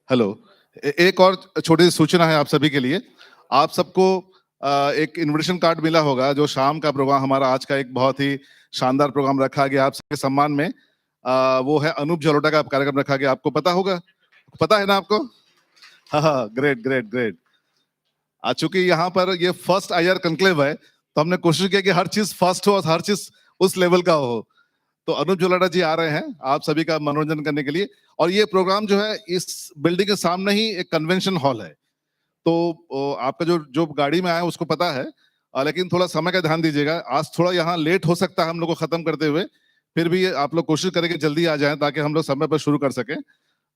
Hello. एक और छोटी सी सूचना है आप सभी के लिए। आप सबको एक इनविटेशन कार्ड मिला होगा जो शाम का प्रोग्राम हमारा आज का एक बहुत ही शानदार प्रोग्राम रखा गया आप सबके सम्मान में। वो है अनूप जलोटा का कार्यक्रम रखा गया, आपको पता होगा, पता है ना आपको? हाँ हाँ, ग्रेट ग्रेट ग्रेट। चूंकि यहाँ पर ये फर्स्ट आईआर कंक्लेव है तो हमने कोशिश किया कि हर चीज फर्स्ट हो और हर चीज उस लेवल का हो। तो अनूप जलोटा जी आ रहे हैं आप सभी का मनोरंजन करने के लिए। और ये प्रोग्राम जो है इस बिल्डिंग के सामने ही एक कन्वेंशन हॉल है। तो आपका जो जो गाड़ी में आया है उसको पता है। लेकिन थोड़ा समय का ध्यान दीजिएगा, आज थोड़ा यहाँ लेट हो सकता है हम लोग को खत्म करते हुए। फिर भी आप लोग कोशिश करें कि जल्दी आ जाएं ताकि हम लोग समय पर शुरू कर सकें।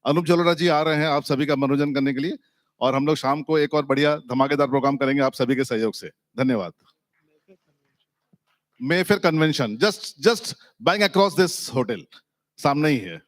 अनूप जलोटा जी आ रहे हैं आप सभी का मनोरंजन करने के लिए। और हम लोग शाम को एक और बढ़िया धमाकेदार प्रोग्राम करेंगे आप सभी के सहयोग से। धन्यवाद। Mayfair convention just just buying across this hotel, सामने ही है।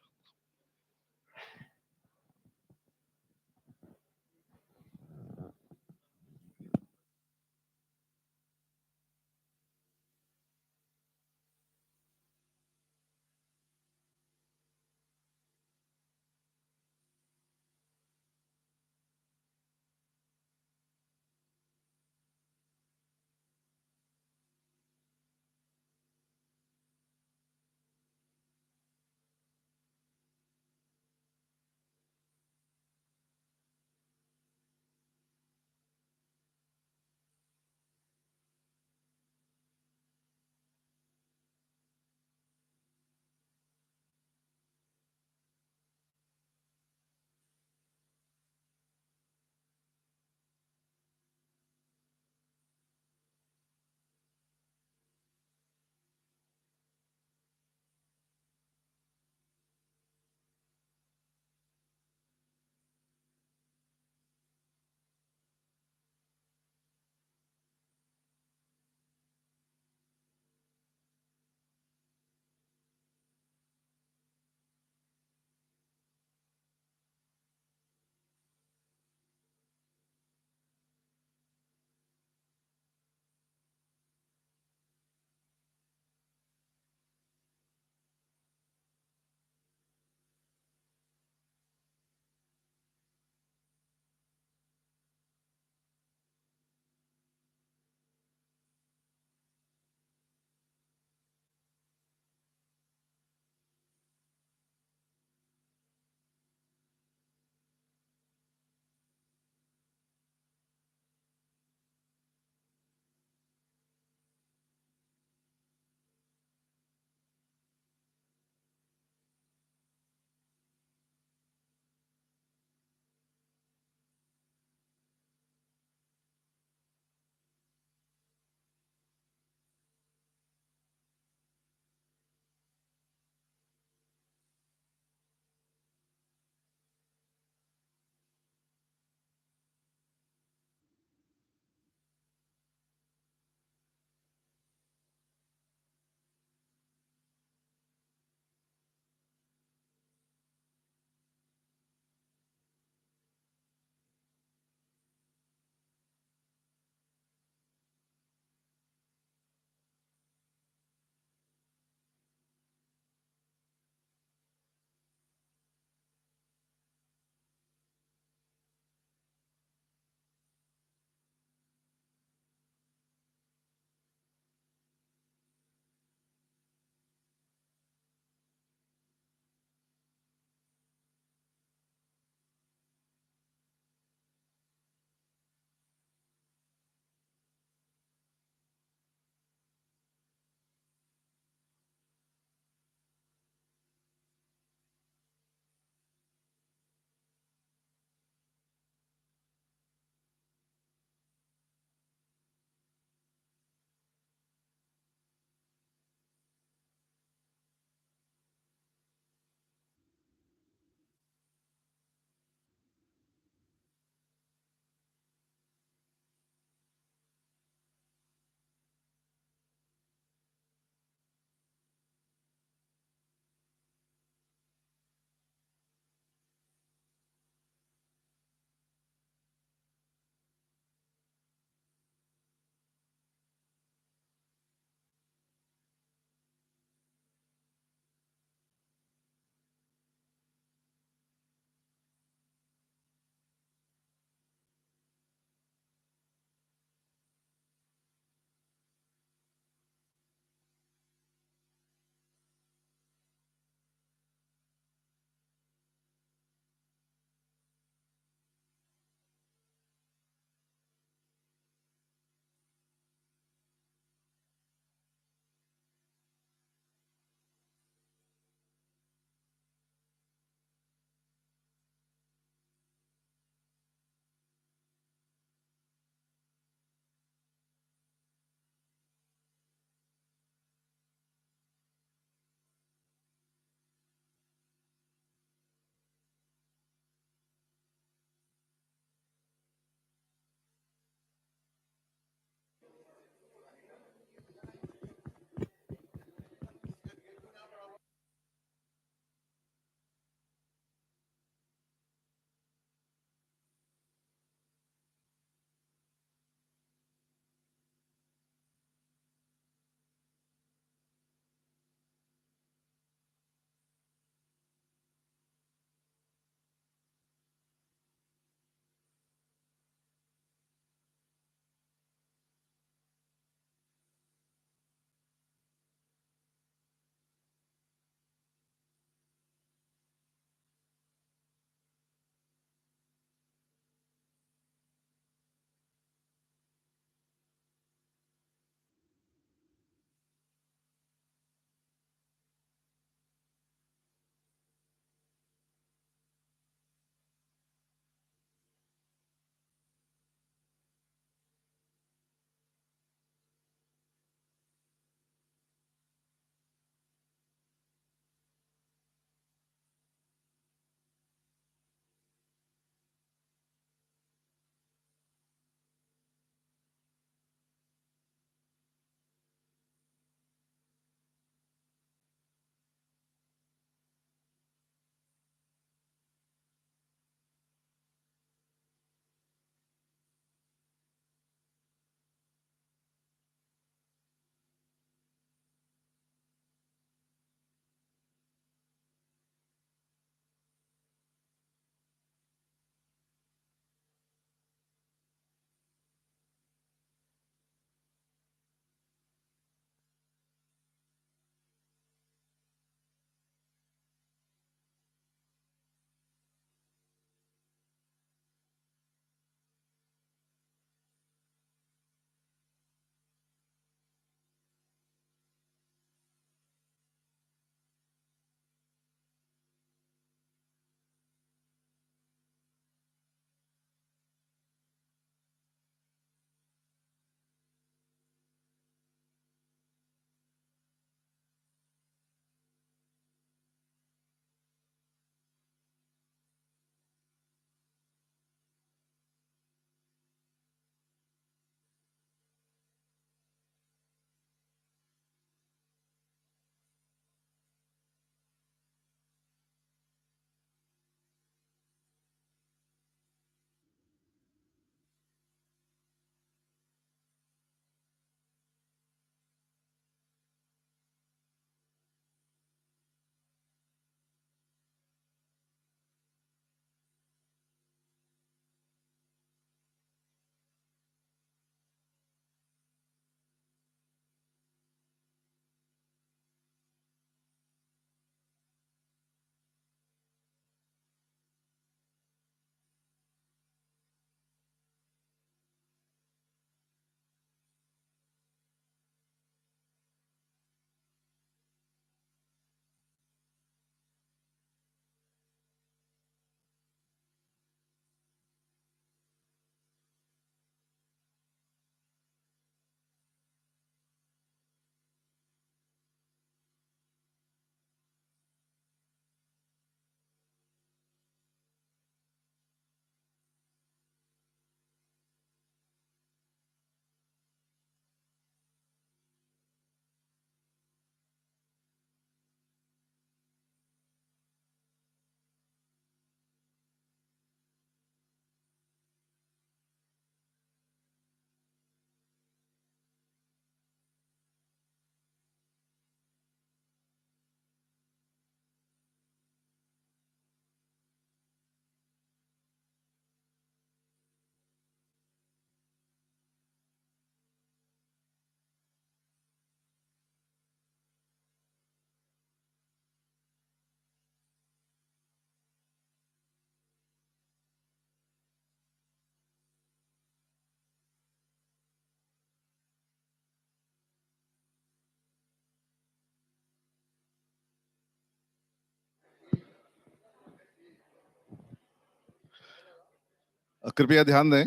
कृपया ध्यान दें,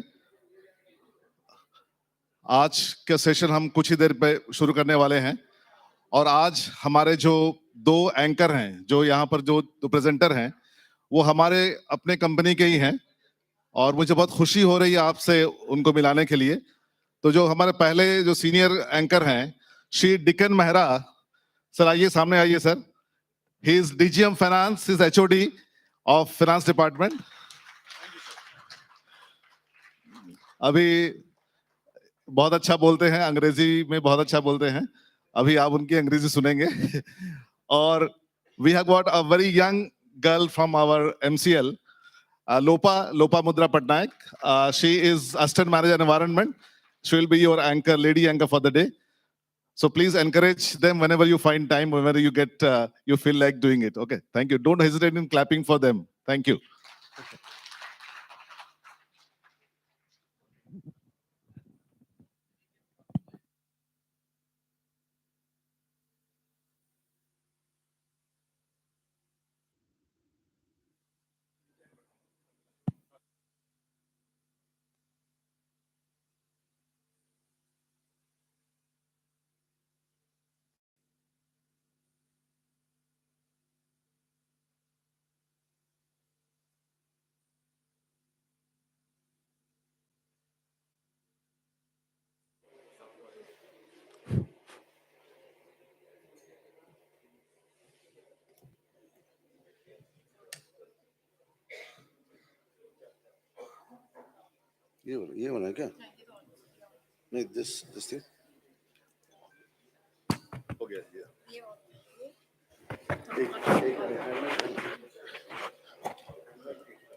आज का सेशन हम कुछ ही देर पे शुरू करने वाले हैं और आज हमारे जो दो एंकर हैं, जो यहाँ पर जो प्रेजेंटर हैं, वो हमारे अपने कंपनी के ही हैं और मुझे बहुत खुशी हो रही है आपसे उनको मिलाने के लिए। तो जो हमारे पहले जो सीनियर एंकर हैं, श्री डिकन मेहरा सर, आइए सामने आइए sir. He is DGM finance, is HOD of finance department. अभी बहुत अच्छा बोलते हैं, अंग्रेजी में बहुत अच्छा बोलते हैं, अभी आप उनकी अंग्रेजी सुनेंगे। और we have got a very young girl from our MCL, Lopa Mudra Patnaik. She is Assistant Manager Environment. She will be your anchor, lady anchor for the day. So please encourage them whenever you find time, whenever you get, you feel like doing it. Okay, thank you. Don't hesitate in clapping for them. Thank you. ये होना है क्या? नहीं, this thing. हो गया ये।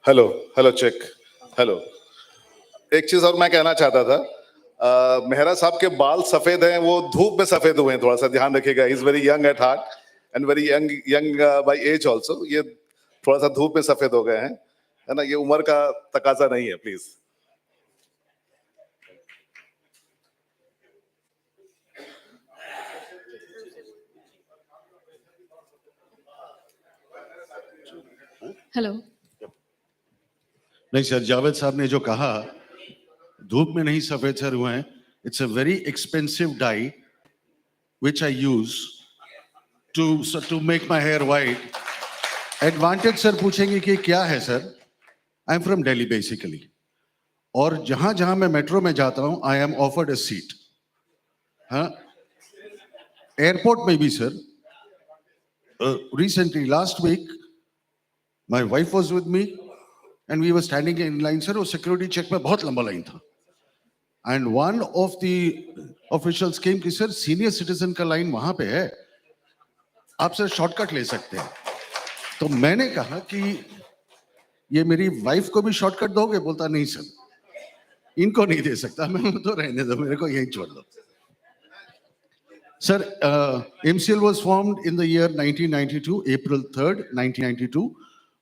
Hello hello check hello. एक चीज और मैं कहना चाहता था, मेहरा साहब के बाल सफेद हैं, वो धूप में सफेद हुए हैं, थोड़ा सा ध्यान रखिएगा। Is very young at heart and very young by age also. ये थोड़ा सा धूप में सफेद हो गए हैं, है ना, ये उम्र का तकाजा नहीं है, प्लीज। हेलो। नहीं सर, जावेद साहब ने जो कहा धूप में नहीं सफेद सर हुए हैं, it's a very expensive dye which I use to make my hair white. Advantage sir पूछेंगे कि क्या है sir? I am from Delhi basically, और जहां जहां मैं मेट्रो में जाता हूं I am offered a seat. हाँ, एयरपोर्ट में भी sir. Recently last week my wife was with me and we were standing in line sir. वो सिक्योरिटी चेक में बहुत लंबा लाइन था and one of the officials came कि sir senior citizen का लाइन वहां पे है, आप सर शॉर्टकट ले सकते हैं। तो मैंने कहा कि ये मेरी वाइफ को भी शॉर्टकट दोगे? बोलता नहीं सर, इनको नहीं दे सकता मैं, तो रहने दो, मेरे को यहीं छोड़ दो। Sir, MCL was formed in the year 1992, April 3rd, 1992,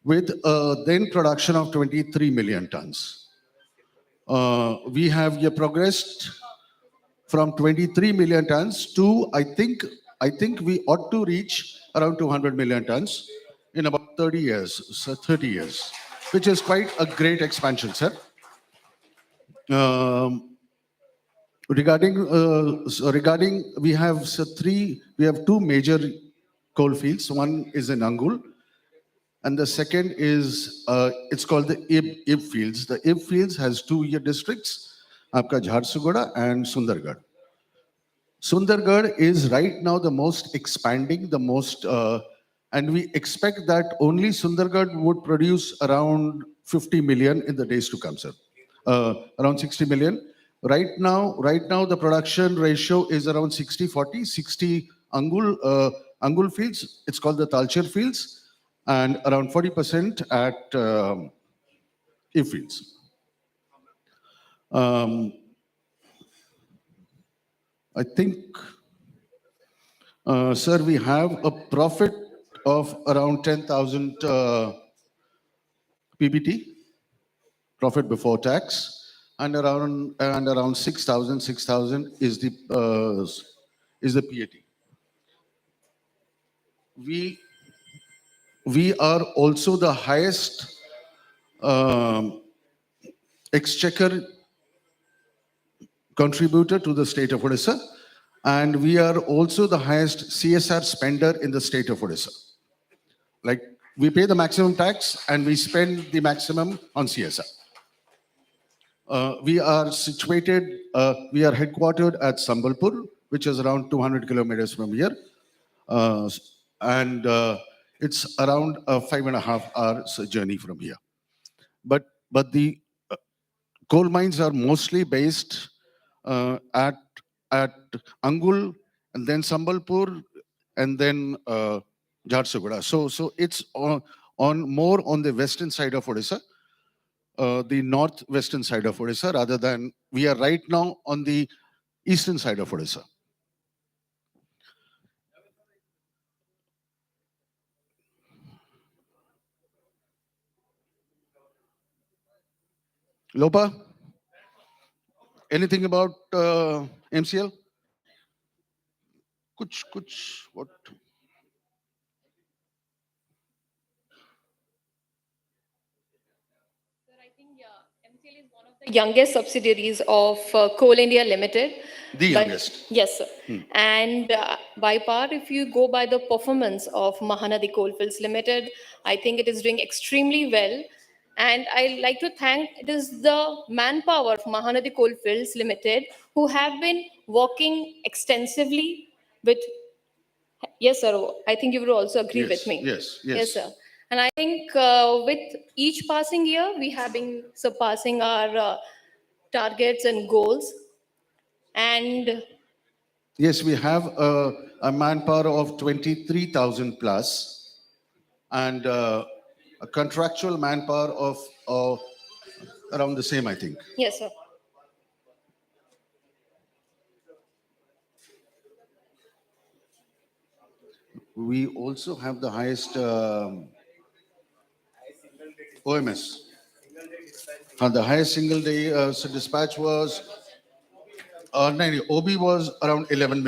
with a then production of 23 million tons. We have progressed from 23 million tons to, I think we ought to reach around 200 million tons in about 30 years, so 30 years, which is quite a great expansion, sir. Regarding we have two major coal fields. One is in Angul, and the second is it's called the Ib fields. The Ib fields has two districts, आपका Jharsuguda and Sundargarh. Sundargarh is right now the most expanding, the most, and we expect that only Sundargarh would produce around 50 million in the days to come, sir. Around 60 million. Right now, the production ratio is around 60-40, 60 Angul fields. It's called the Talcher fields, and around 40% at If fields. I think, sir, we have a profit of around 10,000 PBT, profit before tax, and around 6,000 is the PAT. We are also the highest exchequer contributor to the state of Odisha, and we are also the highest CSR spender in the state of Odisha. Like, we pay the maximum tax and we spend the maximum on CSR. We are headquartered at Sambalpur, which is around 200 kilometers from here. And it's around a 5.5 hours journey from here. But the coal mines are mostly based at Angul, and then Sambalpur, and then Jharsuguda. So it's more on the western side of Odisha, the northwestern side of Odisha, rather than we are right now on the eastern side of Odisha. Lopa, anything about MCL? Kuch, what? MCL is one of the youngest subsidiaries of Coal India Limited. The youngest. Yes, sir. And by par, if you go by the performance of Mahanadi Coalfields Limited, I think it is doing extremely well. And I like to thank, it is the manpower of Mahanadi Coalfields Limited who have been working extensively with, yes, sir, I think you would also agree with me. Yes, sir. And I think with each passing year, we have been surpassing our targets and goals. And yes, we have a manpower of 23,000 plus, and a contractual manpower of around the same, I think. yes, sir. We also have the highest OMS. The highest single day dispatch was, OB was around 11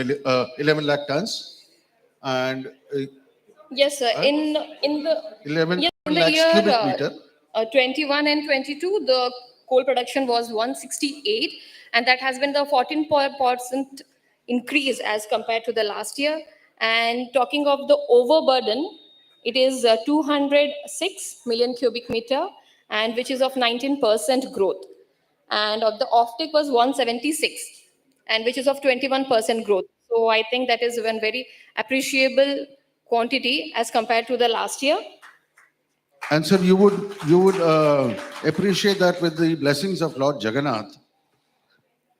lakh tons. And Yes, sir. In the 11 yes, in the lakhs year cubic meter. 21 and 22, the coal production was 168, and that has been the 14% increase as compared to the last year. And talking of the overburden, it is 206 million cubic meter, and which is of 19% growth. And of the offtake was 176, and which is of 21% growth. So I think that is one very appreciable quantity as compared to the last year. And sir, you would appreciate that with the blessings of Lord Jagannath.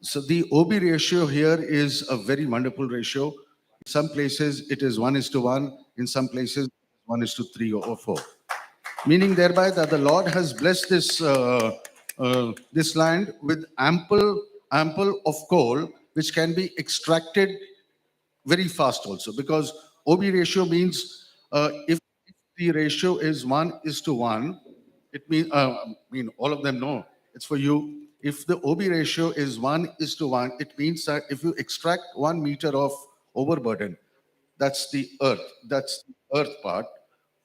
So the OB ratio here is a very wonderful ratio. In some places it is 1:1. In some places 1:3 or 4. Meaning thereby that the Lord has blessed this land with ample of coal, which can be extracted very fast also. Because OB ratio means if the ratio is 1:1, it means, all of them know, it's for you. If the OB ratio is 1:1, it means that if you extract 1 meter of overburden, that's the earth part,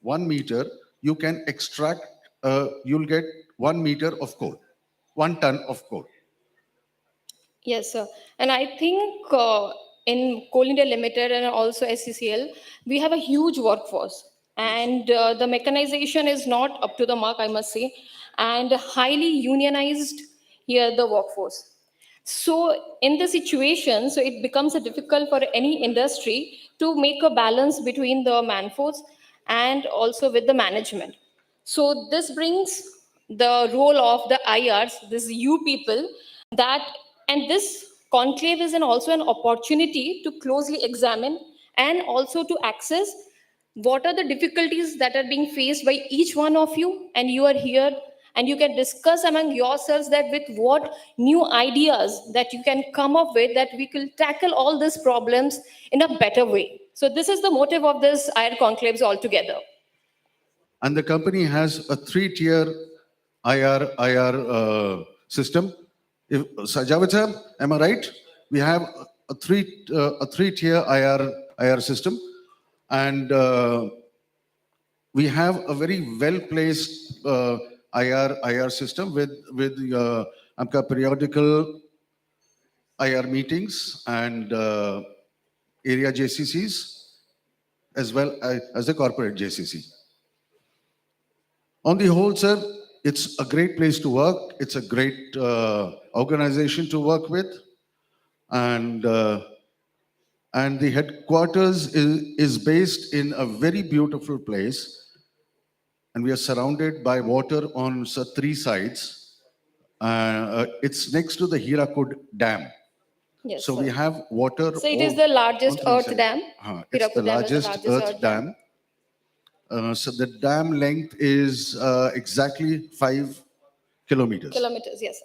1 meter, you can extract, you'll get 1 meter of coal, 1 ton of coal. Yes, sir. And I think in Coal India Limited and also SCCL, we have a huge workforce. And the mechanization is not up to the mark, I must say, and highly unionized here, the workforce. So in the situation, so it becomes difficult for any industry to make a balance between the manforce and also with the management. So this brings the role of the IRs, this you people, that, and this conclave is also an opportunity to closely examine and also to access what are the difficulties that are being faced by each one of you, and you are here and you can discuss among yourselves that with what new ideas that you can come up with, that we will tackle all these problems in a better way. So this is the motive of this IR conclaves altogether. And the company has a 3-tier IR system. If Javed sir, am I right? We have a 3-tier IR system, and we have a very well placed IR system with आपका periodical IR meetings and area JCCs as well as the corporate JCC. On the whole, sir, it's a great place to work. It's a great organization to work with, and the headquarters is based in a very beautiful place, and we are surrounded by water on three sides. It's next to the Hirakud Dam. Yes, So sir. we have water. So it is the largest on three earth sides. dam. It's Hirakud the Dam is the largest earth dam. So the dam length is exactly 5 kilometers. Kilometers, yes.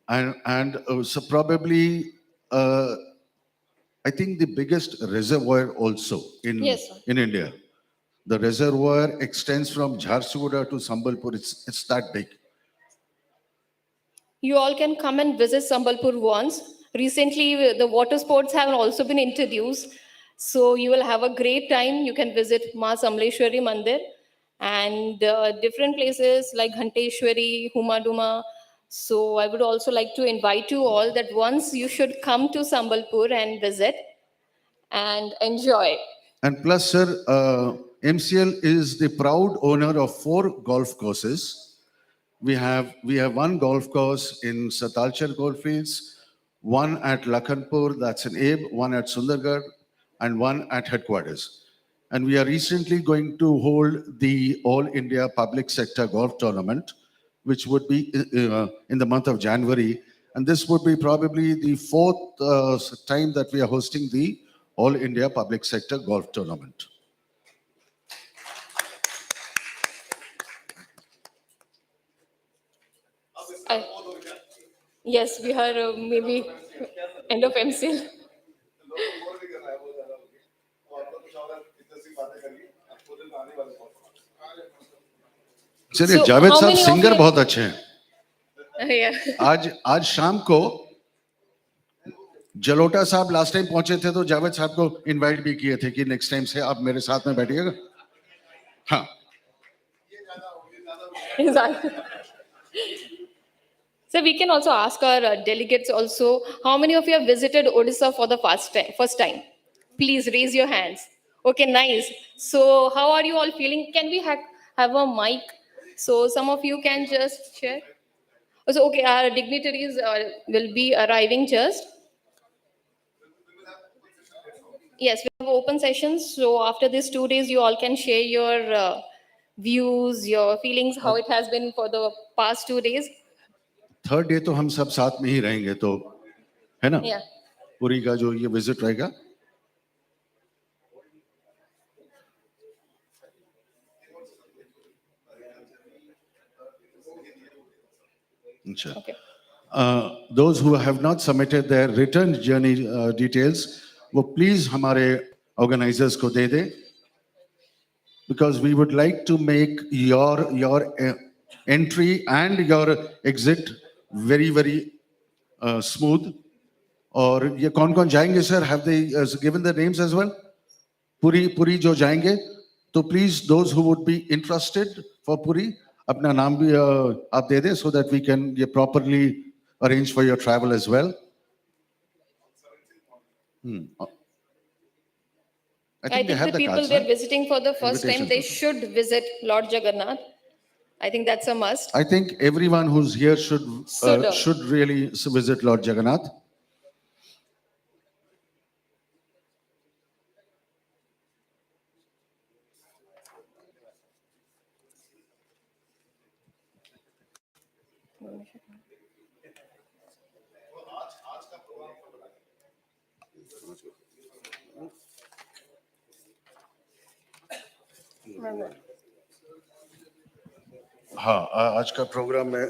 And so probably, I think the biggest reservoir also Yes, sir. in India. The reservoir extends from Jharsuguda to Sambalpur. It's that big. You all can come and visit Sambalpur once. Recently, the water sports have also been introduced. So you will have a great time. You can visit Ma Samleshwari Mandir and different places like Ghanteshwari, Humaduma. So I would also like to invite you all that once you should come to Sambalpur and visit and enjoy. And plus, sir, MCL is the proud owner of 4 golf courses. We have one golf course in Satalchar Coalfields, one at Lakhanpur, that's in Abe, one at Sundargarh, and one at Headquarters. And we are recently going to hold the All India Public Sector Golf Tournament, which would be in the month of January. And this would be probably the 4th time that we are hosting the All India Public Sector Golf Tournament. Yes, we are maybe end of MCL. चलिए So, Javed how साहब many of singer you- बहुत अच्छे हैं. Yeah. आज शाम को जलोटा साहब last time पहुंचे थे तो जावेद साहब को इनवाइट भी किए थे कि नेक्स्ट टाइम से आप मेरे साथ में बैठिएगा. हाँ. Exactly. So we can also ask our delegates also, how many of you have visited Odisha for the first time? Please raise your hands. Okay, nice. So how are you all feeling? Can we have a mic? So some of you can just share. So, okay, our dignitaries will be arriving just. Yes, we have open sessions. So after these 2 days, you all can share your views, your feelings, how it has been for the past 2 days. Third day तो हम सब साथ में ही रहेंगे तो है ना. Yeah. Puri का जो ये विजिट रहेगा. अच्छा. Okay. Those who have not submitted their return journey details, वो please हमारे organizers को दे दे, because we would like to make your entry and your exit very smooth. और ये कौन जाएंगे sir? Have they given the names as well? Puri जो जाएंगे तो please those who would be interested for Puri अपना नाम भी आप दे दे so that we can properly arrange for your travel as well. I think they have the the people cards, they're right? visiting for the first time, Invitation they to- should visit Lord Jagannath. I think that's a must. I think everyone who's here should really visit Lord Jagannath. हाँ आज का programme में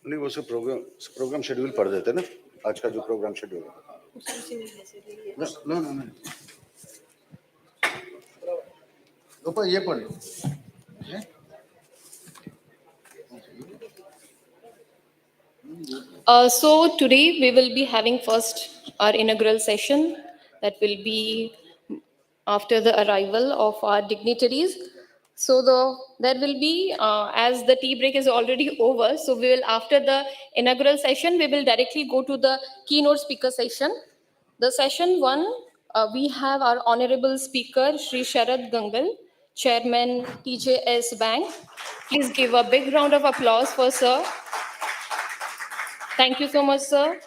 नहीं वो सब programme schedule पढ़ देते ना. आज का जो प्रोग्राम शेड्यूल है ना तो ये पढ़ लो. So today we will be having first our inaugural session that will be after the arrival of our dignitaries. So there will be, as the tea break is already over, so we will, after the inaugural session, we will directly go to the keynote speaker session. The session one, we have our honorable speaker, Shri Sharad Gangal, Chairman, TJS Bank. Please give a big round of applause for sir. Thank you so much, sir.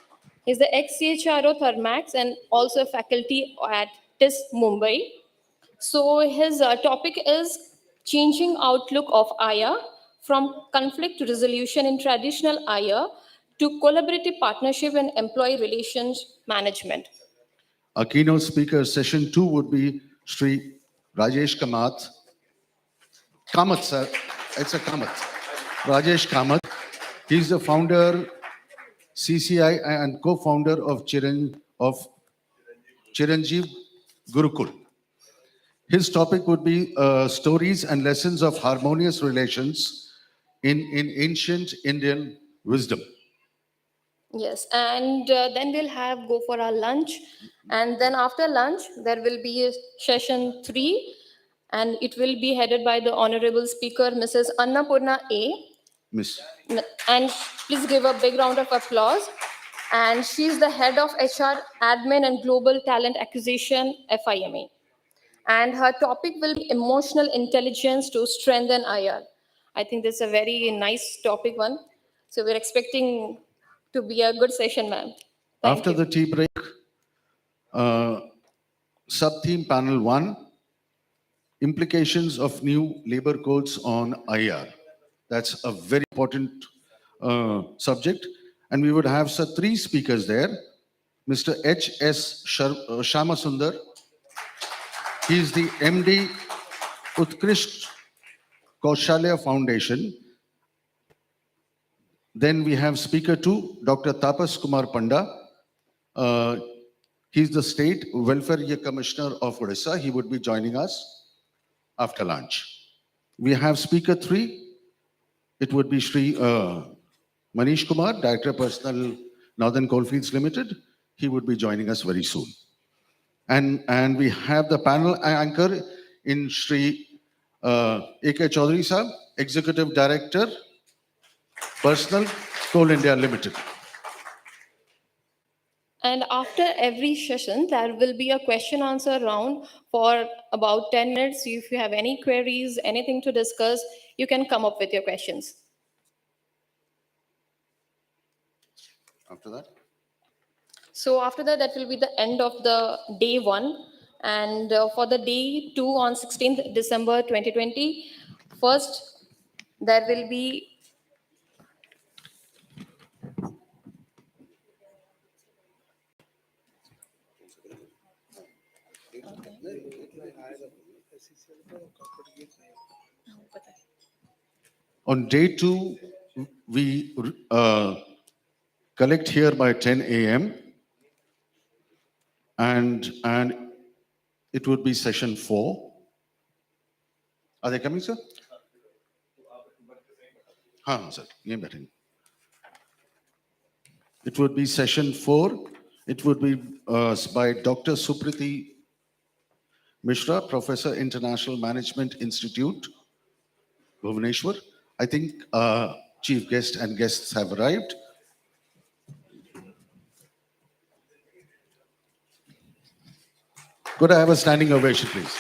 He's the ex-CHRO Thermax and also a faculty at TIS Mumbai. So his topic is changing outlook of IR from conflict resolution in traditional IR to collaborative partnership and employee relations management. Our keynote speaker session 2 would be Sri Rajesh Kamath. Kamath, sir. It's a Kamath. Rajesh Kamath. He's the founder, CCI, and co-founder of Chiranjeev Gurukul. His topic would be stories and lessons of harmonious relations in ancient Indian wisdom. Yes, and then we'll go for our lunch. And then after lunch, there will be a session 3, and it will be headed by the honorable speaker, Mrs. Annapurna A. Miss. And please give a big round of applause. And she's the head of HR Admin and Global Talent Acquisition, FIMA. And her topic will be emotional intelligence to strengthen IR. I think this is a very nice topic one. So we're expecting to be a good session, ma'am. After the tea break, sub-theme panel 1, implications of new labor codes on IR. That's a very important subject. And we would have 3 speakers there. Mr. H.S. Shamasundar. He's the MD, Utkrisht Kaushalya Foundation. Then we have speaker 2, Dr. Tapas Kumar Panda. He's the State Welfare Commissioner of Odisha. He would be joining us after lunch. We have speaker 3. It would be Shri Manish Kumar, Director Personnel, Northern Coalfields Limited. He would be joining us very soon. And we have the panel anchor in Shri A.K. Chaudhary Sahab, Executive Director, Personal Coal India Limited. And after every session, there will be a question answer round for about 10 minutes. If you have any queries, anything to discuss, you can come up with your questions. After that? So after that, that will be the end of the day 1. And for the day 2 on 16th December 2020, first, there will be On day 2, we collect here by 10 a.m. And it would be session 4. Are they coming, sir? Sir. It would be session 4. It would be by Dr. Supriti Mishra, Professor, International Management Institute, Bhubaneswar. I think chief guest and guests have arrived. Could I have a standing ovation, please?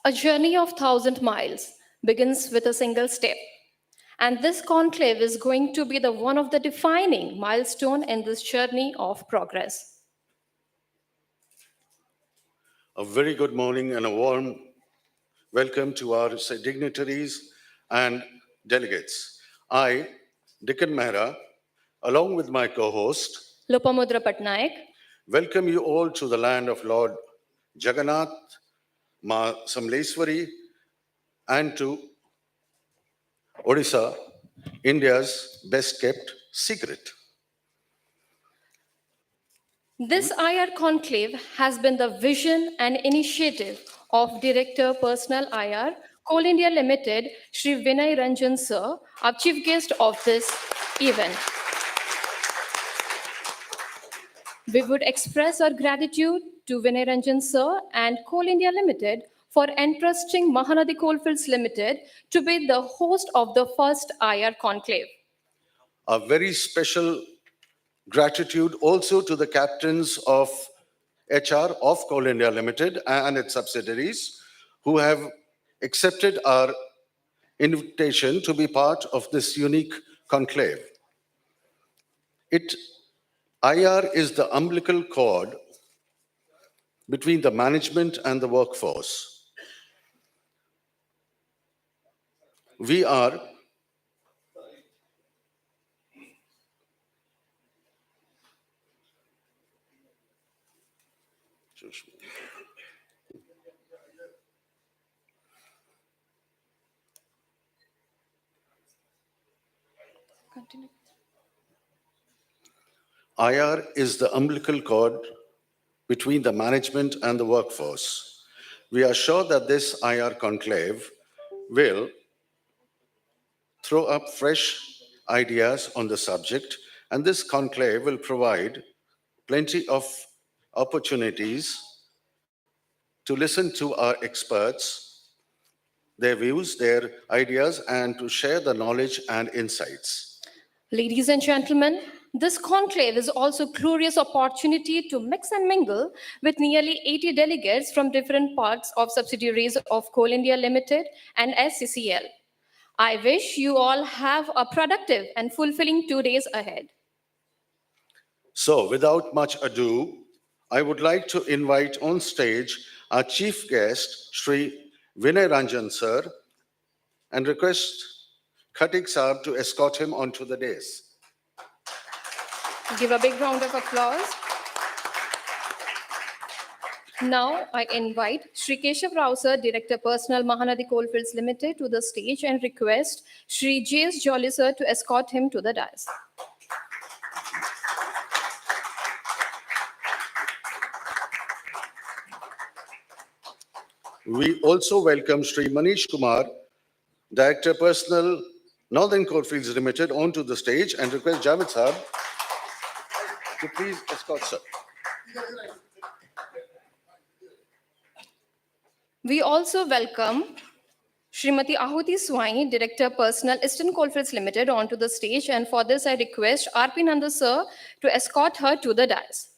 A journey of 1,000 miles begins with a single step. And this conclave is going to be one of the defining milestone in this journey of progress. A very good morning and a warm welcome to our dignitaries and delegates. I, Dikan Mehra, along with my co-host, Lopamudra Patnaik. welcome you all to the land of Lord Jagannath, Ma Sambalpur, and to Odisha, India's best kept secret. This IR conclave has been the vision and initiative of Director Personal IR, Coal India Limited, Shri Vinay Ranjan Sir, our chief guest of this event. We would express our gratitude to Vinay Ranjan Sir and Coal India Limited for entrusting Mahanadi Coalfields Limited to be the host of the first IR conclave. A very special gratitude also to the captains of HR of Coal India Limited and its subsidiaries who have accepted our invitation to be part of this unique conclave. IR is the umbilical cord between the management and the workforce. We are Continue. IR is the umbilical cord between the management and the workforce. We are sure that this IR conclave will throw up fresh ideas on the subject, and this conclave will provide plenty of opportunities to listen to our experts, their views, their ideas, and to share the knowledge and insights. Ladies and gentlemen, this conclave is also a glorious opportunity to mix and mingle with nearly 80 delegates from different parts of subsidiaries of Coal India Limited and SCCL. I wish you all have a productive and fulfilling 2 days ahead. So, without much ado, I would like to invite on stage our chief guest, Shri Vinay Ranjan Sir, and request Khatik Saab to escort him onto the dais. Give a big round of applause. Now I invite Shri Keshav Rao Sir, Director Personal Mahanadi Coalfields Limited, to the stage and request Shri J.S. Jolly Sir to escort him to the dais. We also welcome Shri Manish Kumar, Director Personal Northern Coalfields Limited, onto the stage and request Javed Saab to please escort sir. We also welcome Srimati Ahuti Swai, Director Personal Eastern Coalfields Limited, onto the stage, and for this I request R.P. Nanda Sir to escort her to the dais.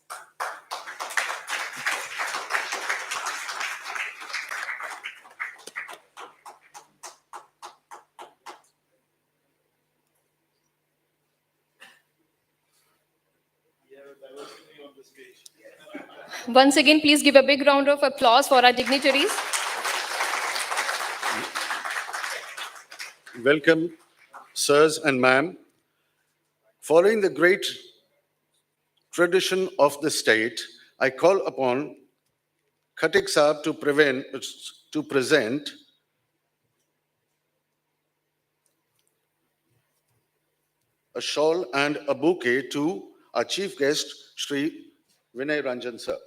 Once again, please give a big round of applause for our dignitaries. Welcome, sirs and ma'am. Following the great tradition of the state, I call upon Khatik Saab to present a shawl and a bouquet to our chief guest, Shri Vinay Ranjan Sir.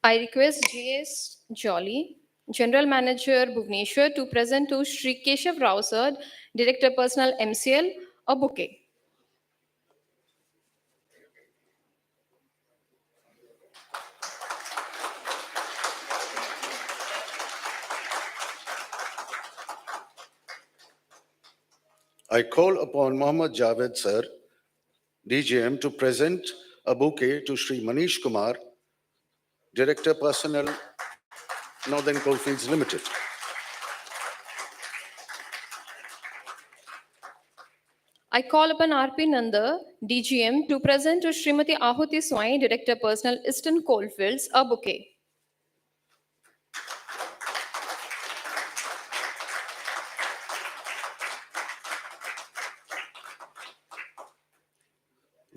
I request J.S. Jolly, General Manager Bhubaneswar, to present to Shri Keshav Rao Sir, Director Personal MCL, a bouquet. I call upon Mohammad Javed Sir, DGM to present a bouquet to Shri Manish Kumar, Director Personnel, Northern Coalfields Limited. I call upon RP Nanda, DGM, to present to Srimati Ahuti Swai, Director Personnel, Eastern Coalfields, a bouquet.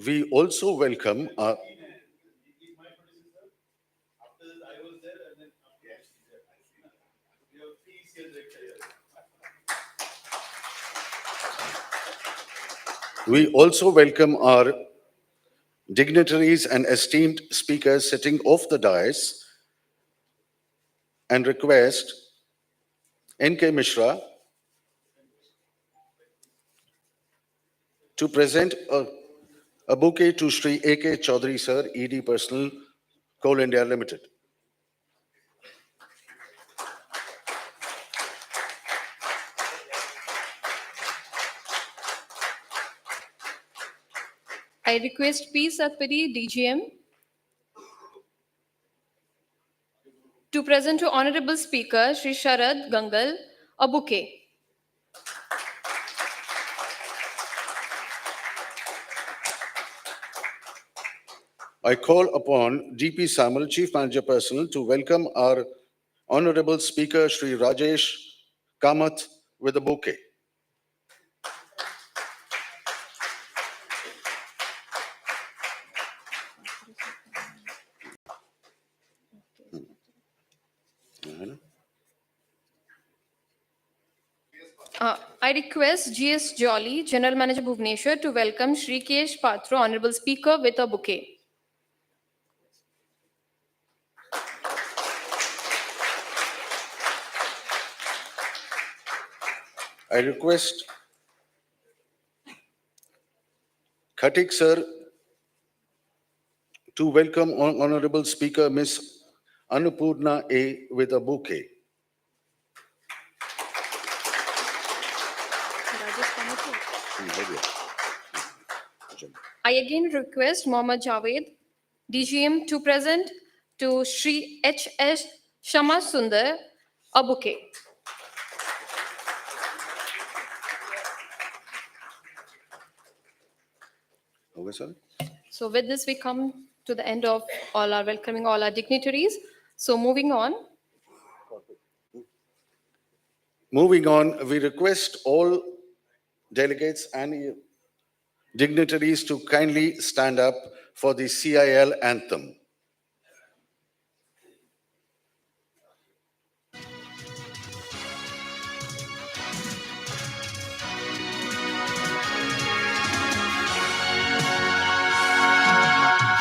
We also welcome our dignitaries and esteemed speakers sitting off the dais and request N.K. Mishra to present a bouquet to Shri A.K. Chaudhary Sir, ED Personal, Coal India Limited. I request P. Satpati, DGM, to present to Honorable Speaker Shri Sharad Gangal a bouquet. I call upon DP Samal, Chief Manager Personnel, to welcome our Honorable Speaker Shri Rajesh Kamath with a bouquet. I request GS Jolly, General Manager Bhubaneswar, to welcome Shri Kesh Patro, Honorable Speaker, with a bouquet. I request Khatik Sir to welcome Honorable Speaker Ms. Annapurna A with a bouquet. I again request Mohammad Javed, DGM, to present to Shri H.S. Shama Sundar a bouquet. Okay, sir. So with this, we come to the end of welcoming all our dignitaries. So moving on. Moving on, we request all delegates and dignitaries to kindly stand up for the CIL anthem.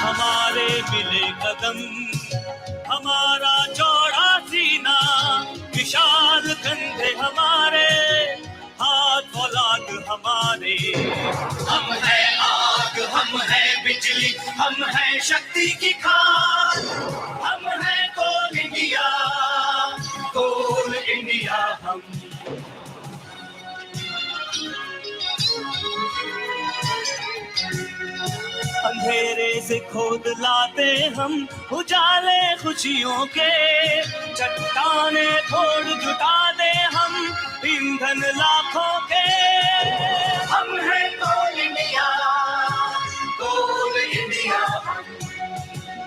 हमारे मिले कदम हमारा चौड़ा सीना विशाल कंधे हमारे हाथ औलाद हमारे हम है आग हम है बिजली हम है शक्ति की खान हम है कोल इंडिया हम अंधेरे से खोद लाते हम उजाले खुशियों के चट्टाने तोड़ जुटा दे हम ईंधन लाखों के हम हैं कोल इंडिया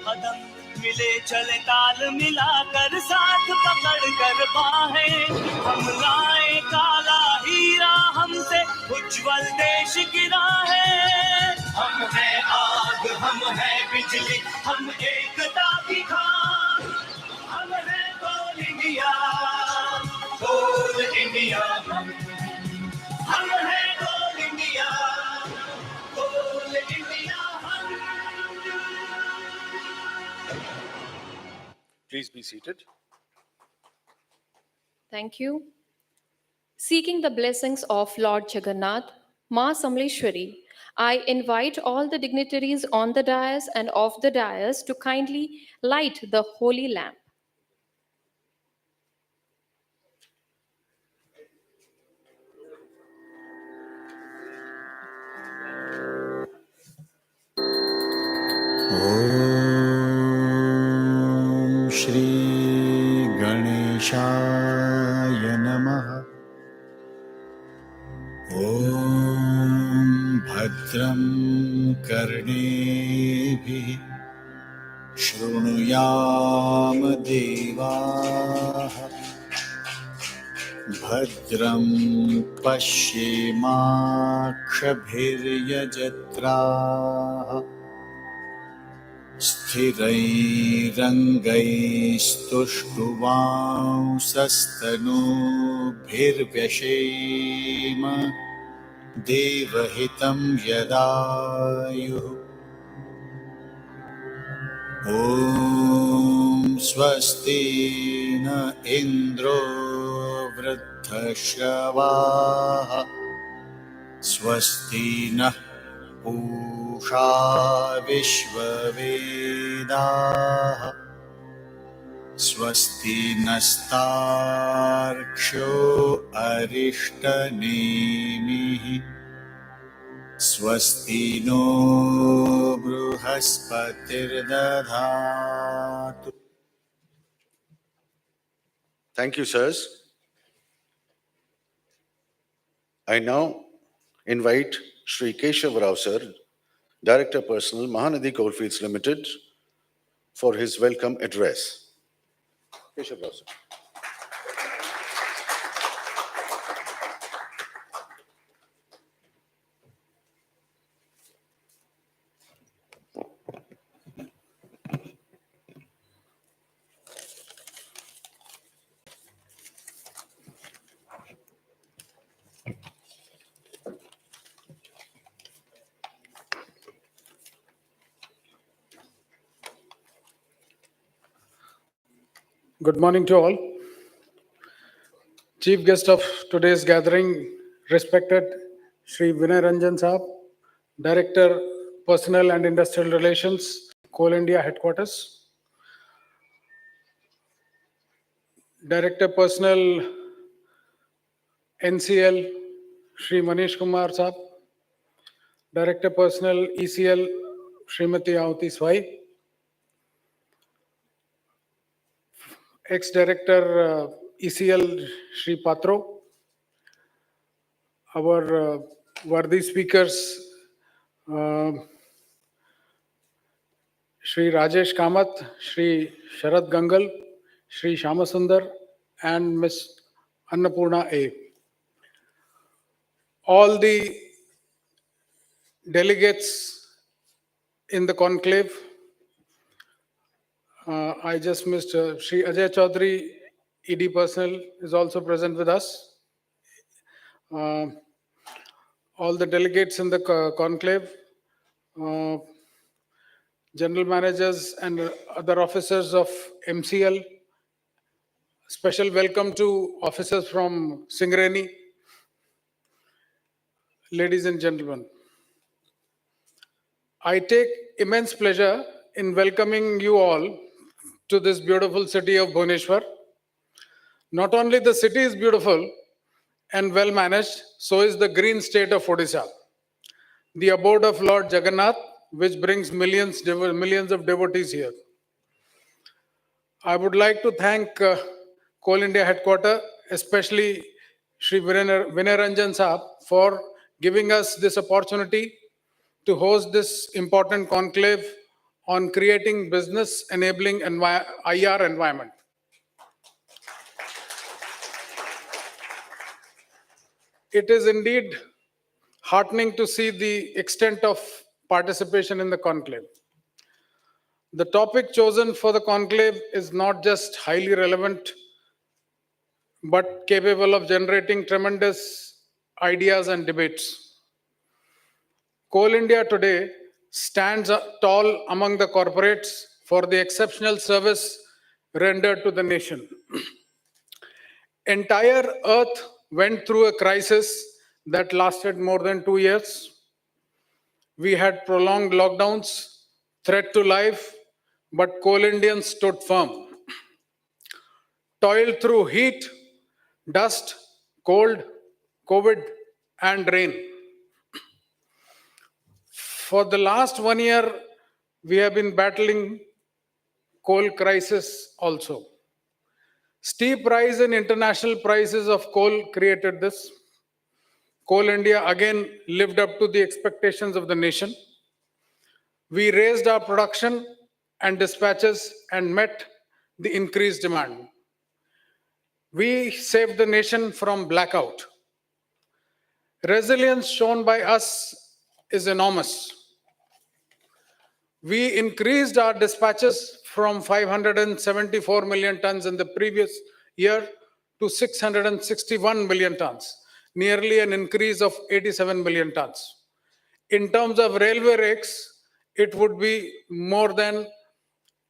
कदम मिले चले ताल मिलाकर साथ पकड़ कर बाहें हम लाए काला हीरा हमसे उज्जवल देश की राहें हम है आग हम है बिजली हम एकता की खान हम है कोल इंडिया हम है कोल इंडिया हम Please be seated. Thank you. Seeking the blessings of Lord Jagannath, Ma Samleshwari, I invite all the dignitaries on the dais and off the dais to kindly light the holy lamp. नमः। ॐ भद्रं कर्णेभिः शृणुयाम देवाः, भद्रं पश्येमाक्षभिर्यजत्राः, स्थिरैरङ्गैस्तुष्टुवांसस्तनूभिर्व्यशेम देवहितं यदायुः। ॐ स्वस्ति न इन्द्रो वृद्धश्रवाः, स्वस्ति नः पूषा विश्ववेदाः, स्वस्ति नस्तार्क्ष्यो अरिष्टनेमिः, स्वस्ति no बृहस्पतिर्दधातु। Thank you, sirs. I now invite Shri Keshav Rao sir, Director Personnel, Mahanadi Coalfields Limited, for his welcome address. Keshav Rao sir. Good morning to all. Chief guest of today's gathering, respected Shri Vinay Ranjan Saab, Director, Personnel and Industrial Relations, Coal India Headquarters. Director, Personnel, NCL, Shri Manish Kumar Saab. Director, Personnel, ECL, Srimati Ahuti Swai. Ex-Director, ECL, Shri Patro. Our worthy speakers, Shri Rajesh Kamath, Shri Sharad Gangal, Shri Shamasundar, and Ms. Annapurna A. All the delegates in the conclave, I just missed Shri Ajay Chaudhary, ED personnel, is also present with us. All the delegates in the conclave, general managers and other officers of MCL. Special welcome to officers from Singareni. Ladies and gentlemen, I take immense pleasure in welcoming you all to this beautiful city of Bhubaneswar. Not only the city is beautiful and well managed, so is the green state of Odisha, the abode of Lord Jagannath, which brings millions of devotees here. I would like to thank Coal India Headquarters, especially Shri Vinay Ranjan Saab, for giving us this opportunity to host this important conclave on creating business enabling IR environment. It is indeed heartening to see the extent of participation in the conclave. The topic chosen for the conclave is not just highly relevant, but capable of generating tremendous ideas and debates. Coal India today stands tall among the corporates for the exceptional service rendered to the nation. Entire Earth went through a crisis that lasted more than 2 years. We had prolonged lockdowns, threat to life, but Coal Indians stood firm. Toiled through heat, dust, cold, COVID, and rain. For the last 1 year, we have been battling coal crisis also. Steep rise in international prices of coal created this. Coal India again lived up to the expectations of the nation. We raised our production and dispatches and met the increased demand. We saved the nation from blackout. Resilience shown by us is enormous. We increased our dispatches from 574 million tons in the previous year to 661 million tons, nearly an increase of 87 million tons. In terms of railway rakes, it would be more than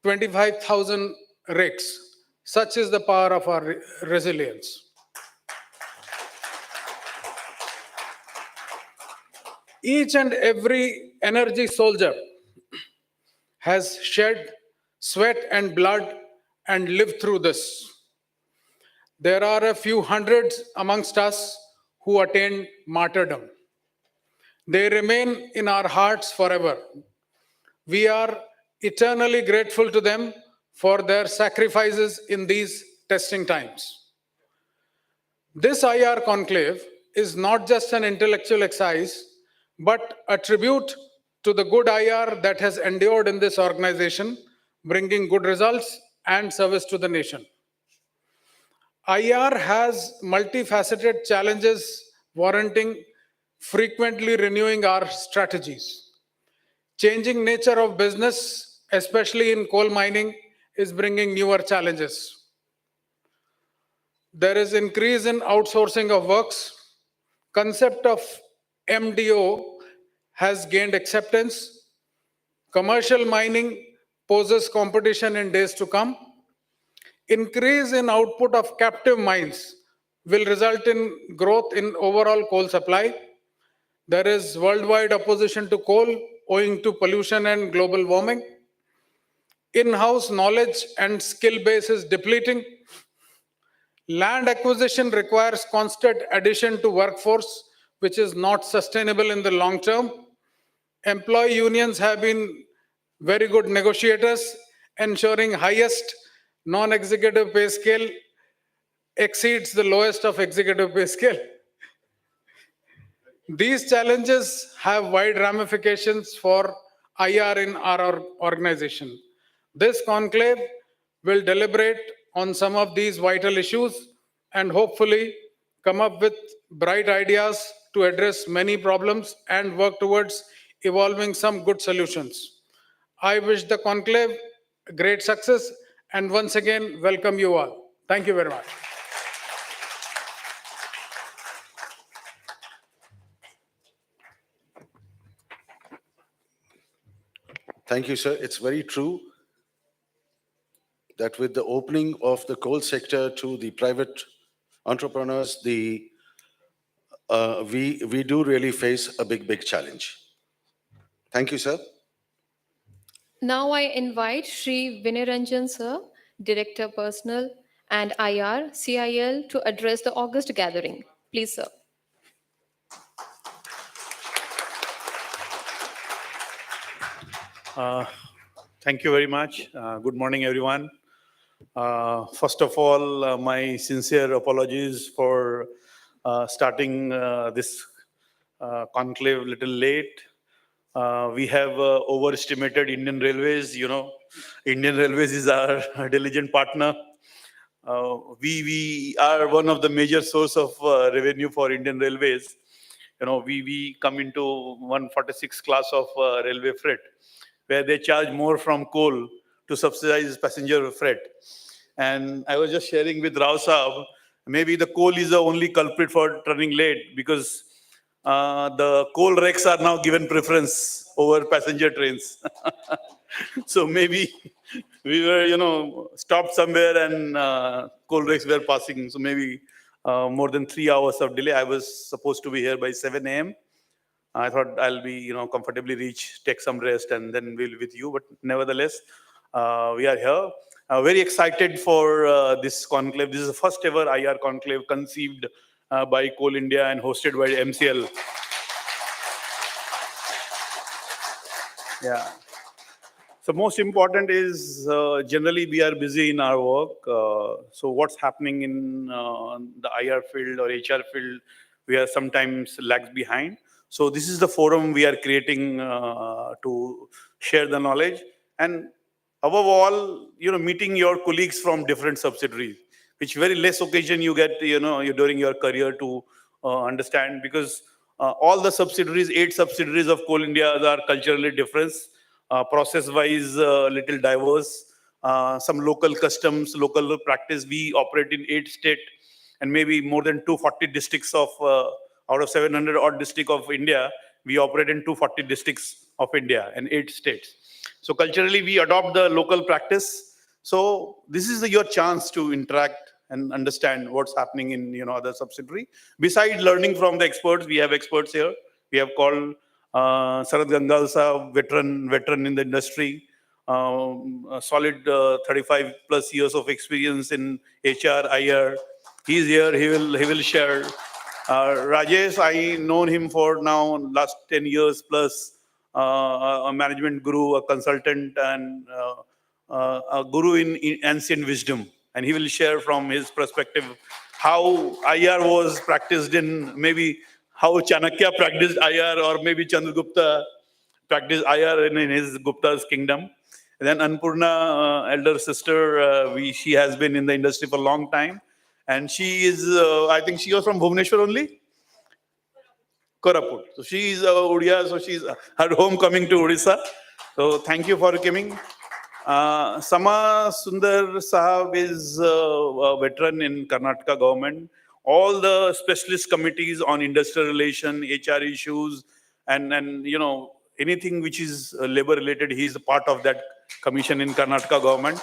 25,000 rakes. Such is the power of our resilience. Each and every energy soldier has shed sweat and blood and lived through this. There are a few hundreds amongst us who attained martyrdom. They remain in our hearts forever. We are eternally grateful to them for their sacrifices in these testing times. This IR conclave is not just an intellectual exercise, but a tribute to the good IR that has endured in this organization, bringing good results and service to the nation. IR has multifaceted challenges warranting frequently renewing our strategies. Changing nature of business, especially in coal mining, is bringing newer challenges. There is increase in outsourcing of works. Concept of MDO has gained acceptance. Commercial mining poses competition in days to come. Increase in output of captive mines will result in growth in overall coal supply. There is worldwide opposition to coal owing to pollution and global warming. In-house knowledge and skill base is depleting. Land acquisition requires constant addition to workforce, which is not sustainable in the long term. Employee unions have been very good negotiators, ensuring highest non-executive pay scale exceeds the lowest of executive pay scale. These challenges have wide ramifications for IR in our organization. This conclave will deliberate on some of these vital issues and hopefully come up with bright ideas to address many problems and work towards evolving some good solutions. I wish the conclave great success and once again welcome you all. Thank you very much. Thank you, sir. It's very true that with the opening of the coal sector to the private entrepreneurs, we do really face a big challenge. Thank you, sir. Now I invite Shri Viniranjan sir, Director Personnel and IR, CIL, to address the August gathering. Please, sir. Thank you very much. Good morning, everyone. First of all, my sincere apologies for starting this conclave a little late. We have overestimated Indian Railways. You know, Indian Railways is our diligent partner. We are one of the major source of revenue for Indian Railways. You know, we come into 146 class of railway freight, where they charge more from coal to subsidize passenger freight. And I was just sharing with Rao Saab, maybe the coal is the only culprit for turning late because the coal rakes are now given preference over passenger trains. So maybe we were, you know, stopped somewhere and coal rakes were passing. So maybe more than 3 hours of delay. I was supposed to be here by 7 a.m. I thought I'll be, you know, comfortably reach, take some rest, and then we'll with you. But nevertheless, we are here. Very excited for this conclave. This is the first ever IR conclave conceived by Coal India and hosted by So most important is generally we are busy in our work. So what's happening in the IR field or HR field, we are sometimes lags behind. So this is the forum we are creating to share the knowledge, and above all, meeting your colleagues from different subsidiaries, which very less occasion you get, during your career to understand, because all the subsidiaries, 8 subsidiaries of Coal India are culturally different, process-wise, little diverse, some local customs, local practice. We operate in 8 states and maybe more than 240 districts of, out of 700 odd district of India, we operate in 240 districts of India and 8 states. So culturally, we adopt the local practice. So this is your chance to interact and understand what's happening in other subsidiary. Besides learning from the experts, we have experts here. We have called Sarat Gangal Saab, veteran in the industry, a solid 35 plus years of experience in HR, IR. He's here. He will share. Rajesh, I known him for now last 10 years plus. A management guru, a consultant, and a guru in ancient wisdom. And he will share from his perspective how IR was practiced in, maybe how Chanakya practiced IR, or maybe Chandragupta practiced IR in his Gupta's kingdom. And then Annapurna, elder sister, she has been in the industry for a long time. And she is, I think she was from Bhubaneswar only? Koraput. So she is Odia, so she's her homecoming to Odisha. So thank you for coming. Sama Sundar Sahab is a veteran in Karnataka government. All the specialist committees on industrial relation, HR issues, and anything which is labor related, he is a part of that commission in Karnataka government.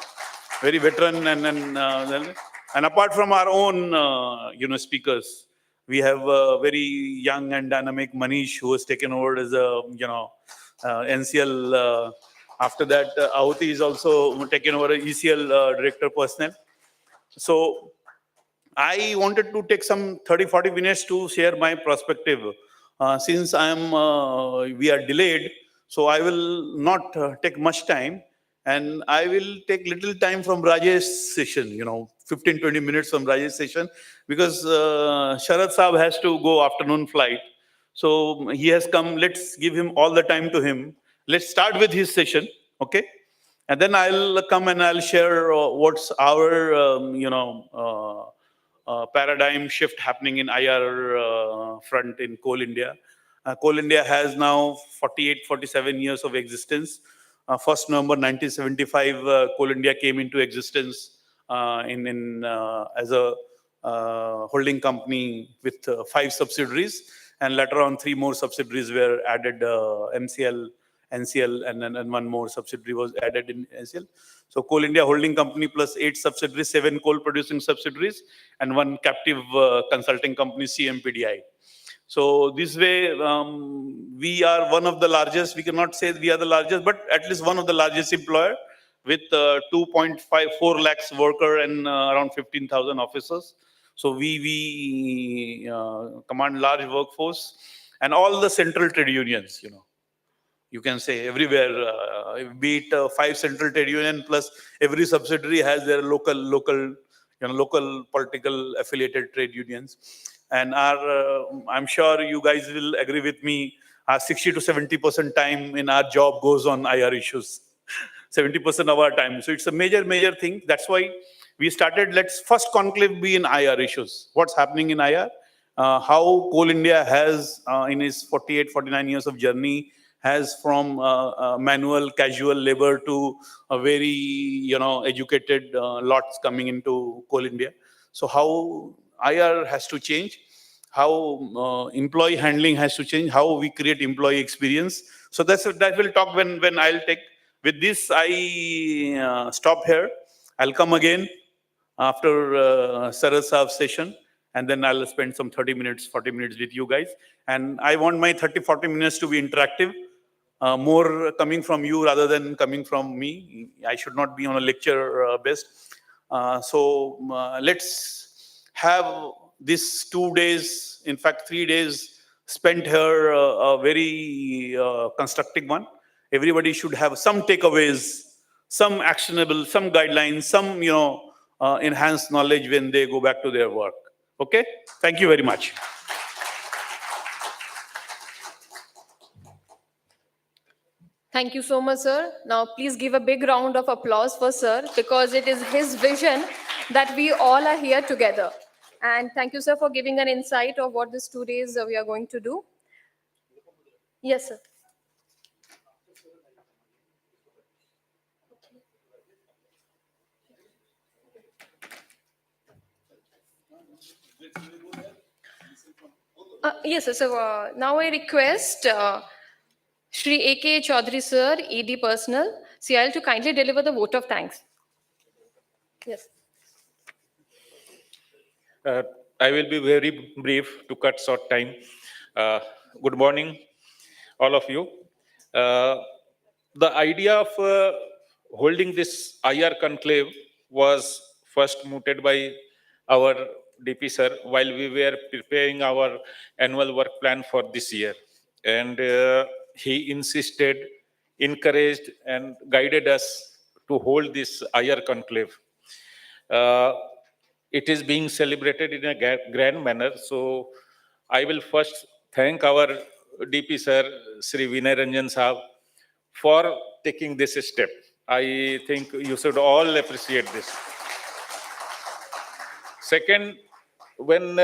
Very veteran, and apart from our own speakers, we have a very young and dynamic Manish, who has taken over as a NCL. After that, Ahuti is also taken over as ECL director personnel. So I wanted to take some 30-40 minutes to share my perspective. Since we are delayed, so I will not take much time, and I will take little time from Rajesh's session, 15-20 minutes from Rajesh's session, because Sharad Saab has to go afternoon flight. So he has come, let's give him all the time to him. Let's start with his session, okay? And then I'll come and I'll share what's our, paradigm shift happening in IR front in Coal India. Coal India has now 48, 47 years of existence. 1st November 1975, Coal India came into existence as a holding company with 5 subsidiaries, and later on 3 more subsidiaries were added, MCL, NCL, and one more subsidiary was added in NCL. So Coal India holding company plus 8 subsidiaries, 7 coal producing subsidiaries, and 1 captive consulting company, CMPDI. So this way, we are one of the largest. We cannot say we are the largest, but at least one of the largest employer, with 2.54 lakhs worker and around 15,000 officers. So we command large workforce, and all the central trade unions, you can say everywhere, be it 5 central trade union plus every subsidiary has their local political affiliated trade unions. And I'm sure you guys will agree with me, 60 to 70% time in our job goes on IR issues. 70% of our time. So it's a major thing. That's why we started, let's first conclave be in IR issues. What's happening in IR? How Coal India has, in its 48, 49 years of journey, has from manual, casual labor to a very, educated lots coming into Coal India. So how IR has to change, how employee handling has to change, how we create employee experience. So that will talk when I'll take. With this, I stop here. I'll come again after Sarad Saab's session, and then I'll spend some 30 minutes, 40 minutes with you guys. And I want my 30, 40 minutes to be interactive, more coming from you rather than coming from me. I should not be on a lecture based. So let's have this 2 days, in fact 3 days spent here, a very constructive one. everybody should have some takeaways, some actionable, some guidelines, some, enhanced knowledge when they go back to their work. Okay? Thank you very much. Thank you so much, sir. Now, please give a big round of applause for sir, because it is his vision that we all are here together. And thank you, sir, for giving an insight of what these 2 days we are going to do. Yes, sir. Yes, sir. So now I request Shri A.K. Chaudhary, sir, ED Personnel, CIL, to kindly deliver the vote of thanks. Yes. I will be very brief to cut short time. Good morning, all of you. The idea of holding this IR conclave was first mooted by our DP sir while we were preparing our annual work plan for this year. And he insisted, encouraged, and guided us to hold this IR conclave. It is being celebrated in a grand manner. So I will first thank our DP sir, Sri Vinay Ranjan Saab, for taking this step. I think you should all appreciate this. Second, when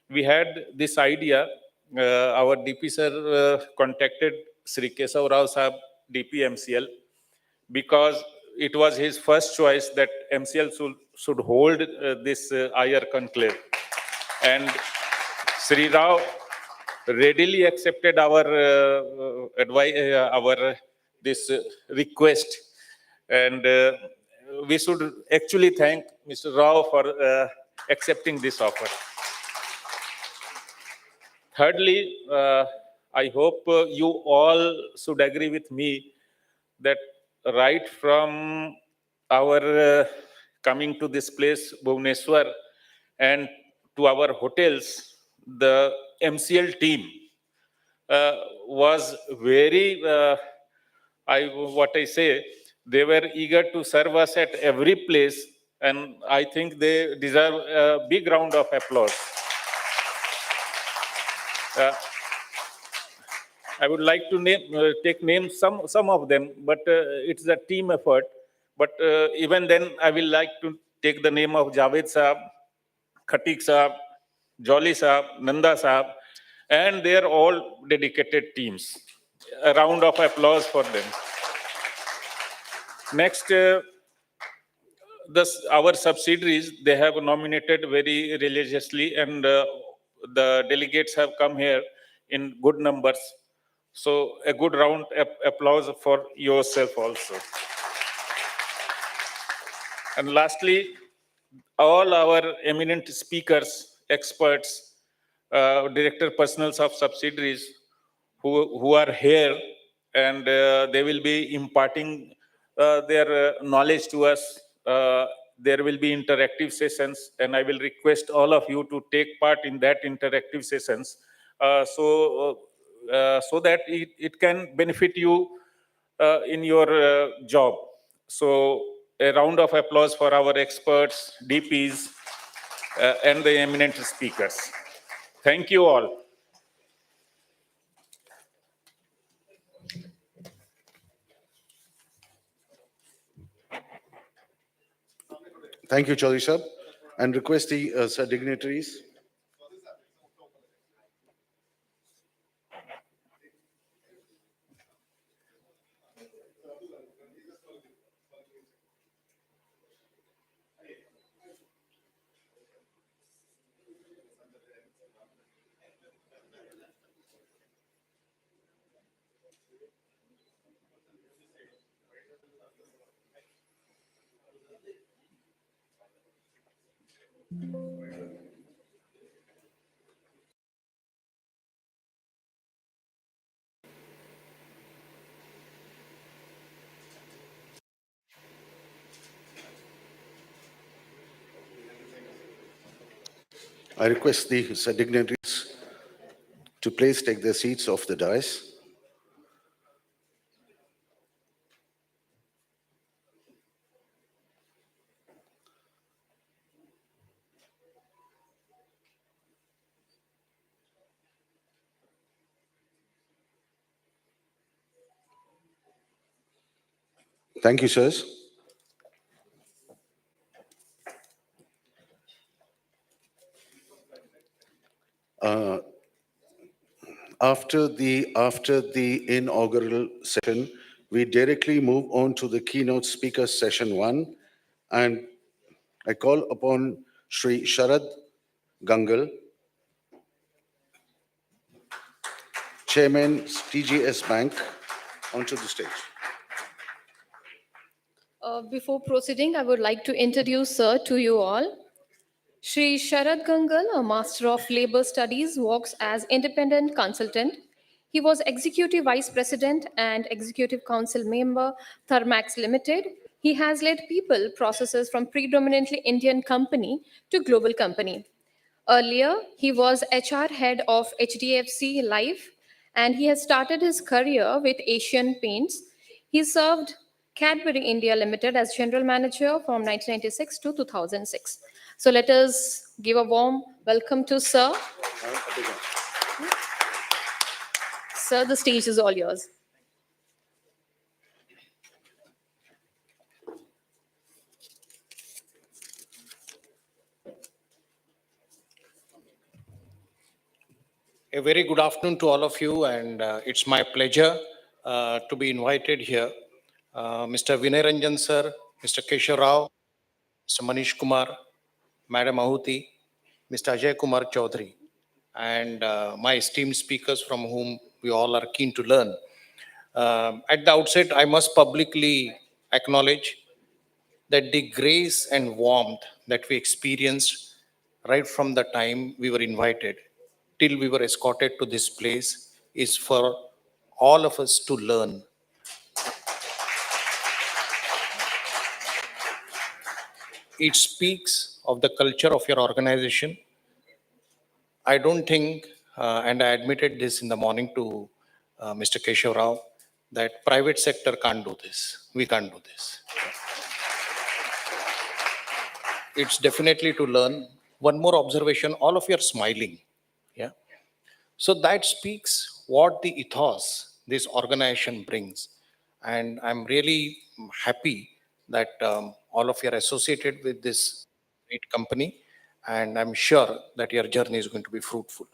we had this idea, our DP sir contacted Sri Kesav Rao Saab, DP MCL, because it was his first choice that MCL should hold this IR conclave. And Sri Rao readily accepted our this request. And we should actually thank Mr. Rao for accepting this offer. Thirdly, I hope you all should agree with me that right from our coming to this place, Bhubaneswar, and to our hotels, the MCL team was very, they were eager to serve us at every place, and I think they deserve a big round of applause. I would like to take names, some of them, but it's a team effort. But even then, I will like to take the name of Javed Saab, Khatik Saab, Jolly Saab, Nanda Saab, and they are all dedicated teams. A round of applause for them. Next, our subsidiaries, they have nominated very religiously, and the delegates have come here in good numbers. So a good round of applause for yourself also. And lastly, all our eminent speakers, experts, director personals of subsidiaries who are here, and they will be imparting their knowledge to us. There will be interactive sessions, and I will request all of you to take part in that interactive sessions so that it can benefit you in your job. So a round of applause for our experts, DPs, and the eminent speakers. Thank you all. Thank you, Chaudhary Sahab. And request the sir dignitaries. I request the sir dignitaries to please take their seats off the dais. Thank you, sirs. After the inaugural session, we directly move on to the keynote speaker session 1, and I call upon Shri Sharad Gangal, Chairman, TGS Bank, onto the stage. Before proceeding, I would like to introduce Sir to you all. Shri Sharad Gangal, a Master of Labor Studies, works as independent consultant. He was Executive Vice President and Executive Council member, Thermax Limited. He has led people processes from predominantly Indian company to global company. Earlier, he was HR head of HDFC Life, and he has started his career with Asian Paints. He served Cadbury India Limited as general manager from 1996 to 2006. So let us give a warm welcome to Sir. Sir, the stage is all yours. A very good afternoon to all of you, and it's my pleasure to be invited here. Mr. Vinay Ranjan sir, Mr. Keshav Rao, Mr. Manish Kumar, Madam Ahuti, Mr. Ajay Kumar Chaudhary, and my esteemed speakers from whom we all are keen to learn. At the outset, I must publicly acknowledge that the grace and warmth that we experienced right from the time we were invited till we were escorted to this place is for all of us to learn. It speaks of the culture of your organization. I don't think, and I admitted this in the morning to Mr. Keshav Rao, that private sector can't do this. We can't do this. It's definitely to learn. One more observation, all of you are smiling. Yeah. So that speaks what the ethos this organization brings. And I'm really happy that all of you are associated with this great company. And I'm sure that your journey is going to be fruitful.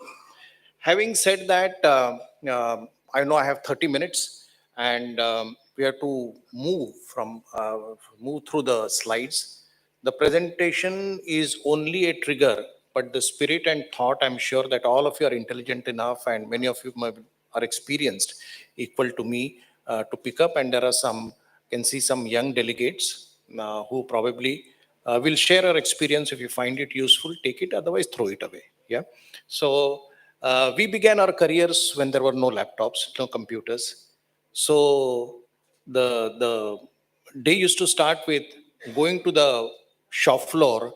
Having said that, I know I have 30 minutes and we have to move through the slides. The presentation is only a trigger, but the spirit and thought, I'm sure that all of you are intelligent enough and many of you are experienced equal to me to pick up. And there are can see some young delegates who probably will share our experience. If you find it useful, take it, otherwise throw it away. Yeah. So we began our careers when there were no laptops, no computers. So the day used to start with going to the shop floor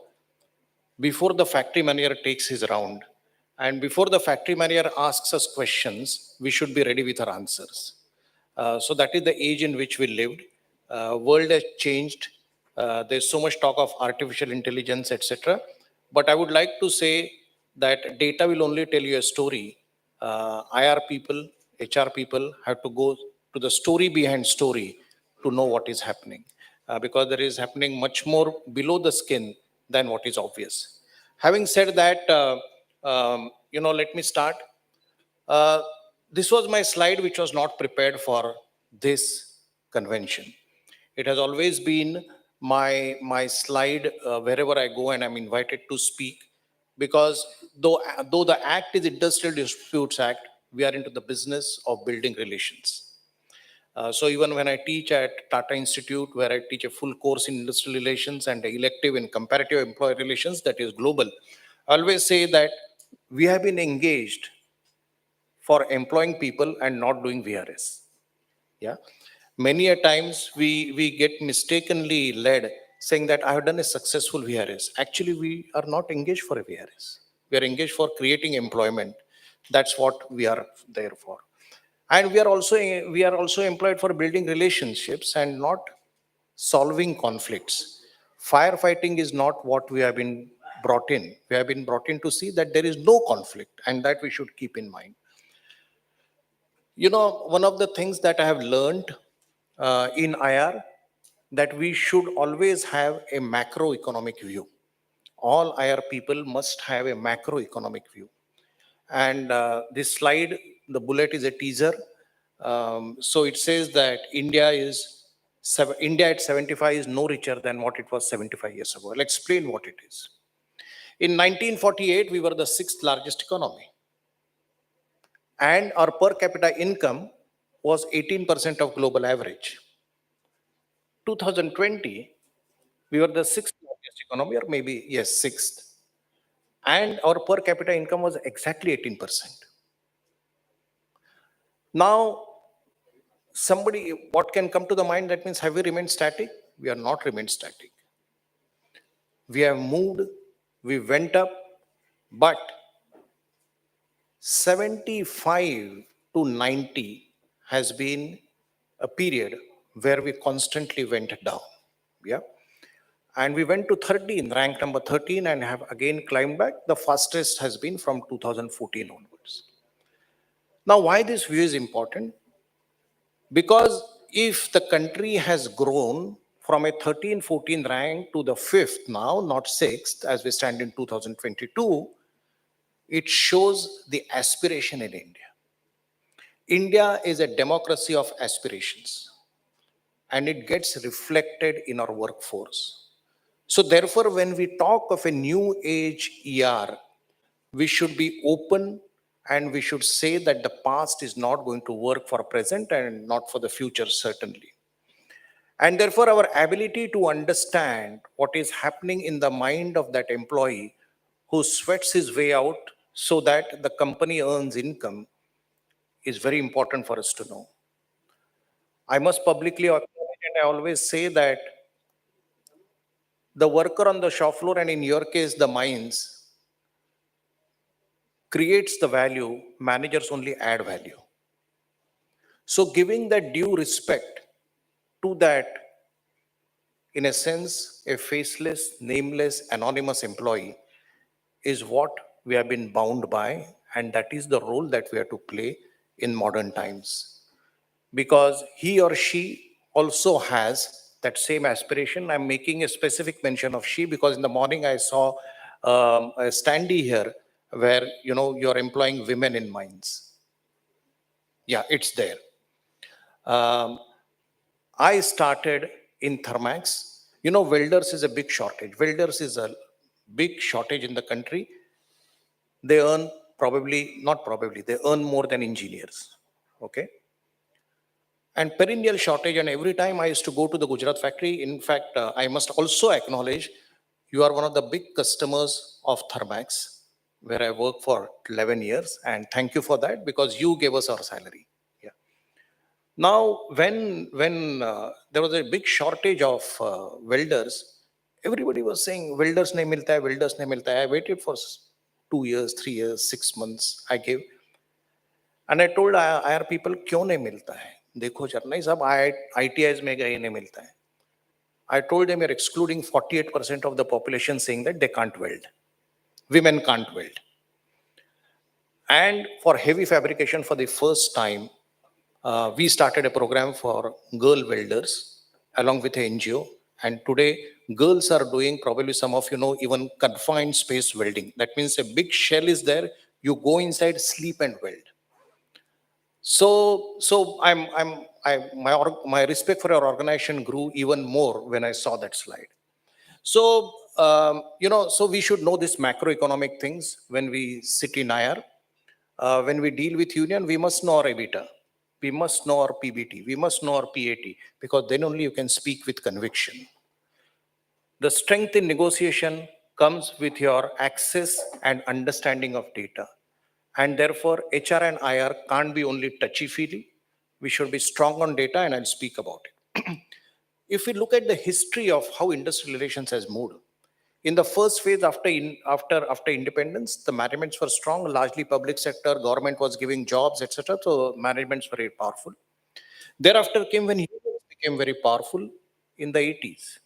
before the factory manager takes his round. And before the factory manager asks us questions, we should be ready with our answers. So that is the age in which we lived. World has changed. There's so much talk of artificial intelligence, etc. But I would like to say that data will only tell you a story. IR people, HR people have to go to the story behind story to know what is happening. Because there is happening much more below the skin than what is obvious. Having said that, let me start. This was my slide, which was not prepared for this convention. It has always been my slide wherever I go and I'm invited to speak, because though the Act is Industrial Disputes Act, we are into the business of building relations. So even when I teach at Tata Institute, where I teach a full course in industrial relations and an elective in comparative employee relations, that is global, I always say that we have been engaged for employing people and not doing VRS. Yeah. Many a times we get mistakenly led saying that I have done a successful VRS. Actually, we are not engaged for a VRS. We are engaged for creating employment. That's what we are there for. And we are also employed for building relationships and not solving conflicts. Firefighting is not what we have been brought in. We have been brought in to see that there is no conflict, and that we should keep in mind. One of the things that I have learned in IR that we should always have a macroeconomic view. All IR people must have a macroeconomic view. And this slide, the bullet is a teaser. So it says that India at 75 is no richer than what it was 75 years ago. I'll explain what it is. In 1948, we were the sixth largest economy. And our per capita income was 18% of global average. 2020, we were the sixth largest economy, or maybe, yes, sixth. And our per capita income was exactly 18%. Now, what can come to the mind? That means, have we remained static? We are not remained static. We have moved, we went up, but 75 to 90 has been a period where we constantly went down. Yeah. And we went to 13, rank number 13, and have again climbed back. The fastest has been from 2014 onwards. Now, why this view is important? Because if the country has grown from a 13, 14 rank to the fifth now, not sixth, as we stand in 2022, it shows the aspiration in India. India is a democracy of aspirations, and it gets reflected in our workforce. So therefore, when we talk of a new age ER, we should be open and we should say that the past is not going to work for present and not for the future, certainly. And therefore, our ability to understand what is happening in the mind of that employee who sweats his way out so that the company earns income is very important for us to know. I must publicly acknowledge, and I always say that the worker on the shop floor, and in your case, the mines, creates the value, managers only add value. So giving that due respect to that, in a sense, a faceless, nameless, anonymous employee is what we have been bound by, and that is the role that we have to play in modern times. Because he or she also has that same aspiration. I'm making a specific mention of she because in the morning I saw a standee here where, you're employing women in mines. Yeah, it's there. I started in Thermax. Welders is a big shortage. Welders is a big shortage in the country. They earn they earn more than engineers. Okay. And perennial shortage, and every time I used to go to the Gujarat factory. In fact, I must also acknowledge you are one of the big customers of Thermax, where I worked for 11 years, and thank you for that because you gave us our salary. Yeah. Now, when there was a big shortage of welders, everybody was saying welders nahi milta hai, welders nahi milta hai. I waited for 2 years, 3 years, 6 months. I gave. And I told IR people, क्यों नहीं मिलता है? देखो जरा नहीं सब ITIs में गए नहीं मिलता है. I told them you're excluding 48% of the population saying that they can't weld. Women can't weld. And for heavy fabrication, for the first time, we started a program for girl welders along with an NGO. And today, girls are doing, probably some of you know, even confined space welding. That means a big shell is there. You go inside, sleep and weld. So my respect for your organization grew even more when I saw that slide. So, so we should know this macroeconomic things when we sit in IR. When we deal with union, we must know our EBITDA. We must know our PBT. We must know our PAT, because then only you can speak with conviction. The strength in negotiation comes with your access and understanding of data. And therefore, HR and IR can't be only touchy-feely. We should be strong on data, and I'll speak about it. If we look at the history of how industrial relations has moved, in the first phase after independence, the managements were strong, largely public sector, government was giving jobs, etc. So managements were very powerful. Thereafter came when unions became very powerful in the 80s.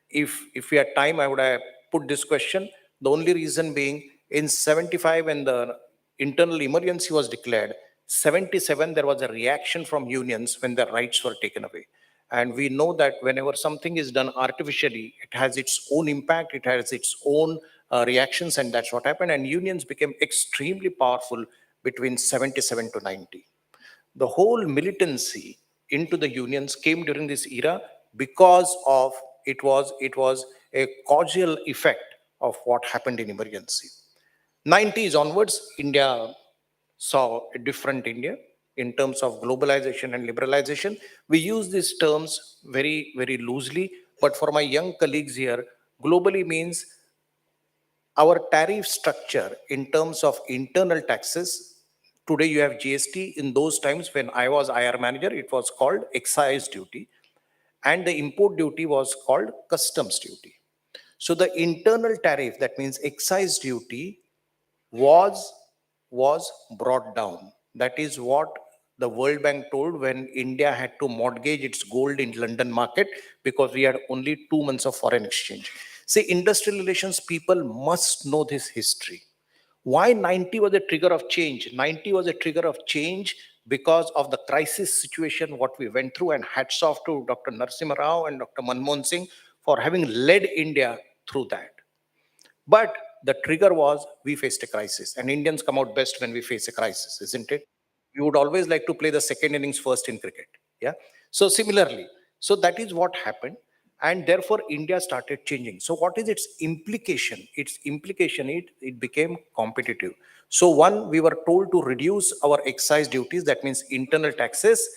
If we had time, I would have put this question. The only reason being, in 75, when the internal emergency was declared, 77, there was a reaction from unions when their rights were taken away. And we know that whenever something is done artificially, it has its own impact, it has its own reactions, and that's what happened. And unions became extremely powerful between 77 to 90. The whole militancy into the unions came during this era because of it was a causal effect of what happened in emergency. 90s onwards, India saw a different India in terms of globalization and liberalization. We use these terms very, very loosely, but for my young colleagues here, globally means our tariff structure in terms of internal taxes. Today you have GST. In those times when I was IR manager, it was called excise duty, and the import duty was called customs duty. So the internal tariff, that means excise duty, was brought down. That is what the World Bank told when India had to mortgage its gold in London market because we had only 2 months of foreign exchange. See, industrial relations people must know this history. Why 90 was a trigger of change? 90 was a trigger of change because of the crisis situation what we went through, and hats off to Dr. Narasimha Rao and Dr. Manmohan Singh for having led India through that. But the trigger was we faced a crisis, and Indians come out best when we face a crisis, isn't it? We would always like to play the second innings first in cricket. Yeah. So similarly, so that is what happened, and therefore India started changing. So what is its implication? Its implication, it became competitive. So one, we were told to reduce our excise duties, that means internal taxes,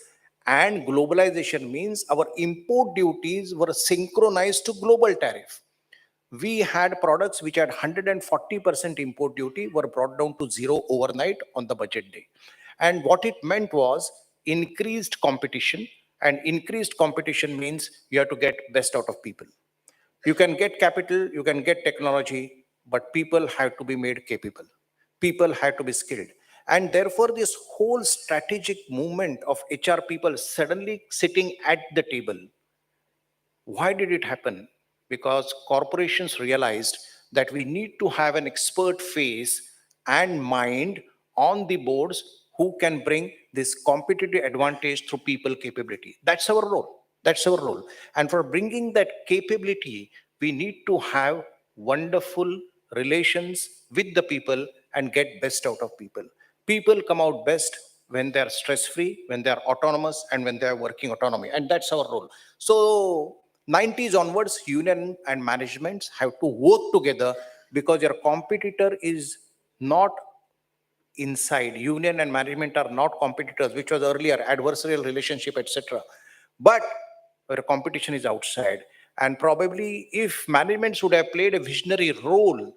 and globalization means our import duties were synchronized to global tariff. We had products which had 140% import duty were brought down to zero overnight on the budget day. And what it meant was increased competition, and increased competition means you have to get best out of people. You can get capital, you can get technology, but people have to be made capable. People have to be skilled. And therefore, this whole strategic movement of HR people suddenly sitting at the table. Why did it happen? Because corporations realized that we need to have an expert face and mind on the boards who can bring this competitive advantage through people capability. That's our role. That's our role. And for bringing that capability, we need to have wonderful relations with the people and get best out of people. People come out best when they're stress-free, when they're autonomous, and when they're working autonomy. And that's our role. So 90s onwards, union and managements have to work together because your competitor is not inside. Union and management are not competitors, which was earlier adversarial relationship, etc. But where competition is outside. And probably if managements would have played a visionary role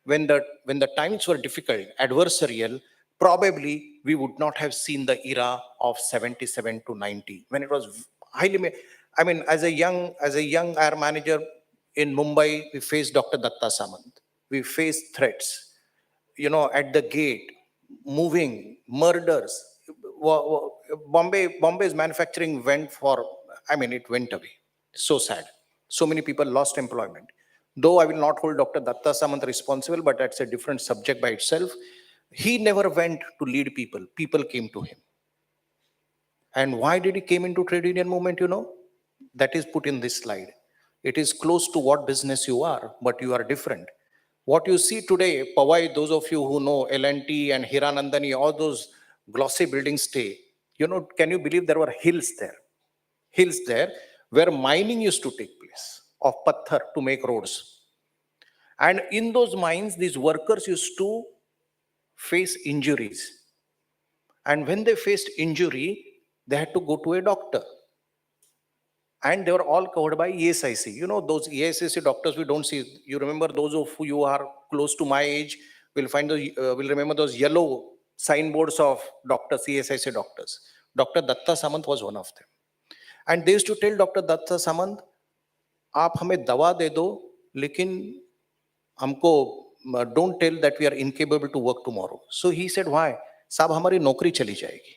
when the times were difficult, adversarial, probably we would not have seen the era of 77 to 90 when it was highly. I mean, as a young air manager in Mumbai, we faced Dr. Datta Samant. We faced threats, at the gate, moving, murders. Bombay's manufacturing went for, it went away. So sad. So many people lost employment. Though I will not hold Dr. Datta Samant responsible, but that's a different subject by itself. He never went to lead people. People came to him. And why did he came into trade union movement, That is put in this slide. It is close to what business you are, but you are different. What you see today, Pawai, those of you who know L&T and Hiranandani, all those glossy buildings stay, can you believe there were hills there? Hills there where mining used to take place of patthar to make roads. And in those mines, these workers used to face injuries. And when they faced injury, they had to go to a doctor. And they were all covered by ESIC. Those ESIC doctors we don't see. You remember, those of you are close to my age will remember those yellow signboards of doctors, ESIC doctors. Dr. Datta Samant was one of them. And they used to tell Dr. Datta Samant, आप हमें दवा दे दो, लेकिन हमको don't tell that we are incapable to work tomorrow. So he said, why? साहब हमारी नौकरी चली जाएगी.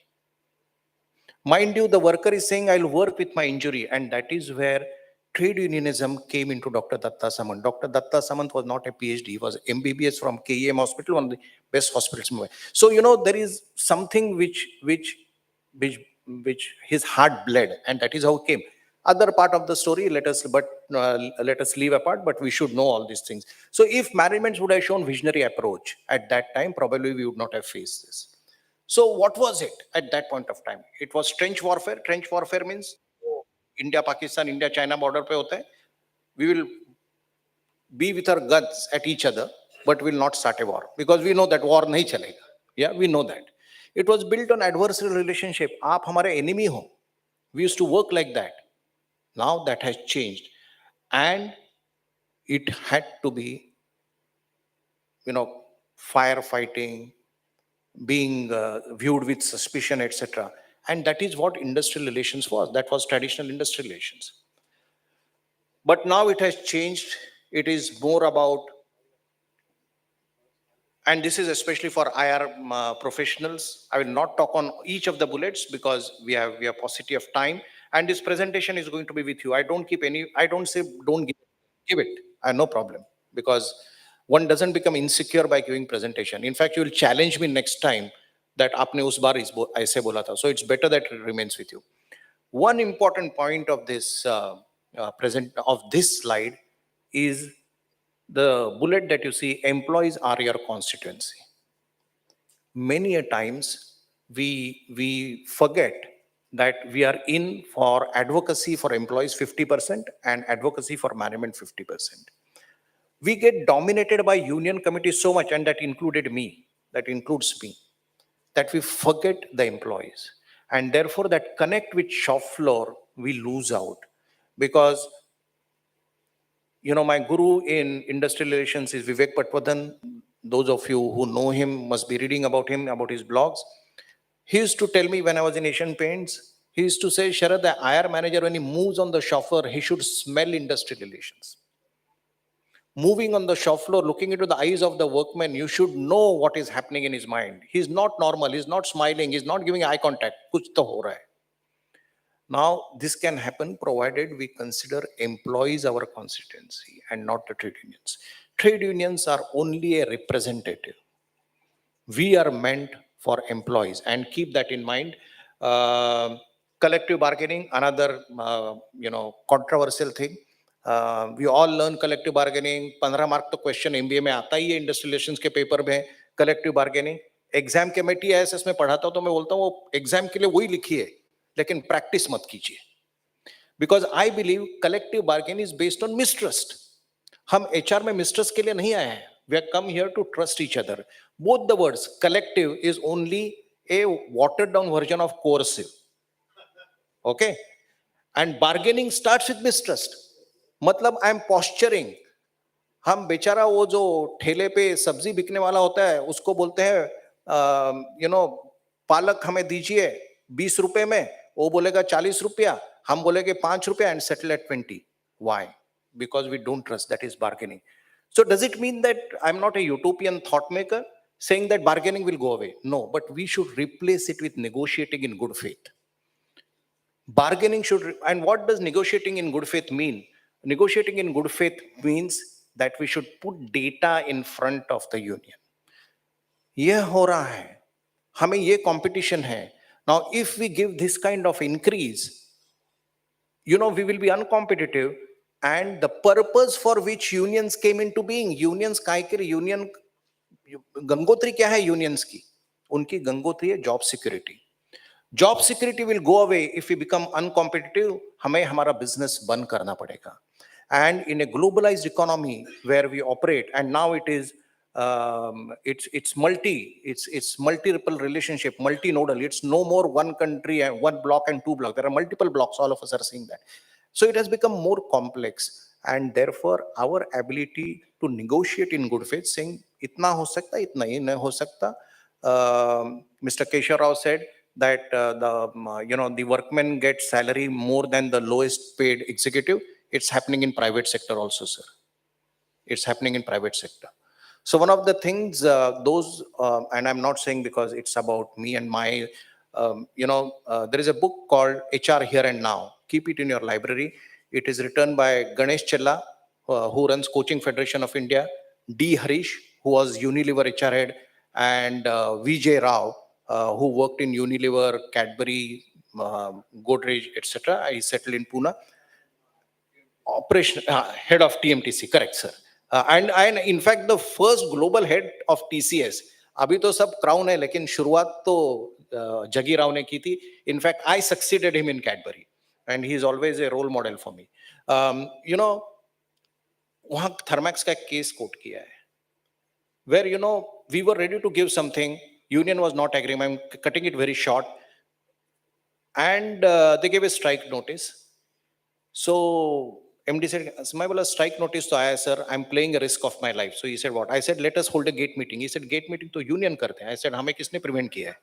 Mind you, the worker is saying, I'll work with my injury. And that is where trade unionism came into Dr. Datta Samant. Dr. Datta Samant was not a PhD. He was MBBS from KEM Hospital, one of the best hospitals in Mumbai. So, there is something which which his heart bled, and that is how it came. Other part of the story, let us leave apart, but we should know all these things. So if management would have shown visionary approach at that time, probably we would not have faced this. So what was it at that point of time? It was trench warfare. Trench warfare means India, Pakistan, India, China border pe hota hai. We will be with our guns at each other, but will not start a war because we know that war nahi chalega. Yeah, we know that. It was built on adversarial relationship. Aap hamare enemy ho. We used to work like that. Now that has changed, and it had to be, firefighting, being viewed with suspicion, etc. And that is what industrial relations was. That was traditional industrial relations. But now it has changed. It is more about, and this is especially for IR professionals. I will not talk on each of the bullets because we have paucity of time. And this presentation is going to be with you. I don't say don't give it. I have no problem, because one doesn't become insecure by giving presentation. In fact, you will challenge me next time that aapne us baar aise bola tha. So it's better that it remains with you. One important point of this this slide is the bullet that you see, employees are your constituency. Many a times we forget that we are in for advocacy for employees 50% and advocacy for management 50%. We get dominated by union committees so much, and that includes me, that we forget the employees. And therefore that connect with shop floor, we lose out. Because my guru in industrial relations is Vivek Patwadhan. Those of you who know him must be reading about him, about his blogs. He used to tell me when I was in Asian Paints, he used to say, Sharad, the IR manager, when he moves on the shop floor, he should smell industrial relations. Moving on the shop floor, looking into the eyes of the workman, you should know what is happening in his mind. He's not normal, he's not smiling, he's not giving eye contact. Kuch to ho raha hai. Now, this can happen provided we consider employees our constituency and not the trade unions. Trade unions are only a representative. We are meant for employees, and keep that in mind. Collective bargaining, another controversial thing. We all learn collective bargaining. 15 mark to question MBA में आता ही है, industrial relations के paper में collective bargaining. Exam के मैं TISS में पढ़ाता हूँ तो मैं बोलता हूँ वो exam के लिए वही लिखी है, लेकिन practice मत कीजिए. Because I believe collective bargaining is based on mistrust. हम HR में mistrust के लिए नहीं आए हैं. We have come here to trust each other. Both the words, collective is only a watered down version of coercive. Okay? And bargaining starts with mistrust. मतलब I am posturing. हम बेचारा वो जो ठेले पे सब्जी बिकने वाला होता है उसको बोलते हैं पालक हमें दीजिए 20 रुपए में, वो बोलेगा 40 रुपया, हम बोलेंगे 5 रुपया and settle at 20. Why? Because we don't trust. That is bargaining. So does it mean that I'm not a utopian thought maker saying that bargaining will go away? No, but we should replace it with negotiating in good faith. Bargaining should, and what does negotiating in good faith mean? Negotiating in good faith means that we should put data in front of the union. ये हो रहा है, हमें ये competition है. Now, if we give this kind of increase, we will be uncompetitive. And the purpose for which unions came into being, unions union, Gangotri क्या है unions की? उनकी गंगोत्री है job security. Job security will go away if we become uncompetitive. हमें हमारा business बंद करना पड़ेगा. And in a globalized economy where we operate, and now it is it's multi-ripple relationship, multi-nodal. It's no more one country and one block and two blocks. There are multiple blocks. All of us are seeing that. So it has become more complex, and therefore our ability to negotiate in good faith, saying itna ho sakta, itna hi nahi ho sakta. Mr. Keshav Rao said that the workmen get salary more than the lowest paid executive. It's happening in private sector also, sir. It's happening in private sector. So one of the things, and I'm not saying because it's about me and my, there is a book called HR Here and Now. Keep it in your library. It is written by Ganesh Chella, who runs Coaching Federation of India, D. Harish, who was Unilever HR head, and Vijay Rao, who worked in Unilever, Cadbury, Godrej, etc. He settled in Pune. Operation head of TMTC, correct, sir. And in fact, the first global head of TCS. अभी तो सब crown है, लेकिन शुरुआत तो जगी राव ने की थी. In fact, I succeeded him in Cadbury, and he is always a role model for me. You know, वहाँ थर्मैक्स का केस कोट किया है, where we were ready to give something, union was not agreeing. I'm cutting it very short, and they gave a strike notice. So MD said, "मैं बोला strike notice तो आया sir, I'm playing a risk of my life." So he said what? I said, "Let us hold a gate meeting." He said, "Gate meeting तो union करते हैं." I said, "हमें किसने prevent किया है?"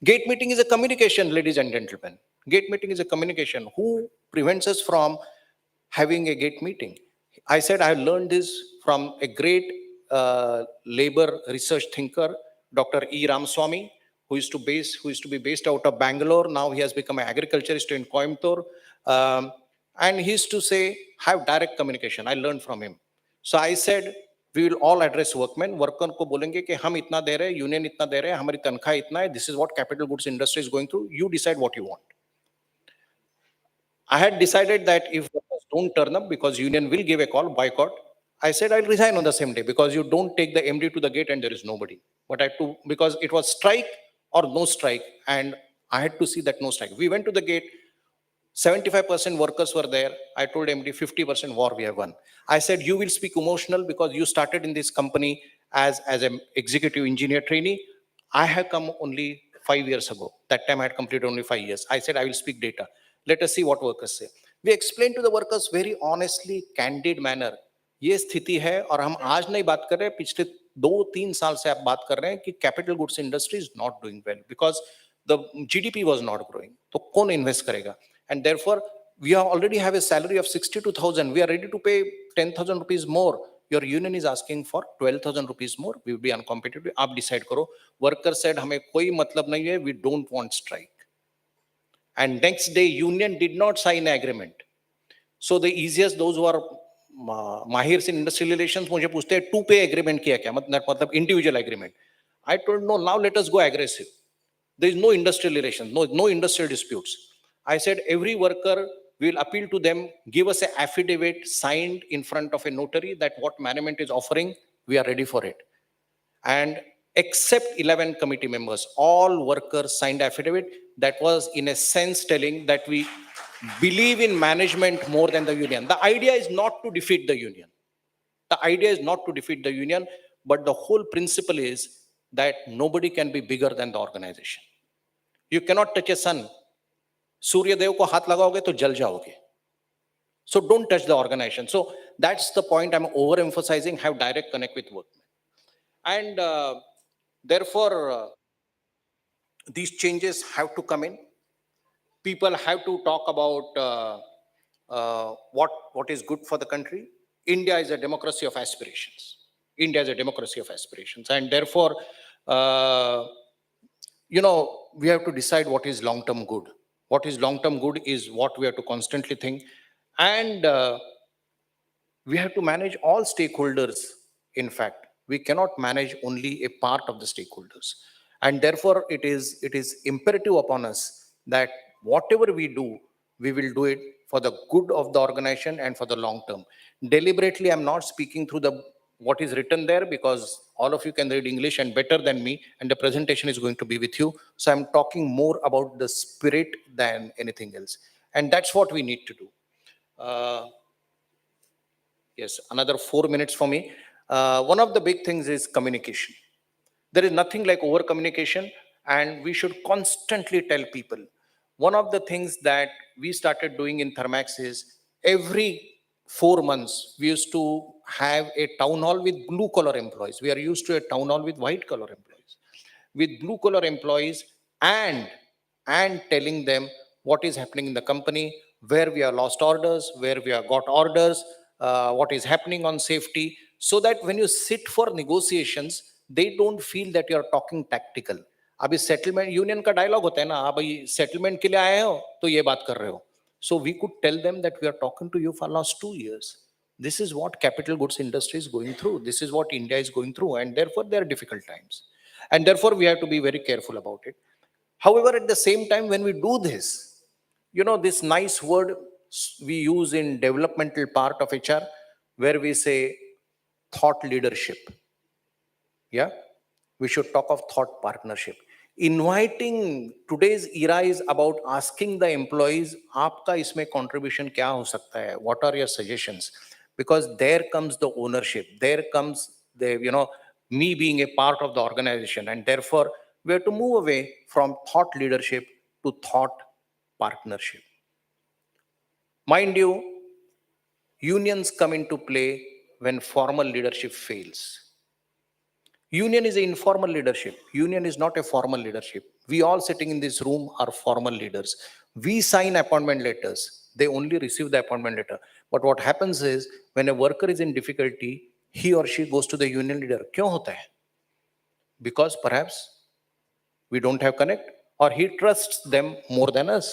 Gate meeting is a communication, ladies and gentlemen. Gate meeting is a communication. Who prevents us from having a gate meeting? I said, I learned this from a great labor research thinker, Dr. E. Ramaswamy, who used to be based out of Bangalore. Now he has become an agriculturist in Coimbatore. And he used to say, have direct communication. I learned from him. So I said, we will all address workmen. Worker को बोलेंगे कि हम इतना दे रहे हैं, union इतना दे रहे हैं, हमारी तनख्वाह इतना है. This is what capital goods industry is going through. You decide what you want. I had decided that if workers don't turn up, because union will give a call, boycott, I said I'll resign on the same day, because you don't take the MD to the gate and there is nobody. But I had to, because it was strike or no strike, and I had to see that no strike. We went to the gate. 75% workers were there. I told MD 50% war we have won. I said, you will speak emotional because you started in this company as an executive engineer trainee. I have come only 5 years ago. That time I had completed only 5 years. I said, I will speak data. Let us see what workers say. We explained to the workers very honestly, candid manner. ये स्थिति है और हम आज नहीं बात कर रहे हैं, पिछले 2-3 साल से आप बात कर रहे हैं कि capital goods industry is not doing well because the GDP was not growing. तो कौन इन्वेस्ट करेगा? And therefore, we already have a salary of 62,000. We are ready to pay 10,000 rupees more. Your union is asking for 12,000 rupees more. We will be uncompetitive. आप decide करो. Worker said, हमें कोई मतलब नहीं है. We don't want strike. And next day, union did not sign an agreement. So the easiest, those who are mahirs in industrial relations, मुझे पूछते हैं 2-pay agreement किया क्या? मतलब individual agreement. I told no. Now let us go aggressive. There is no industrial relations, no industrial disputes. I said, every worker will appeal to them, give us an affidavit signed in front of a notary that what management is offering, we are ready for it. And except 11 committee members, all workers signed affidavit. That was in a sense telling that we believe in management more than the union. The idea is not to defeat the union. The idea is not to defeat the union, but the whole principle is that nobody can be bigger than the organization. You cannot touch a sun. सूर्य देव को हाथ लगाओगे तो जल जाओगे. So don't touch the organization. So that's the point I'm overemphasizing, have direct connect with workmen. And therefore, these changes have to come in. People have to talk about what is good for the country. India is a democracy of aspirations. India is a democracy of aspirations. And therefore, we have to decide what is long-term good. What is long-term good is what we have to constantly think. And we have to manage all stakeholders. In fact, we cannot manage only a part of the stakeholders. And therefore, it is imperative upon us that whatever we do, we will do it for the good of the organization and for the long term. Deliberately, I'm not speaking through what is written there, because all of you can read English and better than me, and the presentation is going to be with you. So I'm talking more about the spirit than anything else. And that's what we need to do. Yes, another 4 minutes for me. One of the big things is communication. There is nothing like over communication, and we should constantly tell people. One of the things that we started doing in Thermax is every 4 months, we used to have a town hall with blue collar employees. We are used to a town hall with white collar employees. With blue collar employees and telling them what is happening in the company, where we have lost orders, where we have got orders, what is happening on safety, so that when you sit for negotiations, they don't feel that you are talking tactical. अभी settlement union का dialogue होता है ना, आप भाई settlement के लिए आए हो तो ये बात कर रहे हो. So we could tell them that we are talking to you for last 2 years. This is what capital goods industry is going through. This is what India is going through, and therefore there are difficult times. And therefore we have to be very careful about it. However, at the same time, when we do this, this nice word we use in developmental part of HR, where we say thought leadership. Yeah, we should talk of thought partnership. Inviting today's era is about asking the employees, "Aapka isme contribution kya ho sakta hai? What are your suggestions?" Because there comes the ownership, there comes the me being a part of the organization, and therefore we have to move away from thought leadership to thought partnership. Mind you, unions come into play when formal leadership fails. Union is an informal leadership. Union is not a formal leadership. We all sitting in this room are formal leaders. We sign appointment letters. They only receive the appointment letter. But what happens is, when a worker is in difficulty, he or she goes to the union leader. Kyun hota hai? Because perhaps we don't have connect, or he trusts them more than us.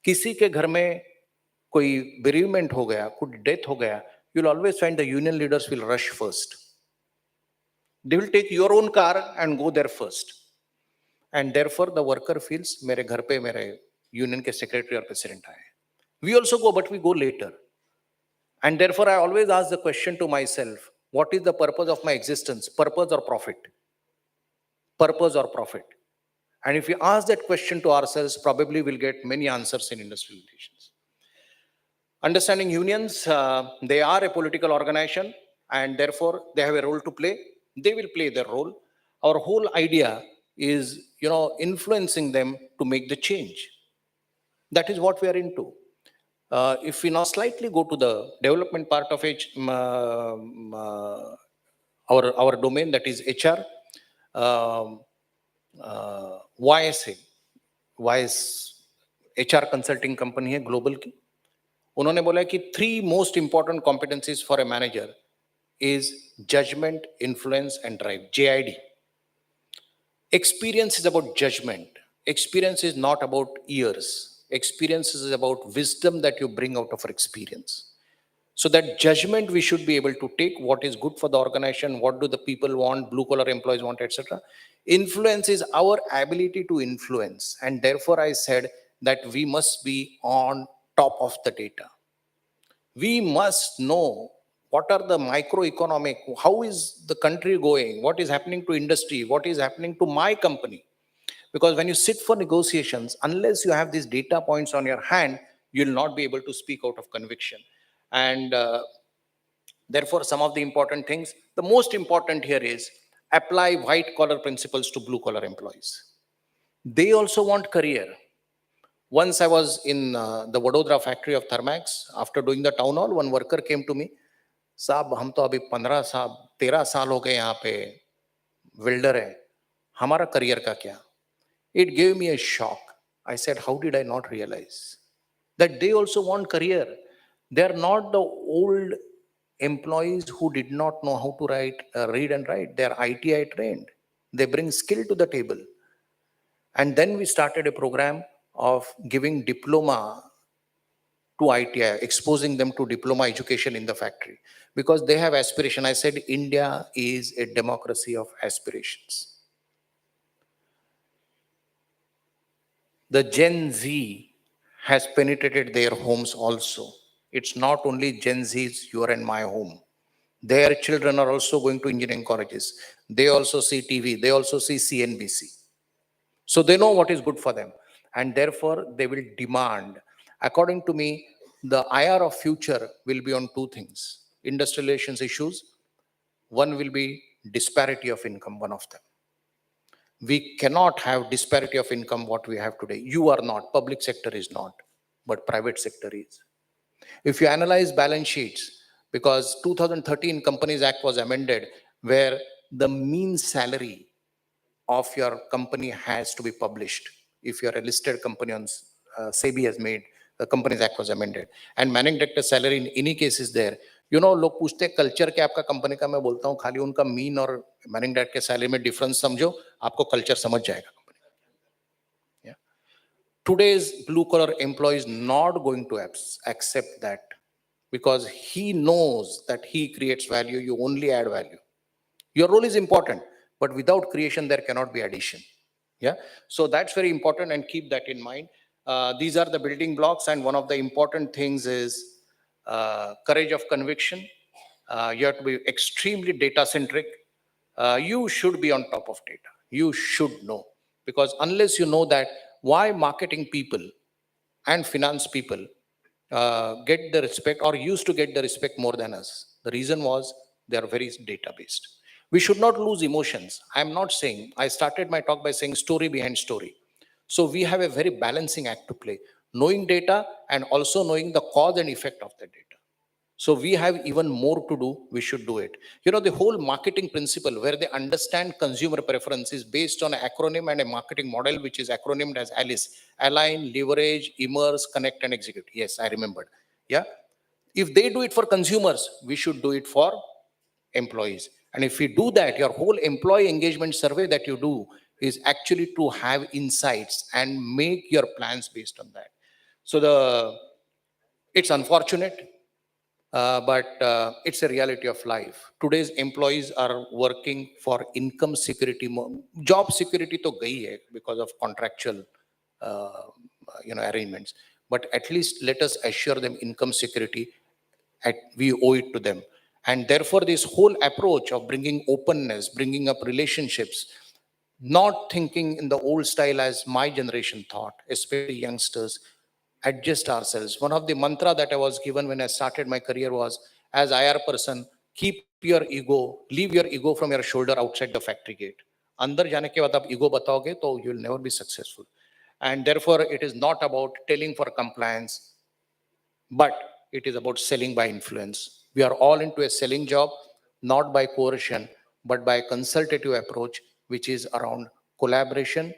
किसी के घर में कोई bereavement हो गया, कोई death हो गया, you'll always find the union leaders will rush first. They will take your own car and go there first. And therefore, the worker feels, मेरे घर पे मेरे union के secretary or president आए. We also go, but we go later. And therefore, I always ask the question to myself, what is the purpose of my existence? Purpose or profit? Purpose or profit? And if we ask that question to ourselves, probably we'll get many answers in industrial relations. Understanding unions, they are a political organization, and therefore they have a role to play. They will play their role. Our whole idea is, influencing them to make the change. That is what we are into. If we now slightly go to the development part of our domain, that is HR, YSA, HR consulting company है global की. उन्होंने बोला कि 3 most important competencies for a manager is judgment, influence, and drive. JID. Experience is about judgment. Experience is not about years. Experience is about wisdom that you bring out of experience. So that judgment we should be able to take what is good for the organization, what do the people want, blue collar employees want, etc. Influence is our ability to influence. And therefore I said that we must be on top of the data. We must know what are the microeconomic, how is the country going, what is happening to industry, what is happening to my company. Because when you sit for negotiations, unless you have these data points on your hand, you'll not be able to speak out of conviction. And therefore, some of the important things, the most important here is apply white collar principles to blue collar employees. They also want career. Once I was in the Vadodara factory of Thermax. After doing the town hall, one worker came to me. साहब हम तो अभी 13 साल हो गए यहाँ पे welder है, हमारा career का क्या? It gave me a shock. I said, how did I not realize that they also want career? They are not the old employees who did not know how to read and write. They are ITI trained. They bring skill to the table. And then we started a program of giving diploma to ITI, exposing them to diploma education in the factory, because they have aspiration. I said, India is a democracy of aspirations. The Gen Z has penetrated their homes also. It's not only Gen Zs, your and my home. Their children are also going to engineering colleges. They also see TV. They also see CNBC. So they know what is good for them. And therefore, they will demand. According to me, the IR of future will be on 2 things. Industrial relations issues. One will be disparity of income, one of them. We cannot have disparity of income what we have today. You are not, public sector is not, but private sector is. If you analyze balance sheets, because 2013 Companies Act was amended, where the mean salary of your company has to be published. If you are a listed company on SEBI has made, the Companies Act was amended. And managing director salary in any case is there. लोग पूछते हैं culture क्या आपका company का, मैं बोलता हूँ खाली उनका मीन और मैनेजिंग डायरेक्टर के सैलरी में डिफरेंस समझो, आपको कल्चर समझ जाएगा कंपनी का. Yeah. Today's blue collar employee is not going to accept that, because he knows that he creates value, you only add value. Your role is important, but without creation there cannot be addition. Yeah, so that's very important, and keep that in mind. These are the building blocks, and one of the important things is courage of conviction. You have to be extremely data centric. You should be on top of data. You should know, because unless you know that, why marketing people and finance people get the respect, or used to get the respect more than us. The reason was they are very data based. We should not lose emotions. I'm not saying, I started my talk by saying story behind story. So we have a very balancing act to play, knowing data and also knowing the cause and effect of the data. So we have even more to do. We should do it. You know, the whole marketing principle where they understand consumer preference is based on an acronym and a marketing model, which is acronymed as ALICE: align, leverage, immerse, connect, and execute. Yes, I remembered. Yeah. If they do it for consumers, we should do it for employees. And if we do that, your whole employee engagement survey that you do is actually to have insights and make your plans based on that. So it's unfortunate, but it's a reality of life. Today's employees are working for income security. Job security to gayi hai because of contractual, arrangements. But at least let us assure them income security. We owe it to them. And therefore, this whole approach of bringing openness, bringing up relationships, not thinking in the old style as my generation thought, especially youngsters, adjust ourselves. One of the mantra that I was given when I started my career was, as IR person, keep your ego, leave your ego from your shoulder outside the factory gate. अंदर जाने के बाद आप ego बताओगे तो you will never be successful. And therefore, it is not about telling for compliance, but it is about selling by influence. We are all into a selling job, not by coercion, but by a consultative approach, which is around collaboration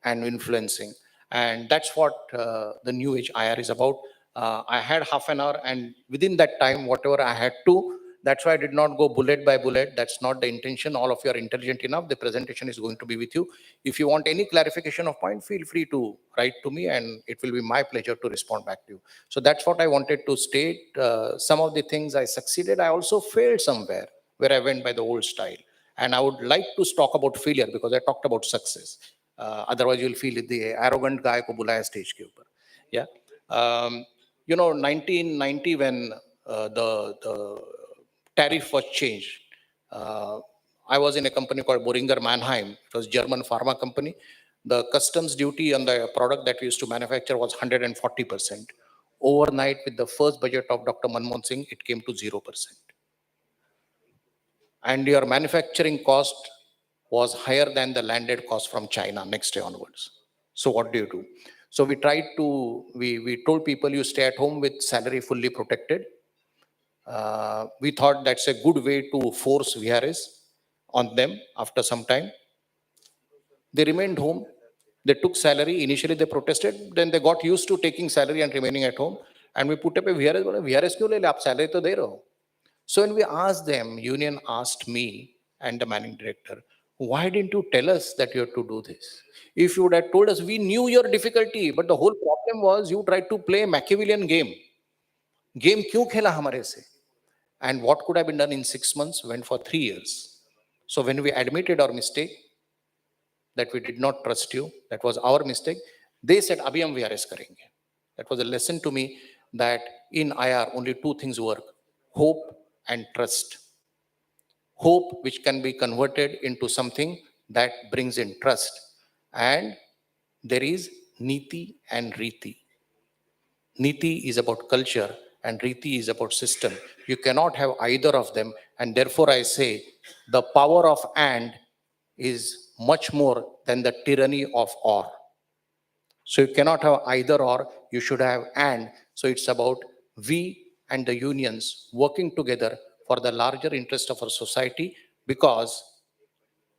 and influencing. And that's what the new age IR is about. I had half an hour, and within that time, whatever I had to, that's why I did not go bullet by bullet. That's not the intention. All of you are intelligent enough. The presentation is going to be with you. If you want any clarification of point, feel free to write to me, and it will be my pleasure to respond back to you. So that's what I wanted to state. Some of the things I succeeded. I also failed somewhere where I went by the old style. And I would like to talk about failure because I talked about success. Otherwise, you'll feel the arrogant guy ko bulaya stage ke upar. Yeah. 1990, when the tariff was changed, I was in a company called Boehringer Mannheim. It was a German pharma company. The customs duty on the product that we used to manufacture was 140%. Overnight, with the first budget of Dr. Manmohan Singh, it came to 0%. And your manufacturing cost was higher than the landed cost from China next day onwards. So what do you do? So we told people, you stay at home with salary fully protected. We thought that's a good way to force VRS on them after some time. They remained home. They took salary. Initially, they protested. Then they got used to taking salary and remaining at home. And we put up a VRS. VRS kyun le le? Aap salary to de rahe ho. So when we asked them, union asked me and the managing director, why didn't you tell us that you have to do this? If you would have told us, we knew your difficulty, but the whole problem was you tried to play a Machiavellian game. Game kyun khela hamare se? And what could have been done in 6 months went for 3 years. So when we admitted our mistake, that we did not trust you, that was our mistake, they said, abhi hum VRS karenge. That was a lesson to me that in IR, only two things work: hope and trust. Hope, which can be converted into something that brings in trust. And there is Niti and Riti. Niti is about culture and Riti is about system. You cannot have either of them. And therefore I say the power of and is much more than the tyranny of or. So you cannot have either or, you should have and. So it's about we and the unions working together for the larger interest of our society, because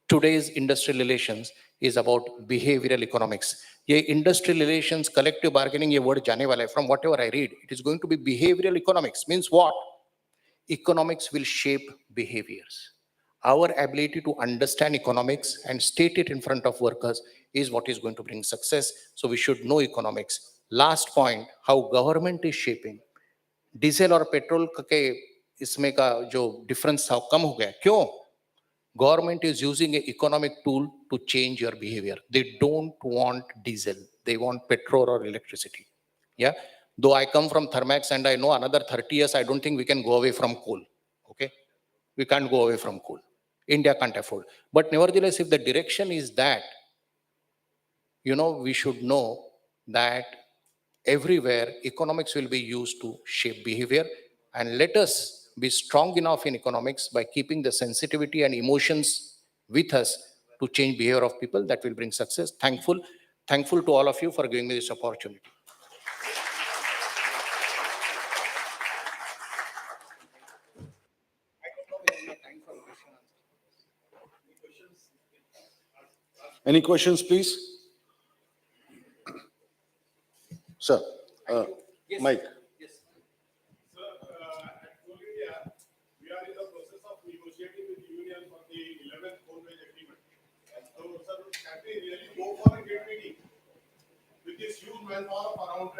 today's industrial relations is about behavioral economics. ये industrial relations, collective bargaining, ये word जाने वाला है. From whatever I read, it is going to be behavioral economics. Means what? Economics will shape behaviors. Our ability to understand economics and state it in front of workers is what is going to bring success. So we should know economics. Last point, how government is shaping. Diesel और petrol के इसमें का जो difference था कम हो गया. क्यों? Government is using an economic tool to change your behavior. They don't want diesel. They want petrol or electricity. Yeah. Though I come from Thermax and I know another 30 years, I don't think we can go away from coal. Okay. We can't go away from coal. India can't afford. But nevertheless, if the direction is that, we should know that everywhere economics will be used to shape behavior, and let us be strong enough in economics by keeping the sensitivity and emotions with us to change behavior of people. That will bring success. Thankful to all of you for giving me this opportunity. Any questions, please? Sir, Mike. We are in the process of negotiating with the union for the 11th coal wage agreement. So, sir, can we really go for a gate meeting with this huge manpower of around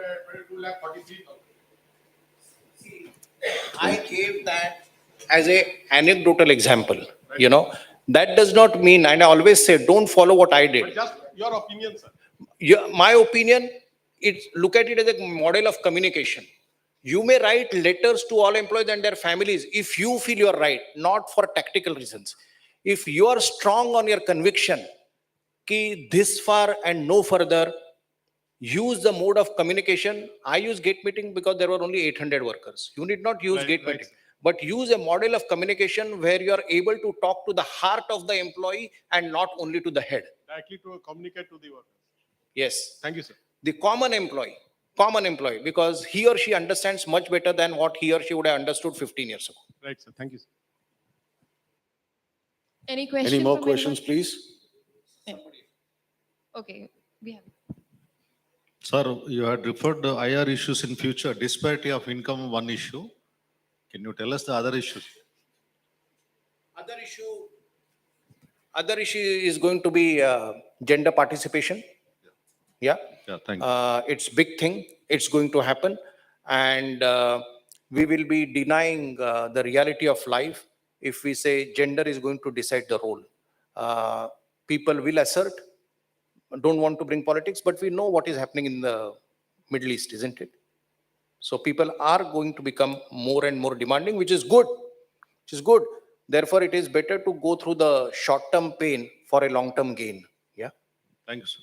22,43,000? I gave that as an anecdotal example. That does not mean, and I always say, don't follow what I did. But just your opinion, sir. My opinion, look at it as a model of communication. You may write letters to all employees and their families if you feel you are right, not for tactical reasons. If you are strong on your conviction, ki this far and no further, use the mode of communication. I use gate meeting because there were only 800 workers. You need not use gate meeting, but use a model of communication where you are able to talk to the heart of the employee and not only to the head. Directly to communicate to the workers. Yes. Thank you, sir. The common employee, because he or she understands much better than what he or she would have understood 15 years ago. Right, sir. Thank you, sir. Any questions? Any more questions, please? Okay, we have. Sir, you had referred to IR issues in future, disparity of income, one issue. Can you tell us the other issues? Other issue is going to be gender participation. Yeah. Yeah, thank you. It's big thing. It's going to happen. And we will be denying the reality of life if we say gender is going to decide the role. People will assert, don't want to bring politics, but we know what is happening in the Middle East, isn't it? So people are going to become more and more demanding, which is good. Therefore, it is better to go through the short-term pain for a long-term gain. Yeah. Thank you, sir.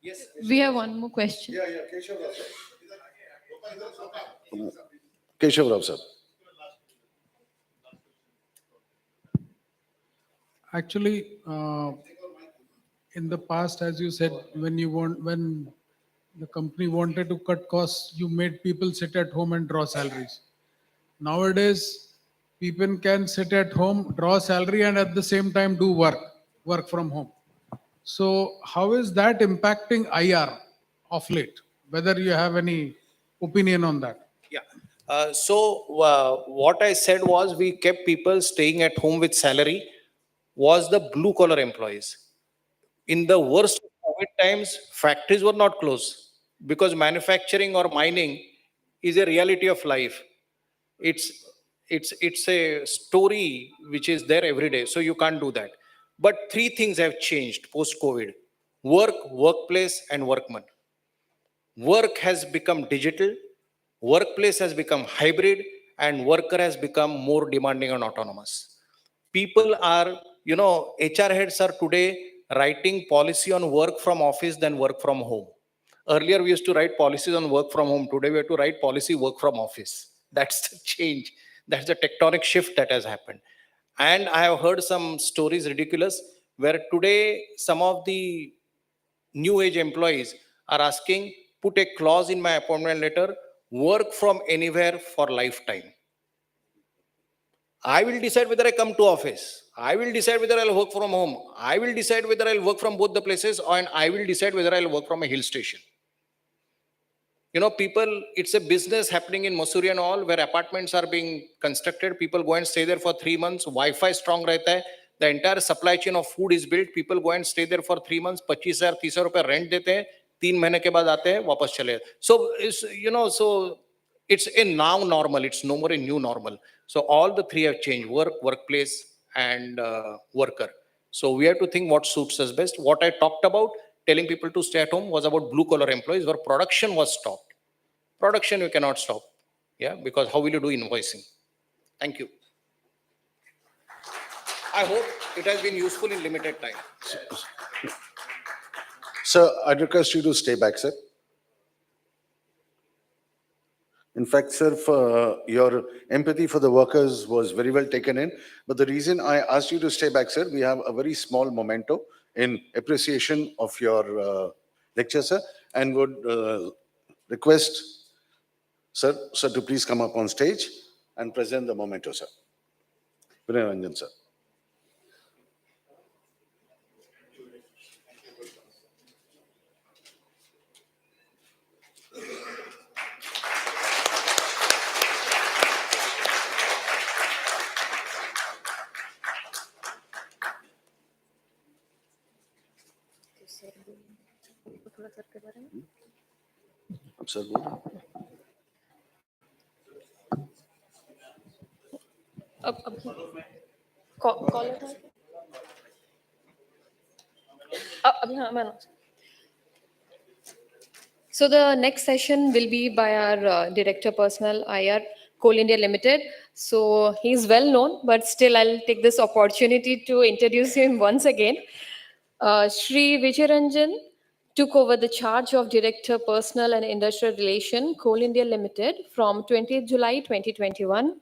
Yes. We have one more question. Keshav Rao, sir. Actually, in the past, as you said, when the company wanted to cut costs, you made people sit at home and draw salaries. Nowadays, people can sit at home, draw salary, and at the same time do work from home. So how is that impacting IR of late? Whether you have any opinion on that? Yeah. So what I said was we kept people staying at home with salary was the blue collar employees. In the worst of COVID times, factories were not closed because manufacturing or mining is a reality of life. It's a story which is there every day. So you can't do that. But three things have changed post-COVID: work, workplace, and workman. Work has become digital, workplace has become hybrid, and worker has become more demanding and autonomous. People are, HR heads are today writing policy on work from office than work from home. Earlier, we used to write policies on work from home. Today, we have to write policy work from office. That's the change. That's the tectonic shift that has happened. And I have heard some stories ridiculous where today some of the new age employees are asking, put a clause in my appointment letter, work from anywhere for lifetime. I will decide whether I come to office. I will decide whether I'll work from home. I will decide whether I'll work from both the places, and I will decide whether I'll work from a hill station. People, it's a business happening in Mussoorie and all, where apartments are being constructed. People go and stay there for 3 months. Wi-Fi strong rehta hai. The entire supply chain of food is built. People go and stay there for 3 months. 25,000-30,000 rupees rent dete hain. 3 mahine ke baad aate hain, wapas chale. So, it's a now normal. It's no more a new normal. So all the three have changed: work, workplace, and worker. So we have to think what suits us best. What I talked about, telling people to stay at home, was about blue collar employees where production was stopped. Production you cannot stop, yeah, because how will you do invoicing? Thank you. I hope it has been useful in limited time. Sir, I'd request you to stay back, sir. In fact, sir, your empathy for the workers was very well taken in. But the reason I asked you to stay back, sir, we have a very small memento in appreciation of your lecture, sir, and would request sir to please come up on stage and present the memento, sir. Vinay Ranjan, sir. अब sir बोलो अब call उठा अभी हाँ मैं So the next session will be by our Director Personnel, IR Coal India Limited. So he's well known, but still I'll take this opportunity to introduce him once again. Shri Vijayaranjan took over the charge of Director Personnel and Industrial Relation, Coal India Limited from 20th July 2021.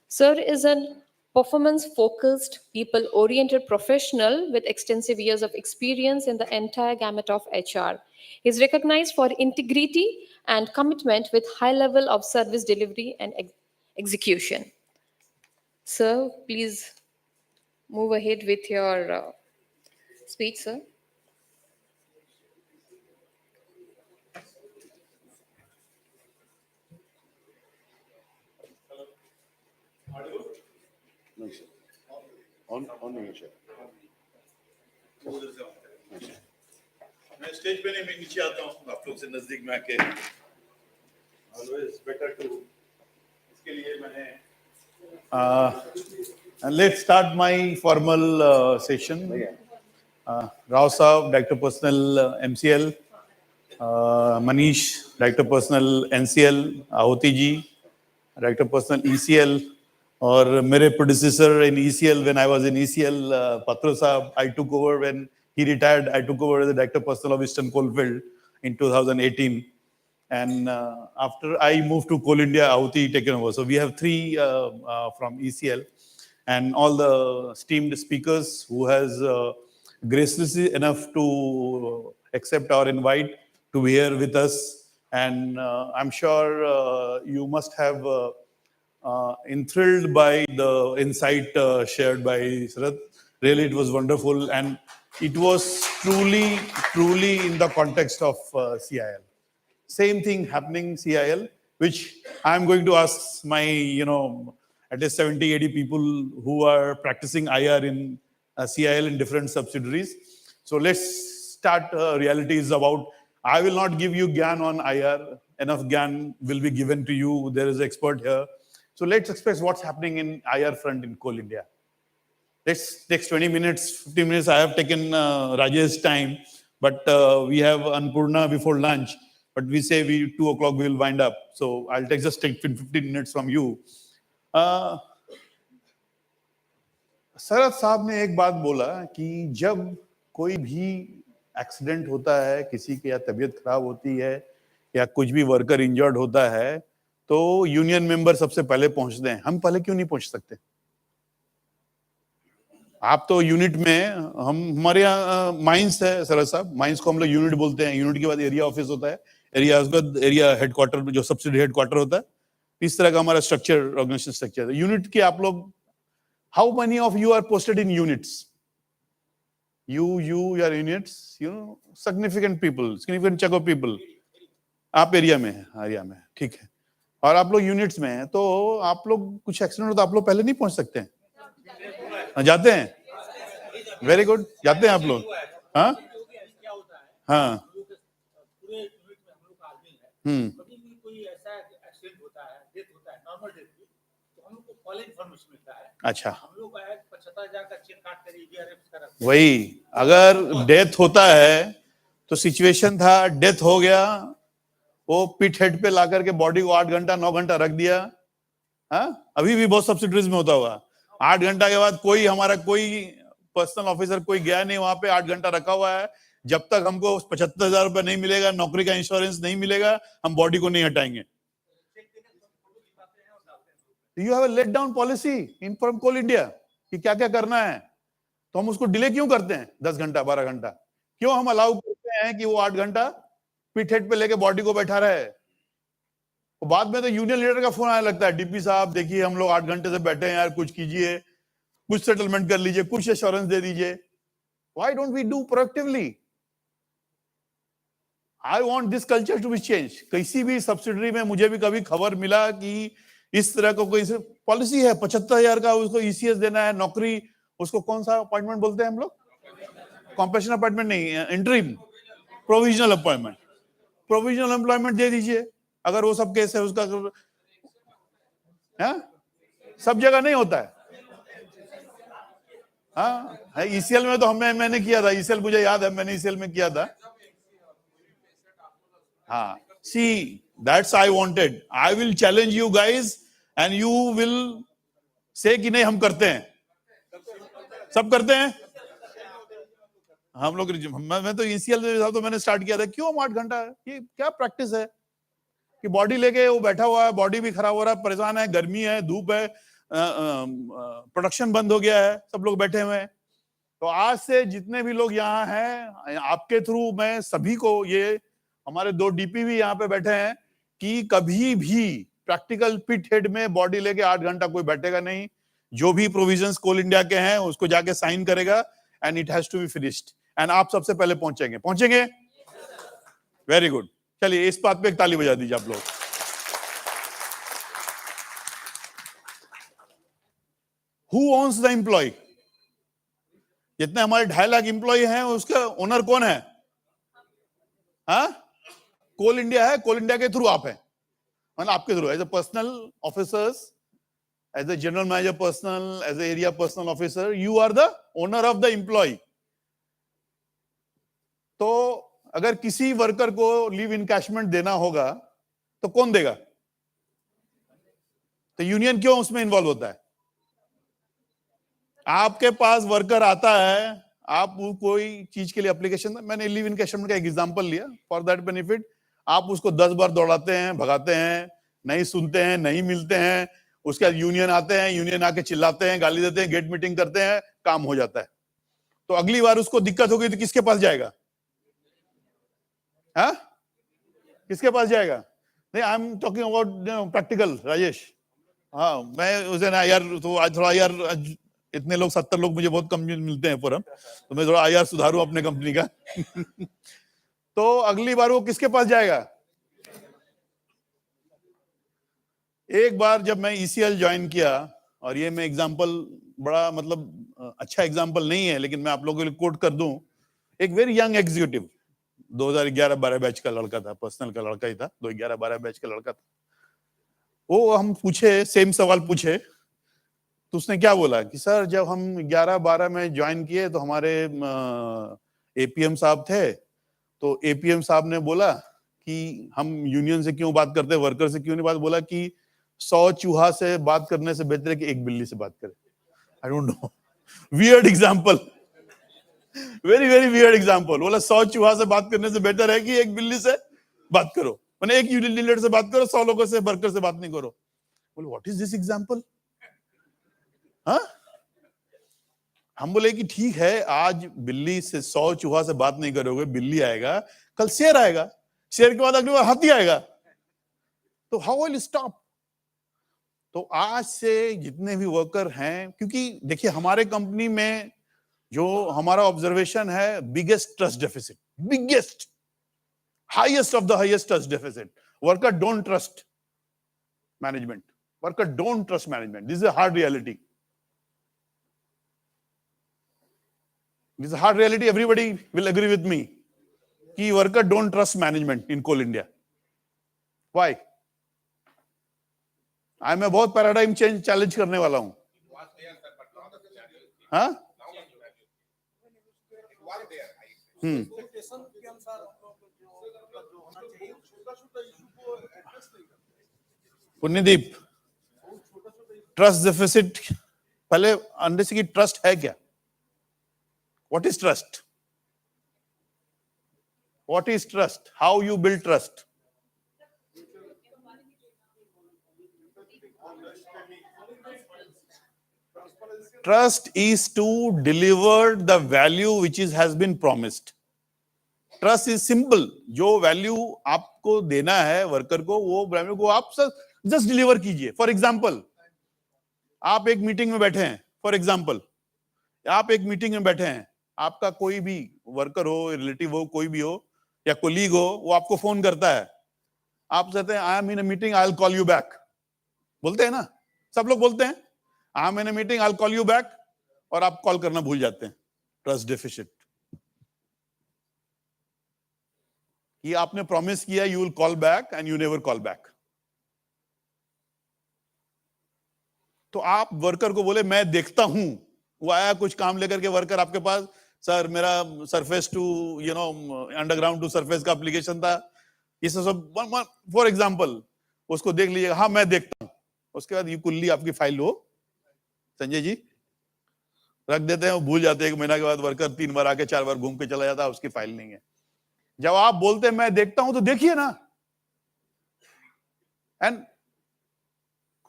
Sir is a performance-focused, people-oriented professional with extensive years of experience in the entire gamut of HR. He is recognized for integrity and commitment with high level of service delivery and execution. Sir, please move ahead with your speech, sir. No, sir. On your chair. मैं stage पे नहीं, मैं नीचे आता हूँ आप लोग से नजदीक में आके ऑलवेज बेटर टू इसके लिए मैंने let's start my formal session Rao sahab director personnel MCL Manish director personnel NCL Ahuti ji director personnel ECL और मेरे producer in ECL when I was in ECL Patro sahab I took over when he retired. I took over as the director personnel of Eastern Coalfield in 2018. And after I moved to Coal India, Ahuti taken over. So we have three from ECL and all the esteemed speakers who has graciously enough to accept our invite to be here with us. And I'm sure you must have enthralled by the insight shared by Sarath. Really, it was wonderful. And it was truly in the context of CIL. Same thing happening CIL, which I'm going to ask my, at least 70, 80 people who are practicing IR in CIL in different subsidiaries. So let's start realities about, I will not give you GAN on IR. Enough GAN will be given to you. There is an expert here. So let's express what's happening in IR front in Coal India. Let's take 20 minutes, 15 minutes. I have taken Rajesh's time, but we have Annapurna before lunch. But we say 2 o'clock we will wind up. So I'll just take 15 minutes from you. Sarath साहब ने एक बात बोला कि जब कोई भी accident होता है, किसी की या तबीयत खराब होती है या कुछ भी वर्कर इंजर्ड होता है, तो यूनियन मेंबर सबसे पहले पहुंचते हैं. हम पहले क्यों नहीं पहुंच सकते? आप तो यूनिट में, हमारे यहाँ माइंस है सराज साहब, माइंस को हम लोग यूनिट बोलते हैं. यूनिट के बाद एरिया ऑफिस होता है, एरिया हेडक्वार्टर जो सब्सिडी हेडक्वार्टर होता है. इस तरह का हमारा स्ट्रक्चर, ऑर्गेनाइजेशन स्ट्रक्चर है. यूनिट के आप लोग, how many of you are posted in units? You are units, significant people, significant chunk of people. आप एरिया में है, ठीक है. और आप लोग यूनिट्स में हैं, तो आप लोग कुछ एक्सीडेंट हो तो आप लोग पहले नहीं पहुंच सकते हैं? जाते हैं. Very good. जाते हैं आप लोग. हाँ हाँ. अच्छा, वही अगर डेथ होता है तो सिचुएशन था, डेथ हो गया, वो पिट हेड पे ला करके बॉडी को 8 घंटा 9 घंटा रख दिया। हाँ, अभी भी बहुत सब्सिडीज में होता हुआ 8 घंटा के बाद कोई हमारा कोई पर्सनल ऑफिसर कोई गया नहीं वहां पे, 8 घंटा रखा हुआ है। जब तक हमको 75,000 रुपए नहीं मिलेगा, नौकरी का इंश्योरेंस नहीं मिलेगा, हम बॉडी को नहीं हटाएंगे। You have a laid down policy in from Coal India कि क्या क्या करना है, तो हम उसको डिले क्यों करते हैं 10 घंटा 12 घंटा? क्यों हम अलाउ करते हैं कि वो 8 घंटा पिट हेड पे लेके बॉडी को बैठा रहे? तो बाद में तो यूनियन लीडर का फोन आने लगता है, डीपी साहब देखिए हम लोग 8 घंटे से बैठे हैं यार, कुछ कीजिए, कुछ सेटलमेंट कर लीजिए, कुछ एश्योरेंस दे दीजिए। Why don't we do proactively? I want this culture to be change. किसी भी सब्सिडरी में मुझे भी कभी खबर मिला कि इस तरह को कोई पॉलिसी है 75,000 का उसको ईसीएस देना है, नौकरी, उसको कौन सा अपॉइंटमेंट बोलते हैं हम लोग? कॉम्पेशन अपॉइंटमेंट नहीं, interim, provisional appointment, provisional employment दे दीजिए। अगर वो सब केस है उसका, है? सब जगह नहीं होता है। हाँ, ईसीएल में तो मैंने किया था, ईसीएल मुझे याद है, मैंने ईसीएल में किया था। हाँ, see, that's I wanted. I will challenge you guys and you will say कि नहीं हम करते हैं, सब करते हैं। हम लोग, मैं तो ईसीएल में तो मैंने स्टार्ट किया था, क्यों हम 8 घंटा, ये क्या प्रैक्टिस है कि बॉडी लेके वो बैठा हुआ है, बॉडी भी खराब हो रहा है, परेशान है, गर्मी है, धूप है, प्रोडक्शन बंद हो गया है, सब लोग बैठे हुए हैं। तो आज से जितने भी लोग यहाँ हैं, आपके थ्रू मैं सभी को, ये हमारे 2 डीपी भी यहाँ पे बैठे हैं, कि कभी भी प्रैक्टिकल पिट हेड में बॉडी लेके 8 घंटा कोई बैठेगा नहीं। जो भी प्रोविजंस कोल इंडिया के हैं उसको जाके साइन करेगा and it has to be finished, and आप सबसे पहले पहुंचेंगे। वेरी गुड, चलिए इस बात पे एक ताली बजा दीजिए आप लोग। Who owns the employ? जितने हमारे 2.5 लाख एम्प्लॉय हैं उसका ओनर कौन है? हाँ, कोल इंडिया है। कोल इंडिया के थ्रू आप हैं, मतलब आपके through, as a personal officers, as a general manager personal, as a area personal officer, you are the owner of the employ. तो अगर किसी वर्कर को लीव इनकैशमेंट देना होगा तो कौन देगा? तो यूनियन क्यों उसमें इन्वॉल्व होता है? आपके पास वर्कर आता है, आप कोई चीज के लिए एप्लीकेशन, मैंने लीव इनकैशमेंट का एक एग्जांपल लिया फॉर दैट बेनिफिट, आप उसको 10 बार दौड़ाते हैं, भगाते हैं, नहीं सुनते हैं, नहीं मिलते हैं, उसके बाद यूनियन आते हैं, यूनियन आके चिल्लाते हैं, गाली देते हैं, गेट मीटिंग करते हैं, काम हो जाता है। तो अगली बार उसको दिक्कत होगी तो किसके पास जाएगा? हाँ, किसके पास जाएगा? नहीं, I am talking about practical, Rajesh. हाँ, मैं उसे ना यार, तो आज थोड़ा यार, इतने लोग 70 लोग मुझे बहुत कम मिलते हैं फोरम, तो मैं थोड़ा आईआर सुधारूं अपने कंपनी का। तो अगली बार वो किसके पास जाएगा? एक बार जब मैं ईसीएल ज्वाइन किया, और ये मैं एग्जांपल बड़ा मतलब अच्छा एग्जांपल नहीं है, लेकिन मैं आप लोगों के लिए कोट कर दूं, एक वेरी यंग एग्जीक्यूटिव 2011-12 बैच का लड़का था, पर्सनल का लड़का ही था, 2011-12 बैच का लड़का था। वो हम पूछे, सेम सवाल पूछे, तो उसने क्या बोला कि सर जब हम 11-12 में ज्वाइन किए तो हमारे एपीएम साहब थे, तो एपीएम साहब ने बोला कि हम यूनियन से क्यों बात करते हैं, वर्कर से क्यों नहीं बात, बोला कि 100 चूहा से बात करने से बेहतर है कि एक बिल्ली से बात करें। I don't know, weird example, very very weird example. बोला 100 चूहा से बात करने से बेहतर है कि एक बिल्ली से बात करो, मैंने एक यूनियन लीडर से बात करो, 100 लोगों से, वर्कर से बात नहीं करो। बोले व्हाट इज दिस एग्जांपल? हाँ, हम बोले कि ठीक है, आज बिल्ली से 100 चूहा से बात नहीं करोगे, बिल्ली आएगा, कल शेर आएगा, शेर के बाद अगली बार हाथी आएगा, तो हाउ विल स्टॉप? तो आज से जितने भी वर्कर हैं, क्योंकि देखिए हमारे कंपनी में जो हमारा ऑब्जर्वेशन है, biggest trust deficit, biggest, highest of the highest trust deficit. Worker don't trust management, worker don't trust management, this is a hard reality. This is a hard reality. Everybody will agree with me. कि worker don't trust management in Coal India. Why? मैं बहुत paradigm change challenge करने वाला हूं. हाँ? पुण्यदीप, trust deficit, पहले under से की ट्रस्ट है क्या? What is trust? What is trust? How you build trust? Trust is to deliver the value which has been promised. Trust is simple. जो वैल्यू आपको देना है वर्कर को, वो वैल्यू को आप जस्ट डिलीवर कीजिए. फॉर एग्जाम्पल, आप एक मीटिंग में बैठे हैं. फॉर एग्जाम्पल, आप एक मीटिंग में बैठे हैं, आपका कोई भी वर्कर हो, रिलेटिव हो, कोई भी हो या कोलीग हो, वो आपको फोन करता है. आप कहते हैं I am in a meeting, I will call you back. बोलते हैं ना, सब लोग बोलते हैं I am in a meeting, I will call you back, और आप कॉल करना भूल जाते हैं. Trust deficit. ये आपने प्रॉमिस किया you will call back and you never call back. तो आप वर्कर को बोले मैं देखता हूं, वो आया कुछ काम लेकर के वर्कर आपके पास, सर मेरा surface to underground to surface का एप्लीकेशन था, ये सब फॉर एग्जांपल, उसको देख लीजिएगा, हाँ मैं देखता हूं. उसके बाद ये कुल्ली आपकी फाइल हो, संजय जी रख देते हैं, वो भूल जाते हैं. 1 महीना के बाद वर्कर 3 बार आके 4 बार घूम के चला जाता है, उसकी फाइल नहीं है. जब आप बोलते हैं मैं देखता हूं, तो देखिए ना. एंड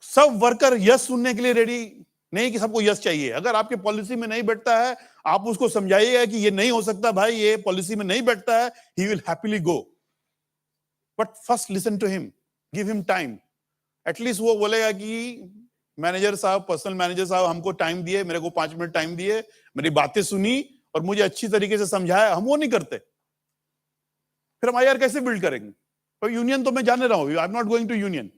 सब वर्कर यस सुनने के लिए रेडी नहीं कि सबको यस चाहिए. अगर आपके पॉलिसी में नहीं बैठता है, आप उसको समझाइएगा कि ये नहीं हो सकता भाई, ये पॉलिसी में नहीं बैठता है, he will happily go. But first listen to him, give him time. At least वो बोलेगा कि मैनेजर साहब, पर्सनल मैनेजर साहब हमको टाइम दिए, मेरे को 5 मिनट टाइम दिए, मेरी बातें सुनी और मुझे अच्छी तरीके से समझाया. हम वो नहीं करते. फिर हम आईआर कैसे बिल्ड करेंगे? तो यूनियन तो मैं जाने रहा हूं, I am not going to union.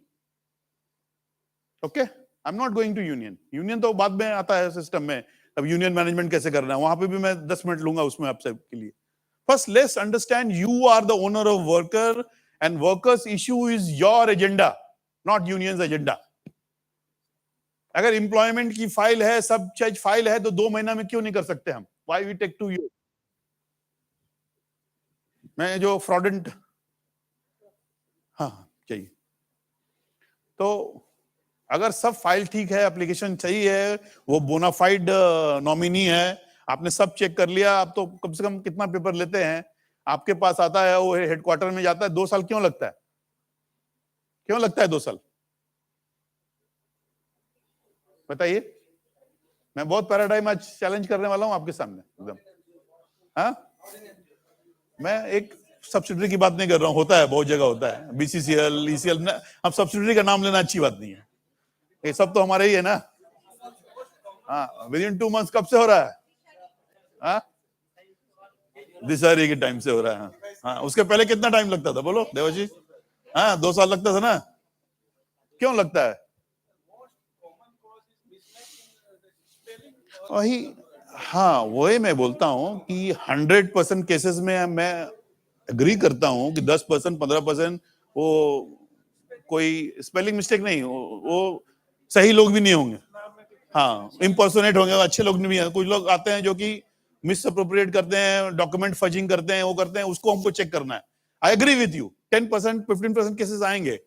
Okay, I am not going to union. Union तो बाद में आता है सिस्टम में. अब यूनियन मैनेजमेंट कैसे करना है, वहां पे भी मैं 10 मिनट लूंगा उसमें आप सबके लिए. First let's understand you are the owner of worker and workers issue is your agenda, not unions agenda. अगर एम्प्लॉयमेंट की फाइल है, सब चीज फाइल है, तो 2 महीना में क्यों नहीं कर सकते हम? Why we take 2 years? मैं जो फ्रॉडेंट, हाँ चाहिए. तो अगर सब फाइल ठीक है, एप्लीकेशन सही है, वो बोनाफाइड नॉमिनी है, आपने सब चेक कर लिया, आप तो कम से कम कितना पेपर लेते हैं, आपके पास आता है, वो हेडक्वार्टर में जाता है, 2 साल क्यों लगता है? क्यों लगता है 2 साल? बताइए. मैं बहुत पैराडाइम आज चैलेंज करने वाला हूं आपके सामने एकदम. हाँ, मैं एक सब्सिडरी की बात नहीं कर रहा हूं, होता है बहुत जगह होता है, बीसीसीएल, ईसीएल. अब सब्सिडरी का नाम लेना अच्छी बात नहीं है, ये सब तो हमारे ही है ना. हाँ, विद इन 2 months कब से हो रहा है? हाँ, दिसहरी के टाइम से हो रहा है. हाँ, उसके पहले कितना टाइम लगता था बोलो देवाजी? हाँ, 2 साल लगता था ना. क्यों लगता है? वही, हाँ वही मैं बोलता हूं कि 100% केसेस में मैं एग्री करता हूं कि 10%, 15% वो कोई स्पेलिंग मिस्टेक नहीं, वो सही लोग भी नहीं होंगे. हाँ, इम्पर्सोनेट होंगे, अच्छे लोग नहीं है. कुछ लोग आते हैं जो कि मिस अप्रोप्रिएट करते हैं, डॉक्यूमेंट फजिंग करते हैं, वो करते हैं, उसको हमको चेक करना है. I agree with you, 10%, 15% cases आएंगे,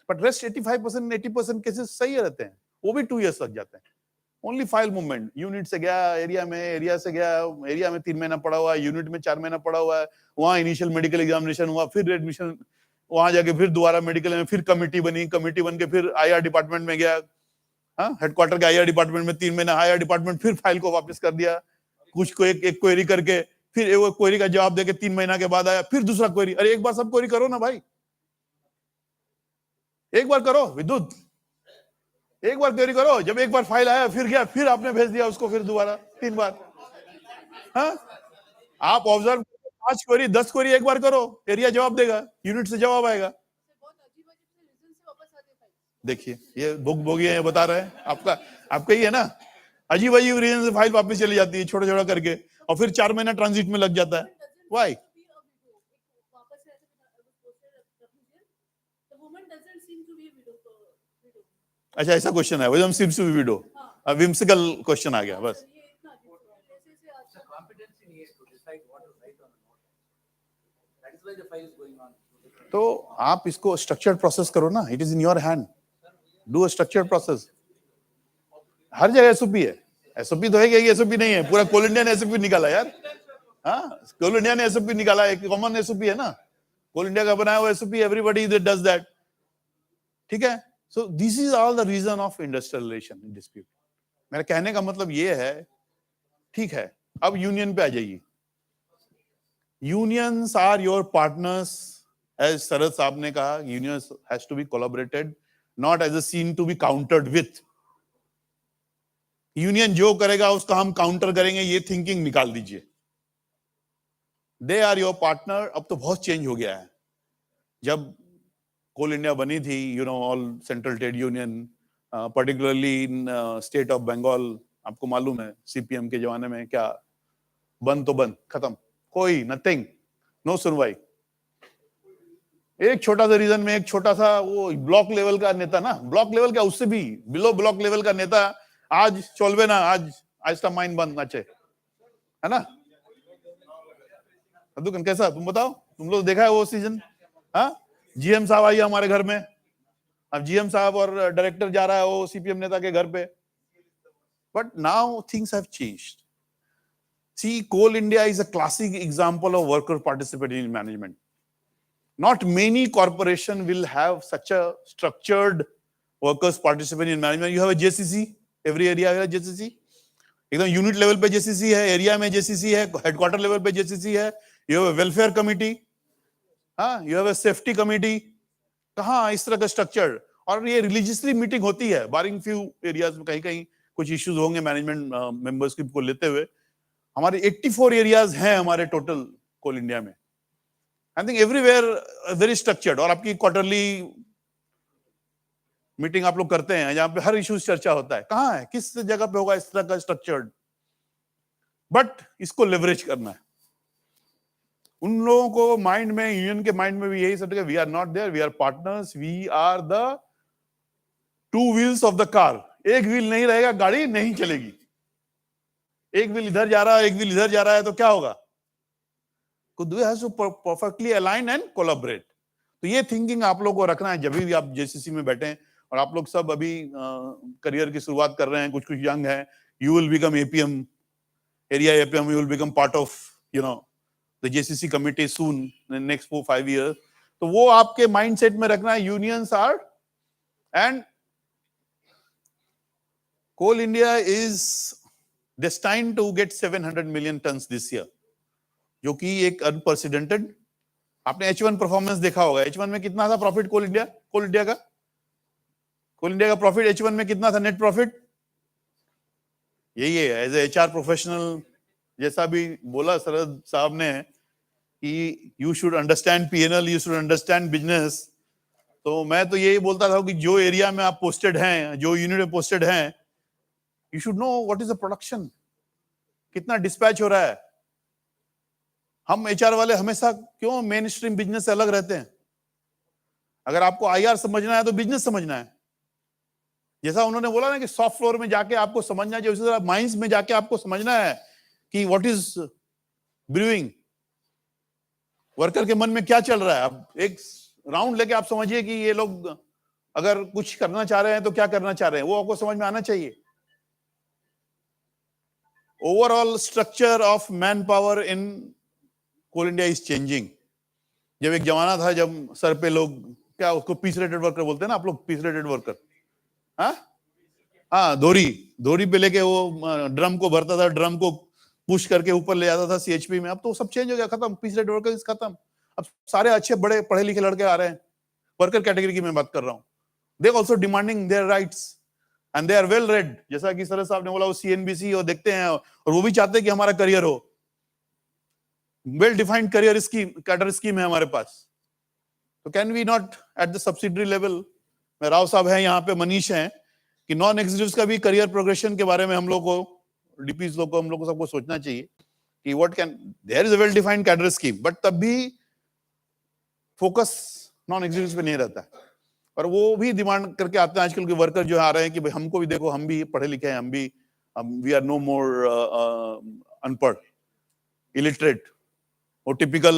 बट रेस्ट 85%, 80% केसेस सही रहते हैं, वो भी 2 years लग जाते हैं. ओनली फाइल मूवमेंट, यूनिट से गया एरिया में, एरिया से गया एरिया में 3 महीना पड़ा हुआ है, यूनिट में 4 महीना पड़ा हुआ है, वहां इनिशियल मेडिकल एग्जामिनेशन हुआ, फिर एडमिशन, वहां जाके फिर दोबारा मेडिकल में, फिर कमिटी बनी, कमिटी बन के फिर आईआर डिपार्टमेंट में गया. हाँ, हेडक्वार्टर के आईआर डिपार्टमेंट में 3 महीना, आईआर डिपार्टमेंट फिर फाइल को वापस कर दिया, कुछ को एक क्वेरी करके, फिर वो क्वेरी का जवाब देके 3 महीना के बाद आया, फिर दूसरा क्वेरी. अरे एक बार सब क्वेरी करो ना भाई, एक बार करो विद्युत, एक बार क्वेरी करो. जब एक बार फाइल आया, फिर गया, फिर आपने भेज दिया उसको, फिर दोबारा 3 बार. हाँ, आप ऑब्जर्व 5 क्वेरी, 10 क्वेरी एक बार करो, एरिया जवाब देगा, यूनिट से जवाब आएगा. देखिए ये भोगी है, बता रहे हैं आपका ही है ना, अजीब अजीब रीजन से फाइल वापस चली जाती है, छोटा छोटा करके, और फिर 4 महीना ट्रांजिट में लग जाता है. व्हाई? अच्छा ऐसा क्वेश्चन है, whim seems to be widow, whimsical question आ गया बस। तो आप इसको स्ट्रक्चर्ड प्रोसेस करो ना, it is in your hand, do a structured process. हर जगह एसओपी है, एसओपी तो है कि एसओपी नहीं है, पूरा कोल इंडिया ने एसओपी निकाला यार। हाँ, कोल इंडिया ने एसओपी निकाला, एक कॉमन एसओपी है ना, कोल इंडिया का बनाया हुआ एसओपी, एवरीबॉडी डज दैट, ठीक है। So this is all the reason of industrial relation dispute. मेरा कहने का मतलब ये है, ठीक है, अब यूनियन पे आ जाइए। Unions are your partners, as Sharad sahab ने कहा, unions has to be collaborated, not as a scene to be countered with. Union जो करेगा उसका हम काउंटर करेंगे, ये थिंकिंग निकाल दीजिए। They are your partner. अब तो बहुत चेंज हो गया है। जब कोल इंडिया बनी थी, you know, all central trade union, particularly in state of Bengal, आपको मालूम है सीपीएम के जमाने में क्या, बंद तो बंद, खत्म, कोई नथिंग, नो सुनवाई। एक छोटा सा रीजन में एक छोटा सा वो ब्लॉक लेवल का नेता ना, ब्लॉक लेवल का, उससे भी बिलो ब्लॉक लेवल का नेता, आज चलबे ना, आज का माइन बंद नाचे, है ना। अब्दुल कैसा, तुम बताओ, तुम लोग देखा है वो सीजन? हाँ, जीएम साहब आई हमारे घर में, अब जीएम साहब और डायरेक्टर जा रहा है वो सीपीएम नेता के घर पे। But now things have changed. See, Coal India is a classic example of worker participating in management. Not many corporation will have such a structured workers participating in management. You have a JCC, every area है JCC, एकदम unit level पे JCC है, area में JCC है, headquarter level पे JCC है, you have a welfare committee, हाँ, you have a safety committee, कहाँ इस तरह का स्ट्रक्चर। और ये रिलीजियसली मीटिंग होती है, बारिंग फ्यू एरियाज में, कहीं कहीं कुछ इश्यूज होंगे मैनेजमेंट मेंबर्स को लेते हुए। हमारे 84 एरियाज हैं हमारे टोटल कोल इंडिया में। I think everywhere very structured. और आपकी क्वार्टरली मीटिंग आप लोग करते हैं जहां पे हर इशू चर्चा होता है, कहां है, किस जगह पे होगा इस तरह का स्ट्रक्चर्ड। बट इसको लेवरेज करना है। उन लोगों को माइंड में, यूनियन के माइंड में भी यही सब, we are not there, we are partners, we are the two wheels of the car. एक व्हील नहीं रहेगा, गाड़ी नहीं चलेगी। एक व्हील इधर जा रहा है, एक व्हील इधर जा रहा है, तो क्या होगा? Perfectly align and collaborate. तो ये थिंकिंग आप लोगों को रखना है जब भी आप जेसीसी में बैठे हैं। और आप लोग सब अभी करियर की शुरुआत कर रहे हैं, कुछ कुछ यंग हैं, you will become APM, area APM, you will become part of, you know, the JCC committee soon, next 4-5 years। तो वो आपके माइंडसेट में रखना है। Unions are, and Coal India is destined to get 700 million tons this year, जो कि एक unprecedented. आपने H1 परफॉर्मेंस देखा होगा, H1 में कितना था प्रॉफिट कोल इंडिया का? कोल इंडिया का प्रॉफिट H1 में कितना था, नेट प्रॉफिट? यही है, एज ए HR प्रोफेशनल, जैसा भी बोला शरद साहब ने कि you should understand P&L, you should understand business. तो मैं तो यही बोलता था कि जो एरिया में आप पोस्टेड हैं, जो यूनिट में पोस्टेड हैं, you should know what is the production, कितना डिस्पैच हो रहा है। हम HR वाले हमेशा क्यों मेन स्ट्रीम बिजनेस से अलग रहते हैं? अगर आपको IR समझना है तो बिजनेस समझना है। जैसा उन्होंने बोला ना कि सॉफ्ट फ्लोर में जाके आपको समझना चाहिए, उसी तरह माइंस में जाके आपको समझना है कि व्हाट इज ब्रूइंग, वर्कर के मन में क्या चल रहा है। अब एक राउंड लेके आप समझिए कि ये लोग अगर कुछ करना चाह रहे हैं तो क्या करना चाह रहे हैं, वो आपको समझ में आना चाहिए। Overall structure of man power in Coal India is changing. जब एक जमाना था जब सर पे लोग, क्या उसको पीस रेटेड वर्कर बोलते हैं ना आप लोग, पीस रेटेड वर्कर, हाँ, धोरी पे लेके वो ड्रम को भरता था, ड्रम को पुश करके ऊपर ले जाता था CHP में। अब तो सब चेंज हो गया, खत्म, पीस रेटेड वर्कर खत्म। अब सारे अच्छे बड़े पढ़े लिखे लड़के आ रहे हैं, वर्कर कैटेगरी की मैं बात कर रहा हूँ। They also demanding their rights and they are well read. जैसा कि सरद साहब ने बोला, वो CNBC और देखते हैं, और वो भी चाहते हैं कि हमारा करियर हो। Well defined career scheme, cadre scheme है हमारे पास। तो can we not at the subsidiary level, Rao साहब हैं यहाँ पे, मनीष हैं, कि नॉन एग्जीक्यूटिव्स का भी करियर प्रोग्रेशन के बारे में हम लोग को, डीपीज लोग को, हम लोग को सबको सोचना चाहिए कि what can, there is a well defined cadre scheme, but तब भी फोकस नॉन एग्जीक्यूटिव्स पे नहीं रहता है। और वो भी डिमांड करके आते हैं आजकल के वर्कर जो आ रहे हैं कि भाई हमको भी देखो, हम भी पढ़े लिखे हैं, हम भी वी आर नो मोर अनपढ़, इलिटरेट। वो टिपिकल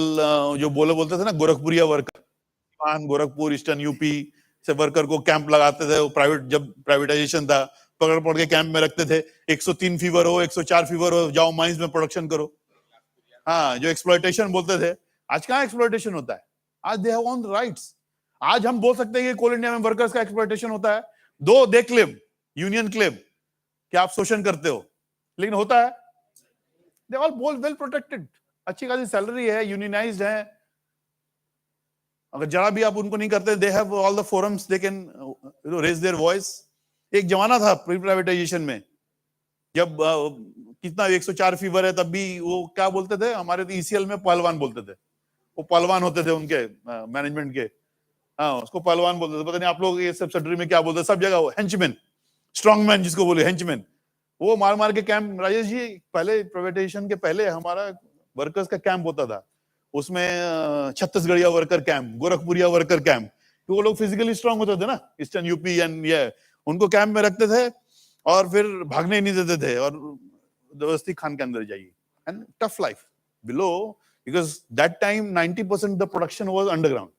जो बोलते थे ना गोरखपुरिया वर्कर, गोरखपुर ईस्टर्न यूपी से वर्कर को कैंप लगाते थे, वो जब प्राइवेटाइजेशन था पकड़ पकड़ के कैंप में रखते थे। 103 फीवर हो, 104 फीवर हो, जाओ माइंस में प्रोडक्शन करो। हाँ, जो एक्सप्लॉयटेशन बोलते थे, आज कहाँ एक्सप्लॉयटेशन होता है? आज दे हैव ओन राइट्स। आज हम बोल सकते हैं कि कोल इंडिया में वर्कर्स का एक्सप्लॉयटेशन होता है, दो दे क्लेम, यूनियन क्लेम कि आप शोषण करते हो, लेकिन होता है। दे ऑल वेल प्रोटेक्टेड, अच्छी खासी सैलरी है, यूनियनाइज्ड है। अगर जरा भी आप उनको नहीं करते, they have all the forums, they can raise their voice. एक जमाना था प्री प्राइवेटाइजेशन में, जब कितना 104 फीवर है, तब भी वो क्या बोलते थे, हमारे तो ईसीएल में पहलवान बोलते थे, वो पहलवान होते थे उनके मैनेजमेंट के, हाँ उसको पहलवान बोलते थे। पता नहीं आप लोग ये सब्सिडरी में क्या बोलते हैं, सब जगह वो हेंचमैन, स्ट्रॉन्गमैन जिसको बोले, हेंचमैन, वो मार मार के कैंप। राजेश जी, पहले प्राइवेटाइजेशन के पहले हमारा वर्कर्स का कैंप होता था, उसमें छत्तीसगढ़िया वर्कर कैंप, गोरखपुरिया वर्कर कैंप, तो वो लोग फिजिकली स्ट्रांग होते थे ना, ईस्टर्न यूपी एंड ये, उनको कैंप में रखते थे और फिर भागने नहीं देते थे और जबरदस्ती खान के अंदर जाइए। And tough life below, because that time 90% the production was underground.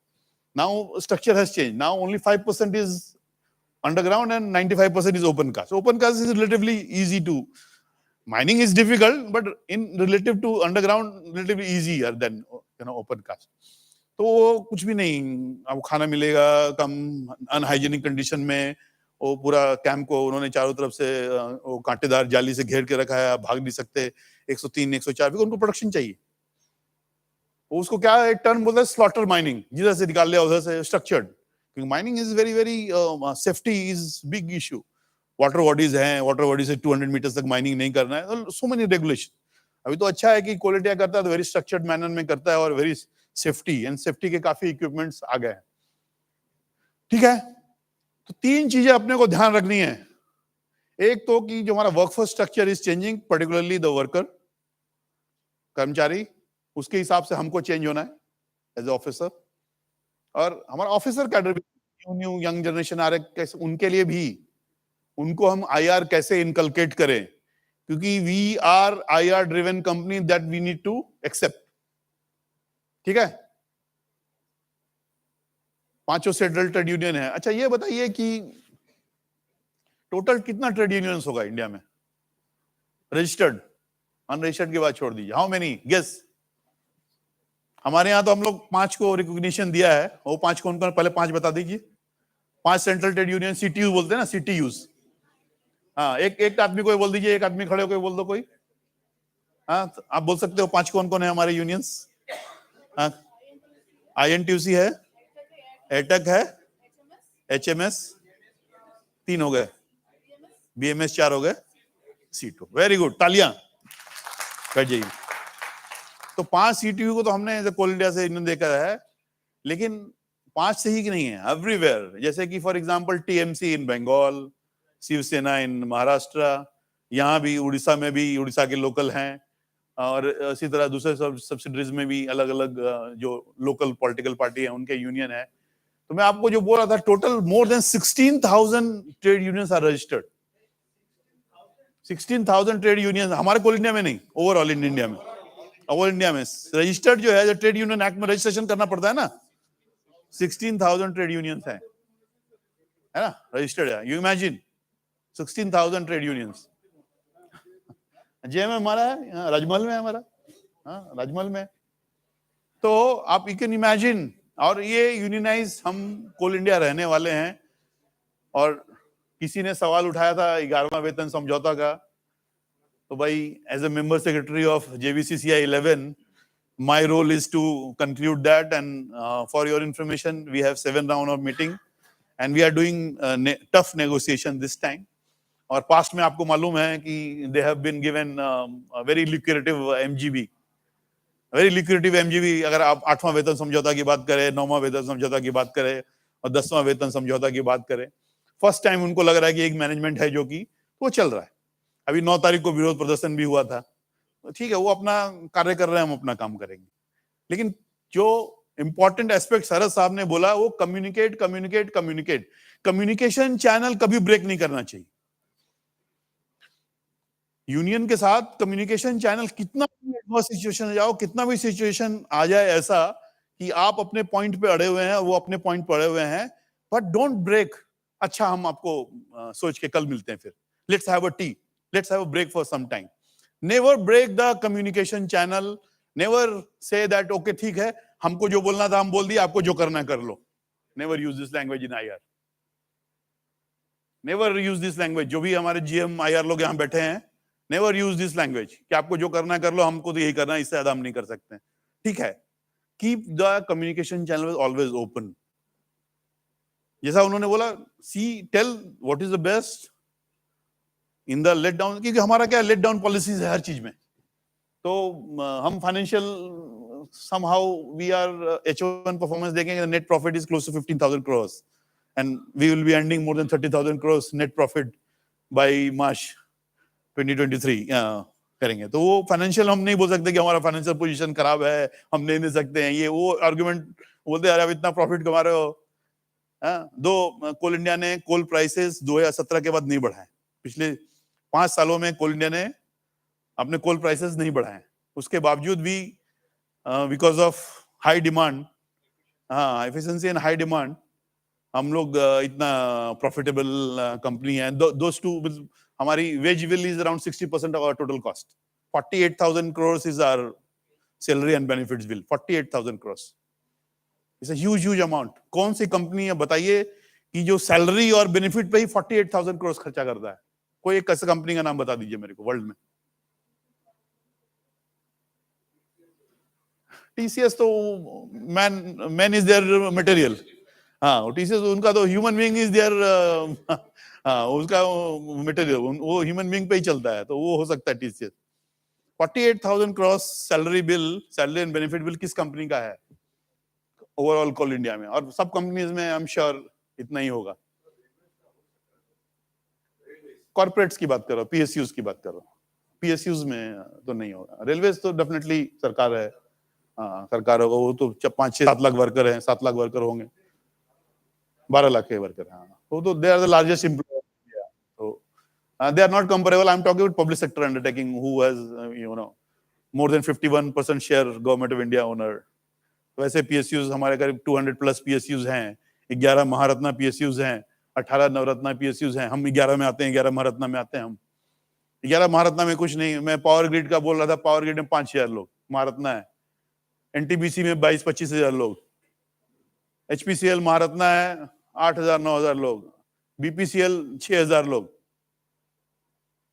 Now structure has change, now only 5% is underground and 95% is open cast. Open cast is relatively easy to, mining is difficult, but in relative to underground, relatively easier than open cast. तो वो कुछ भी नहीं, आपको खाना मिलेगा कम, unhygienic condition में, वो पूरा कैंप को उन्होंने चारों तरफ से वो कांटेदार जाली से घेर के रखा है, आप भाग नहीं सकते। 103, 104 भी उनको प्रोडक्शन चाहिए। उसको क्या एक टर्म बोलते हैं, स्लॉटर माइनिंग, जिधर से निकाल लिया उधर से structured. Mining is very very, safety is big issue. Water bodies हैं, वाटर बॉडी से 200 मीटर तक माइनिंग नहीं करना है, सो मेनी रेगुलेशन। अभी तो अच्छा है कि कोल इंडिया करता है तो वेरी स्ट्रक्चर्ड मैनर में करता है और वेरी सेफ्टी, एंड सेफ्टी के काफी इक्विपमेंट्स आ गए हैं। ठीक है, तो तीन चीजें अपने को ध्यान रखनी है। एक तो कि जो हमारा workforce structure is changing, particularly the worker, कर्मचारी, उसके हिसाब से हमको चेंज होना है एज ए ऑफिसर। और हमारा ऑफिसर कैडर भी, न्यू यंग जनरेशन आ रहे, कैसे उनके लिए भी, उनको हम आईआर कैसे इनकलकेट करें, क्योंकि we are IR driven company that we need to accept. ठीक है, पांचों सेंट्रल ट्रेड यूनियन है। अच्छा ये बताइए कि टोटल कितना ट्रेड यूनियंस होगा इंडिया में, रजिस्टर्ड, अनरजिस्टर्ड की बात छोड़ दीजिए, हाउ मेनी गेस? हमारे यहाँ तो हम लोग 5 को रिकॉग्निशन दिया है, वो 5 कौन कौन, पहले 5 बता दीजिए। 5 सेंट्रल ट्रेड यूनियन, सीटीयू बोलते हैं ना, सीटीयूज। हाँ, एक आदमी कोई बोल दीजिए, एक आदमी खड़े होकर बोल दो कोई। हाँ, तो आप बोल सकते हो 5 कौन कौन है हमारे यूनियंस। हाँ, आईएनटीयूसी है, एटक है, एचएमएस 3 हो गए, बीएमएस 4 हो गए, सीटो। वेरी गुड, तालियां। बैठ जाइए। तो 5 सीटीयू को तो हमने कोल इंडिया से यूनियन देकर है, लेकिन 5 से ही कि नहीं है, एवरीवेयर। जैसे कि फॉर एग्जांपल टीएमसी इन बंगाल, शिवसेना इन महाराष्ट्र, यहाँ भी उड़ीसा में भी उड़ीसा के लोकल हैं, और इसी तरह दूसरे सब्सिडरीज में भी अलग अलग जो लोकल पॉलिटिकल पार्टी है उनके यूनियन है। तो मैं आपको जो बोल रहा था, total more than 16,000 trade unions are registered. 16,000 trade unions हमारे कोल इंडिया में नहीं, ओवरऑल इन इंडिया में। ओवर इंडिया में रजिस्टर्ड जो है, जो ट्रेड यूनियन एक्ट में रजिस्ट्रेशन करना पड़ता है ना, 16,000 ट्रेड यूनियंस है ना, रजिस्टर्ड है। You imagine 16,000 trade unions. JM हमारा है, राजमहल में है हमारा, हाँ राजमहल में। तो आप यू कैन इमेजिन, और ये यूनियनाइज हम कोल इंडिया रहने वाले हैं। और किसी ने सवाल उठाया था 11वां वेतन समझौता का, तो भाई as a member secretary of JVCCI 11, my role is to conclude that, and for your information, we have 7 rounds of meeting and we are doing tough negotiation this time. और पास्ट में आपको मालूम है कि they have been given a very lucrative MGB, very lucrative MGB। अगर आप 8वां वेतन समझौता की बात करें, 9वां वेतन समझौता की बात करें और 10वां वेतन समझौता की बात करें, फर्स्ट टाइम उनको लग रहा है कि एक मैनेजमेंट है जो कि वो चल रहा है। अभी 9 तारीख को विरोध प्रदर्शन भी हुआ था, तो ठीक है, वो अपना कार्य कर रहे हैं, हम अपना काम करेंगे। लेकिन जो इंपॉर्टेंट एस्पेक्ट सरस साहब ने बोला, वो communicate communicate communicate. Communication channel कभी ब्रेक नहीं करना चाहिए। यूनियन के साथ कम्युनिकेशन चैनल, कितना भी सिचुएशन जाओ, कितना भी सिचुएशन आ जाए ऐसा कि आप अपने पॉइंट पे अड़े हुए हैं, वो अपने पॉइंट पे अड़े हुए हैं, बट डोंट ब्रेक। अच्छा, हम आपको सोच के कल मिलते हैं, फिर let's have a tea, let's have a break for some time. Never break the communication channel, never say that okay ठीक है, हमको जो बोलना था हम बोल दिया, आपको जो करना है कर लो। Never use this language in IR, never use this language. जो भी हमारे जीएम आईआर लोग यहाँ बैठे हैं, नेवर यूज दिस लैंग्वेज कि आपको जो करना है कर लो, हमको तो यही करना है, इससे ज्यादा हम नहीं कर सकते। ठीक है, keep the communication channel always open. जैसा उन्होंने बोला, see tell what is the best in the let down, क्योंकि हमारा क्या लेट डाउन पॉलिसीज है हर चीज में। तो हम financial somehow we are H1 performance देखेंगे, net profit is close to 15,000 crores and we will be earning more than 30,000 crores net profit by March 2023 करेंगे। तो वो फाइनेंशियल हम नहीं बोल सकते कि हमारा फाइनेंशियल पोजीशन खराब है, हम नहीं दे सकते हैं, ये वो आर्गुमेंट बोलते यार, अब इतना प्रॉफिट कमा रहे हो। दो, कोल इंडिया ने कोल प्राइसेस 2017 के बाद नहीं बढ़ाए। पिछले 5 सालों में कोल इंडिया ने अपने कोल प्राइसेस नहीं बढ़ाए, उसके बावजूद भी because of high demand, efficiency and high demand, हम लोग इतना प्रॉफिटेबल कंपनी है। दोस टू, हमारी wage bill is around 60% of our total cost. 48,000 crores is our salary and benefits bill. 48,000 crores it's a huge amount. कौन सी company है बताइए कि जो सैलरी और बेनिफिट पे ही 48,000 crores खर्चा करता है? कोई एक ऐसी कंपनी का नाम बता दीजिए मेरे को वर्ल्ड में। टीसीएस तो मैन इज देयर मटेरियल। हाँ, टीसीएस उनका तो ह्यूमन बीइंग इज देयर, उसका मटेरियल वो ह्यूमन बीइंग पे ही चलता है, तो वो हो सकता है TCS. 48,000 crores salary bill, salary and benefit bill किस कंपनी का है ओवरऑल कोल इंडिया में? और सब कंपनीज में आई एम श्योर इतना ही होगा। कॉर्पोरेट्स की बात कर रहा हूँ, पीएसयूज की बात कर रहा हूँ। पीएसयूज में तो नहीं होगा। रेलवेज तो डेफिनेटली सरकार है, सरकार होगा, वो तो 5-6-7 लाख वर्कर हैं, 7 लाख वर्कर होंगे, 12 लाख के वर्कर। हाँ, वो तो they are the largest employer. तो they are not comparable. I'm talking about public sector undertaking who has more than 51% share government of India owner. वैसे PSUs हमारे करीब 200+ PSUs हैं, 11 महारत्ना PSUs हैं, 18 नवरत्ना PSUs हैं। हम 11 में आते हैं, 11 महारत्ना में आते हैं। हम 11 महारत्ना में कुछ नहीं। मैं पावर ग्रिड का बोल रहा था, पावर ग्रिड में 5,000 लोग महारत्ना है, एनटीपीसी में 22-25 हजार लोग, एचपीसीएल महारत्ना है 8,000-9,000 लोग, बीपीसीएल 6,000 लोग,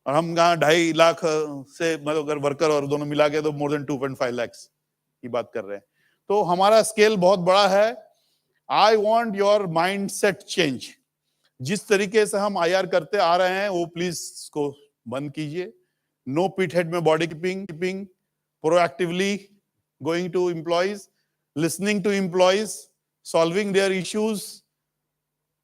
और हम यहाँ 2.5 लाख से मतलब अगर वर्कर और दोनों मिला के तो मोर देन 2.5 लाख की बात कर रहे हैं। तो हमारा स्केल बहुत बड़ा है। I want your mind set change. जिस तरीके से हम आईआर करते आ रहे हैं वो प्लीज को बंद कीजिए। नो पिट हेड में body keeping, proactively going to employees, listening to employees, solving their issues।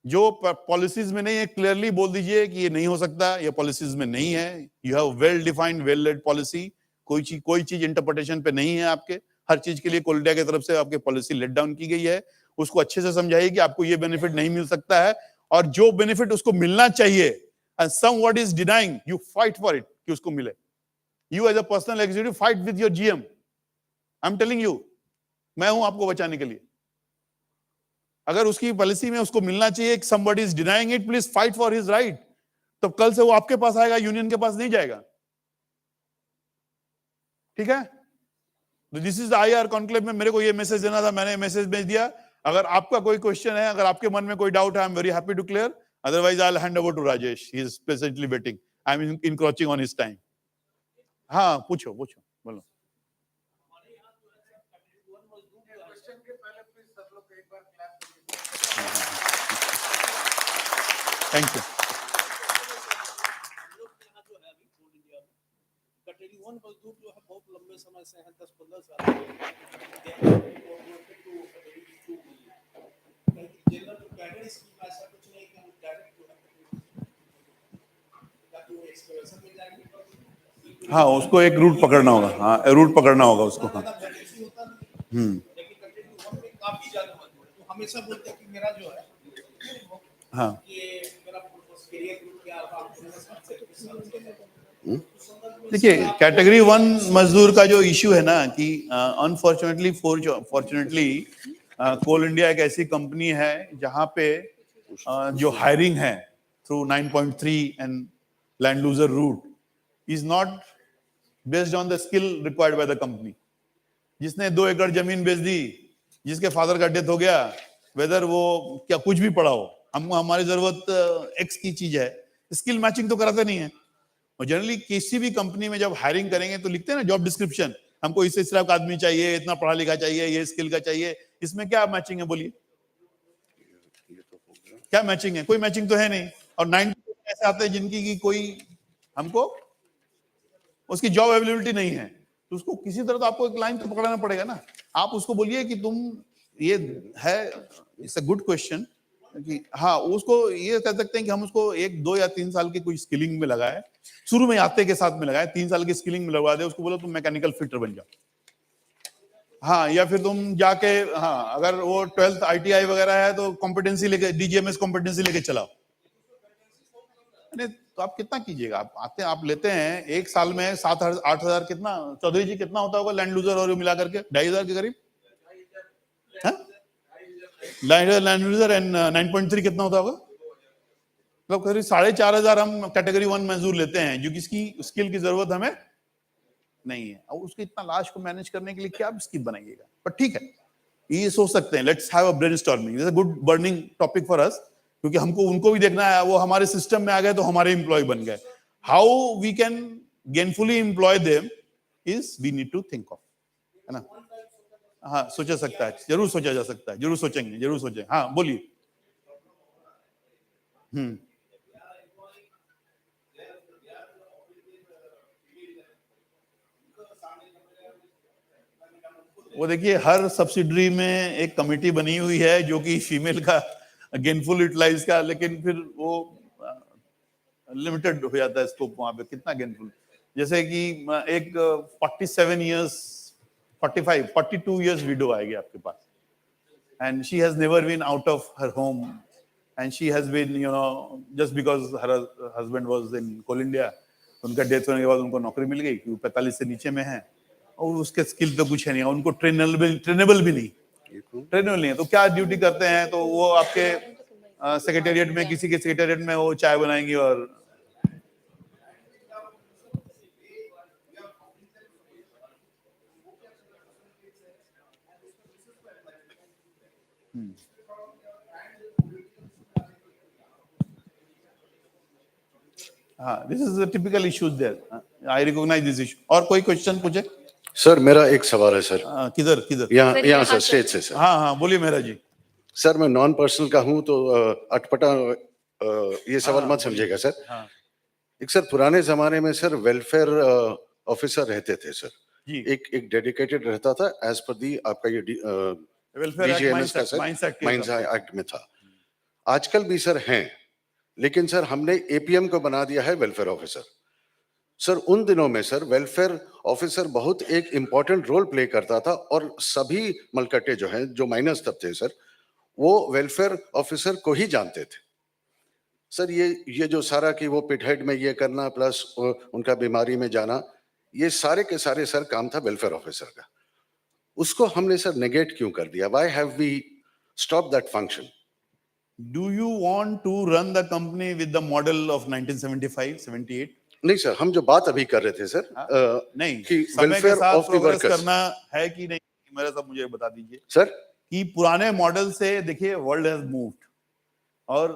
जो पॉलिसीज में नहीं है क्लियरली बोल दीजिए कि ये नहीं हो सकता, ये पॉलिसीज में नहीं है। You have well defined, well laid policy. कोई चीज इंटरप्रिटेशन पे नहीं है आपके। हर चीज के लिए कोल इंडिया की तरफ से आपकी पॉलिसी लेट डाउन की गई है। उसको अच्छे से समझाइए कि आपको ये बेनिफिट नहीं मिल सकता है, और जो बेनिफिट उसको मिलना चाहिए, and someone is denying, you fight for it कि उसको मिले। You as a personal executive fight with your GM। I'm telling you, मैं हूं आपको बचाने के लिए। अगर उसकी पॉलिसी में उसको मिलना चाहिए, somebody is denying it, please fight for his right। तो कल से वो आपके पास आएगा, यूनियन के पास नहीं जाएगा। ठीक है? दिस इज आईआर कॉन्क्लेव में मेरे को ये मैसेज देना था, मैंने मैसेज भेज दिया। अगर आपका कोई क्वेश्चन है, अगर आपके मन में कोई डाउट है, I am very happy to clear. Otherwise I will hand over to Rajesh, he is patiently waiting. I am encroaching on his time. हाँ, पूछो बोलो। Thank you. मजदूर जो है बहुत लंबे समय से हैं, 10-15 साल ऐसा कुछ नहीं कि हम डायरेक्ट हाँ, उसको एक रूट पकड़ना होगा। हाँ, रूट पकड़ना होगा उसको। हाँ, काफी ज्यादा मजबूत है। तो हमेशा बोलते हैं कि मेरा जो है हाँ ये मेरा करियर ग्रुप क्या देखिए, कैटेगरी 1 मजदूर का जो इश्यू है ना कि अनफॉर्चुनेटली फॉर्चुनेटली कोल इंडिया एक ऐसी कंपनी है जहां पे जो हायरिंग है through 9.3 and land loser route is not based on the skill required by the company. जिसने 2 एकड़ जमीन बेच दी, जिसके फादर का डेथ हो गया, वेदर वो क्या कुछ भी पड़ा हो, हम हमारी जरूरत एक्स की चीज है, स्किल मैचिंग तो कराते नहीं है। और जनरली किसी भी कंपनी में जब हायरिंग करेंगे तो लिखते हैं ना जॉब डिस्क्रिप्शन, हमको इस तरह का आदमी चाहिए, इतना पढ़ा लिखा चाहिए, ये स्किल का चाहिए। इसमें क्या मैचिंग है बोलिए? क्या मैचिंग है? कोई मैचिंग तो है नहीं। और 90 ऐसे आते हैं जिनकी की कोई हमको उसकी जॉब अवेलेबिलिटी नहीं है, तो उसको किसी तरह तो आपको एक लाइन तो पकड़ना पड़ेगा ना। आप उसको बोलिए कि तुम ये है, इट्स अ गुड क्वेश्चन कि हाँ, उसको ये कह सकते हैं कि हम उसको 1, 2 या 3 साल की कोई स्किलिंग में लगाए, शुरू में आते के साथ में लगाए, 3 साल की स्किलिंग में लगवा दे, उसको बोलो तुम मैकेनिकल फिटर बन जाओ। हाँ, या फिर तुम जाके, हाँ, अगर वो 12th ITI वगैरह है तो कॉम्पिटेंसी लेके, DGMS कॉम्पिटेंसी लेके चलाओ। तो आप कितना कीजिएगा? आप आते हैं, आप लेते हैं एक साल में 7-8 हजार, कितना चौधरी जी कितना होता होगा लैंड लूजर और मिला करके? 2,500 के करीब। लैंड लूजर एंड 9.3 कितना होता होगा? मतलब करीब 4,500 हम कैटेगरी 1 मजदूर लेते हैं जो किसकी स्किल की जरूरत हमें नहीं है। और उसके इतना लाश को मैनेज करने के लिए क्या स्किल बनाइएगा? पर ठीक है, ये सोच सकते हैं, let's have a brainstorming, this is a good burning topic for us, क्योंकि हमको उनको भी देखना है, वो हमारे सिस्टम में आ गए तो हमारे एम्प्लॉय बन गए। How we can gainfully employ them is we need to think of, है ना? हाँ, सोचा सकता है, जरूर सोचा जा सकता है, जरूर सोचेंगे, जरूर सोचेंगे। हाँ बोलिए। वो देखिए, हर सब्सिडरी में एक कमेटी बनी हुई है जो कि फीमेल का गेनफुल यूटिलाइज का, लेकिन फिर वो लिमिटेड हो जाता है स्कोप वहां पे, कितना गेनफुल। जैसे कि एक 47 इयर्स 42 इयर्स विडो आएगी आपके पास, and she has never been out of her home, and she has been just because her husband was in Coal India, उनका डेथ होने के बाद उनको नौकरी मिल गई, 45 से नीचे में है, और उसके स्किल तो कुछ है नहीं, उनको ट्रेनेबल भी नहीं है। तो क्या ड्यूटी करते हैं? तो वो आपके सेक्रेटेरिएट में, किसी के सेक्रेटेरिएट में वो चाय बनाएंगी और हाँ, this is the typical issues there, I recognise this issue. और कोई क्वेश्चन पूछे? सर मेरा एक सवाल है सर। किधर? यहाँ सर, स्टेज से सर। हाँ बोलिए मेरा जी। सर मैं नॉन पर्सनल का हूँ, तो अटपटा ये सवाल मत समझिएगा सर। हाँ। एक सर, पुराने जमाने में सर वेलफेयर ऑफिसर रहते थे सर जी। एक डेडिकेटेड रहता था एज पर दी आपका ये DGMS का सर माइंस एक्ट में था। आजकल भी सर हैं, लेकिन सर हमने APM को बना दिया है वेलफेयर ऑफिसर। सर उन दिनों में सर वेलफेयर ऑफिसर बहुत एक इंपॉर्टेंट रोल प्ले करता था, और सभी मलकटे जो हैं, जो माइनस तब थे सर, वो वेलफेयर ऑफिसर को ही जानते थे। सर ये जो सारा कि वो पिटहेड में ये करना प्लस उनका बीमारी में जाना, ये सारे के सारे सर काम था वेलफेयर ऑफिसर का। उसको हमने सर नेगेट क्यों कर दिया? Why have we stop that function? Do you want to run the company with the model of 1975-78? नहीं सर, हम जो बात अभी कर रहे थे सर, नहीं, कि समय के welfare साथ of the प्रोग्रेस workers। करना है कि नहीं, मेरा सब मुझे बता दीजिए सर कि पुराने मॉडल से देखिए वर्ल्ड हैज मूव्ड, और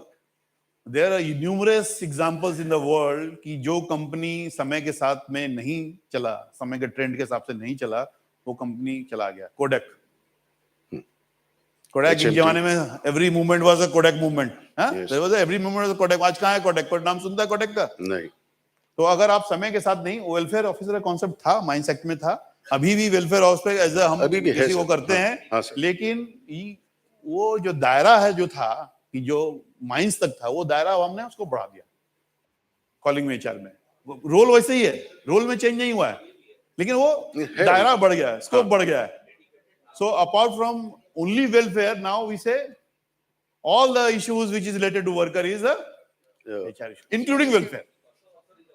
there are numerous examples in the world कि जो कंपनी समय के साथ में नहीं चला, समय के ट्रेंड के हिसाब से नहीं चला, वो कंपनी चला गया। कोडक के जमाने में every movement was a Kodak movement, there was every movement was Kodak. आज कहाँ है कोडक? कोई नाम सुनता है कोडक का? नहीं। तो अगर आप समय के साथ नहीं, वेलफेयर ऑफिसर का कॉन्सेप्ट था, माइंस एक्ट में था, अभी भी वेलफेयर ऑफिसर एज हम अभी भी है वो सर। करते हाँ, हैं। हाँ सर। लेकिन वो जो दायरा है जो था, कि जो माइंस तक था, वो दायरा हमने उसको बढ़ा दिया कॉलिंग में, HR में। रोल वैसे ही है, रोल में चेंज नहीं हुआ है, लेकिन वो दायरा बढ़ गया है, स्कोप बढ़ गया है। So apart from only welfare. Now we say all the issues which is related to worker is a HR issue, including welfare.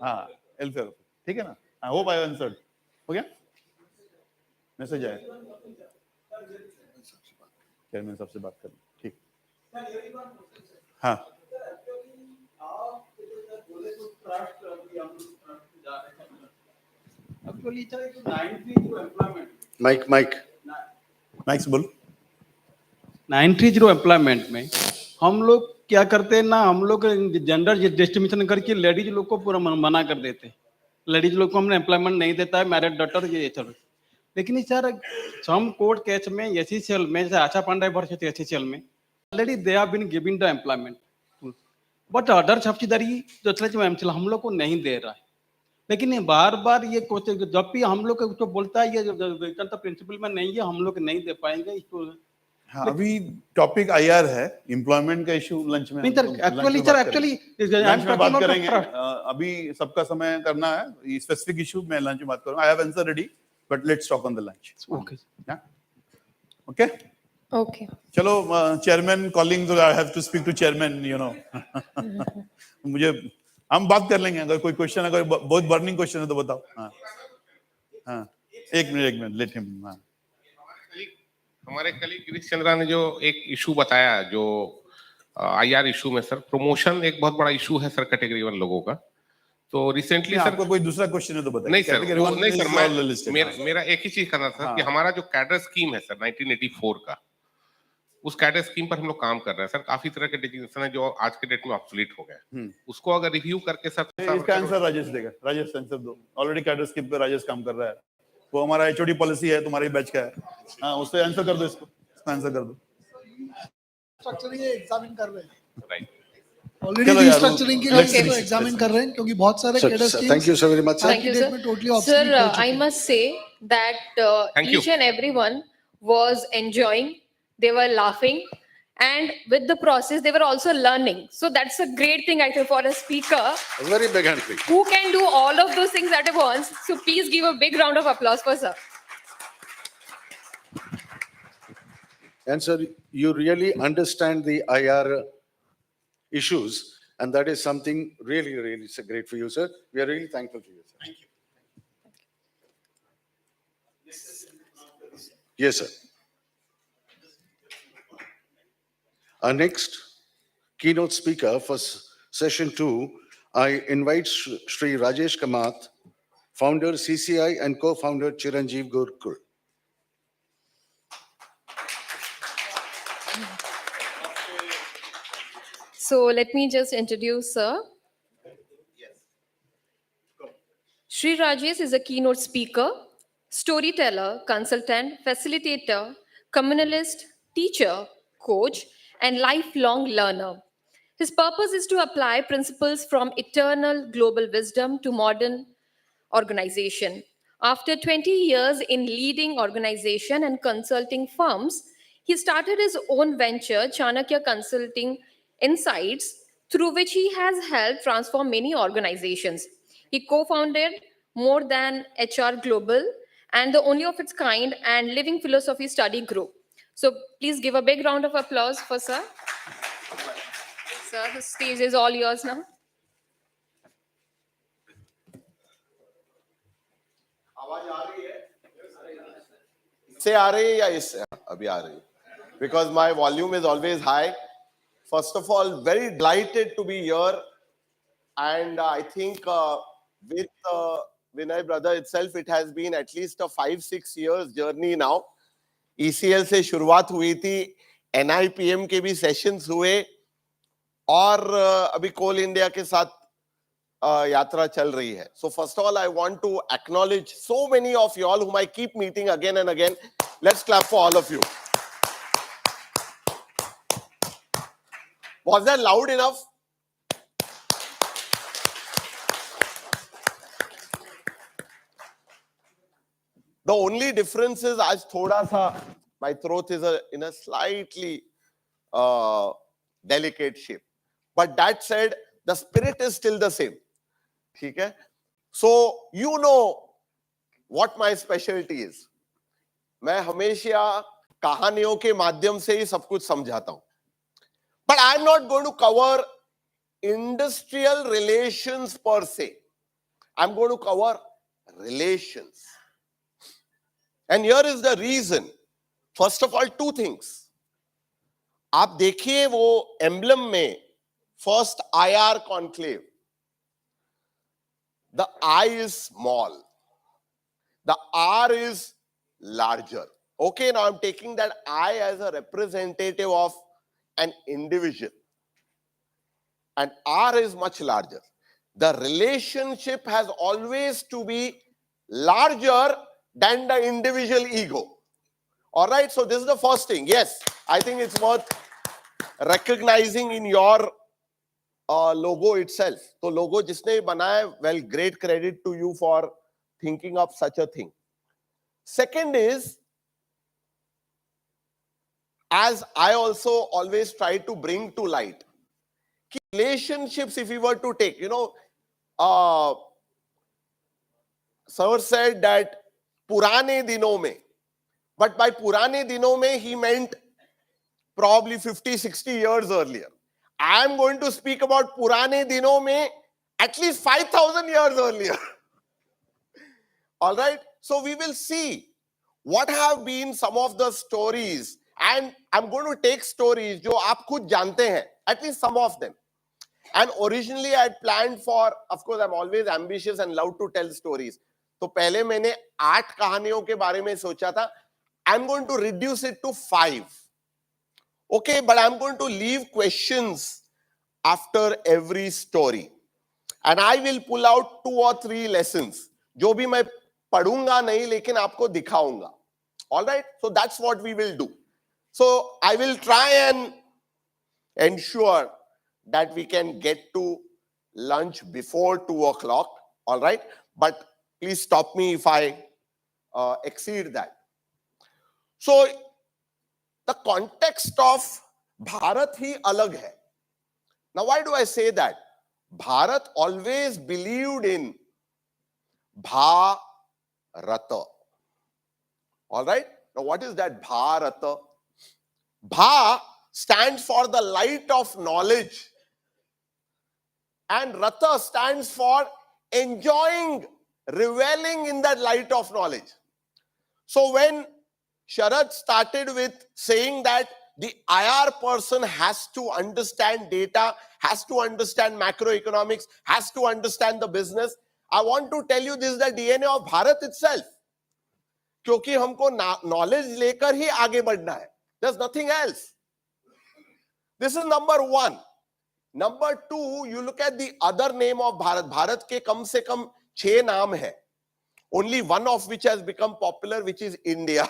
हाँ, welfare. ठीक है ना? I hope I answered. हो गया? मैसेज आया. चेयरमैन साहब से बात कर. ठीक. हाँ. माइक से बोलो. 930 एम्प्लॉयमेंट में हम लोग क्या करते हैं ना, हम लोग जेंडर डिस्ट्रीब्यूशन करके लेडीज लोग को पूरा मना कर देते हैं. लेडीज लोग को हमने एम्प्लॉयमेंट नहीं देता है, मैरिड डॉटर ये चल. लेकिन सर सम कोर्ट केस में एससीसीएल में, जैसे आशा पांडे भर थे एससीसीएल में, already they have been giving the employment, but other subsidiary जो हम लोग को नहीं दे रहा है. लेकिन ये बार बार ये क्वेश्चन जब भी हम लोग को बोलता है ये प्रिंसिपल में नहीं है, हम लोग नहीं दे पाएंगे इसको. हाँ, अभी टॉपिक आईआर है, एम्प्लॉयमेंट का इशू लंच में. नहीं सर, एक्चुअली लंच में बात करेंगे. अभी सबका समय करना है. स्पेसिफिक इशू में लंच में बात करूंगा. I have answer ready, but let's talk on the lunch. Okay okay Okay. चलो, चेयरमैन कॉलिंग, तो I have to speak to chairman, you know. मुझे हम बात कर लेंगे. अगर कोई क्वेश्चन, अगर बहुत बर्निंग क्वेश्चन है तो बताओ. हाँ हाँ, एक मिनट लेट हिम. हाँ, हमारे कलीग गिरीश चंद्रा ने जो एक इशू बताया, जो आईआर इशू में सर, प्रमोशन एक बहुत बड़ा इशू है सर कैटेगरी 1 लोगों का. तो रिसेंटली सर, आपको कोई दूसरा क्वेश्चन है तो बताइए. नहीं सर, मेरा एक ही चीज करना था कि हमारा जो कैडर स्कीम है सर 1984 का, उस कैडर स्कीम पर हम लोग काम कर रहे हैं सर. काफी तरह के डिजिग्नेशन है जो आज के डेट में ऑब्सोलीट हो गए. उसको अगर रिव्यू करके सर, इसका आंसर राजेश देगा. राजेश आंसर दो. ऑलरेडी कैडर स्कीम पे राजेश काम कर रहा है. वो हमारा एचओडी पॉलिसी है, तुम्हारे बैच का है. हाँ, उससे आंसर कर दो. इसको आंसर कर दो. स्ट्रक्चरिंग एग्जामिन कर रहे हैं. राइट, ऑलरेडी रीस्ट्रक्चरिंग के लिए एग्जामिन कर रहे हैं, क्योंकि बहुत सारे cadre schemes. Thank you so very much. Thank you, sir. Sir, I must say that each and everyone was enjoying. They were laughing, and with the process, they were also learning. So that's a great thing, I think, for a speaker. A very big hand, please. Who can do all of those things at once. So please give a big round of applause for sir. And sir, you really understand the IR issues, and that is something really, really great for you, sir. We are really thankful to you, sir. Thank you. Yes, sir. Our next keynote speaker for session 2, I invite Shri Rajesh Kamath, founder CCI and co-founder Chiranjeev Gurkul. So let me just introduce sir. Shri Rajesh is a keynote speaker, storyteller, consultant, facilitator, communalist, teacher, coach, and lifelong learner. His purpose is to apply principles from eternal global wisdom to modern organization. After 20 years in leading organization and consulting firms, he started his own venture, Chanakya Consulting Insights, through which he has helped transform many organizations. He co-founded More Than HR Global and the only of its kind and Living Philosophy Study Group. So please give a big round of applause for sir. Sir, the stage is all yours now. इससे आ रही है या इससे अभी आ रही है? Because my volume is always high. First of all, very delighted to be here, and I think with Vinay brother itself, it has been at least a 5-6 years journey now. ECL से शुरुआत हुई थी, NIPM के भी sessions हुए, और अभी कोल India के साथ यात्रा चल रही है. So first of all, I want to acknowledge so many of you all whom I keep meeting again and again. Let's clap for all of you. Was that loud enough? The only difference is आज थोड़ा सा my throat is in a slightly delicate shape. But that said, the spirit is still the same. ठीक है? So you know what my specialty is. मैं हमेशा कहानियों के माध्यम से ही सब कुछ समझाता हूं. But I'm not going to cover industrial relations per se. I'm going to cover relations. And here is the reason. First of all, two things. आप देखिए वो emblem में first IR conclave. The I is small. The R is larger. Okay, now I'm taking that I as a representative of an individual. And R is much larger. The relationship has always to be larger than the individual ego. All right, so this is the first thing. Yes, I think it's worth recognizing in your logo itself. So logo जिसने बनाया, well, great credit to you for thinking of such a thing. Second is, as I also always try to bring to light, relationships, if we were to take, sir said that purane dinon mein, but by purane dinon mein he meant probably 50, 60 years earlier. I am going to speak about purane dinon mein at least 5,000 years earlier. All right, so we will see what have been some of the stories, and I'm going to take stories जो आप खुद जानते हैं, at least some of them. And originally I had planned for, of course I'm always ambitious and love to tell stories. तो पहले मैंने 8 कहानियों के बारे में सोचा था. I'm going to reduce it to 5. Okay, but I'm going to leave questions after every story. And I will pull out 2 or 3 lessons. जो भी मैं पढ़ूंगा नहीं, लेकिन आपको दिखाऊंगा. All right, so that's what we will do. So I will try and ensure that we can get to lunch before 2 o'clock. All right, but please stop me if I exceed that. So the context of Bharat hi alag hai. Now why do I say that? Bharat always believed in Bharata. All right, now what is that Bharata? Bha stands for the light of knowledge, and Rata stands for enjoying, reveling in that light of knowledge. So when Sharad started with saying that the IR person has to understand data, has to understand macroeconomics, has to understand the business, I want to tell you this is the DNA of Bharat itself. क्योंकि हमको knowledge लेकर ही आगे बढ़ना है. There's nothing else. This is number 1. Number 2, you look at the other name of Bharat. Bharat के कम से कम 6 नाम है. Only one of which has become popular, which is India,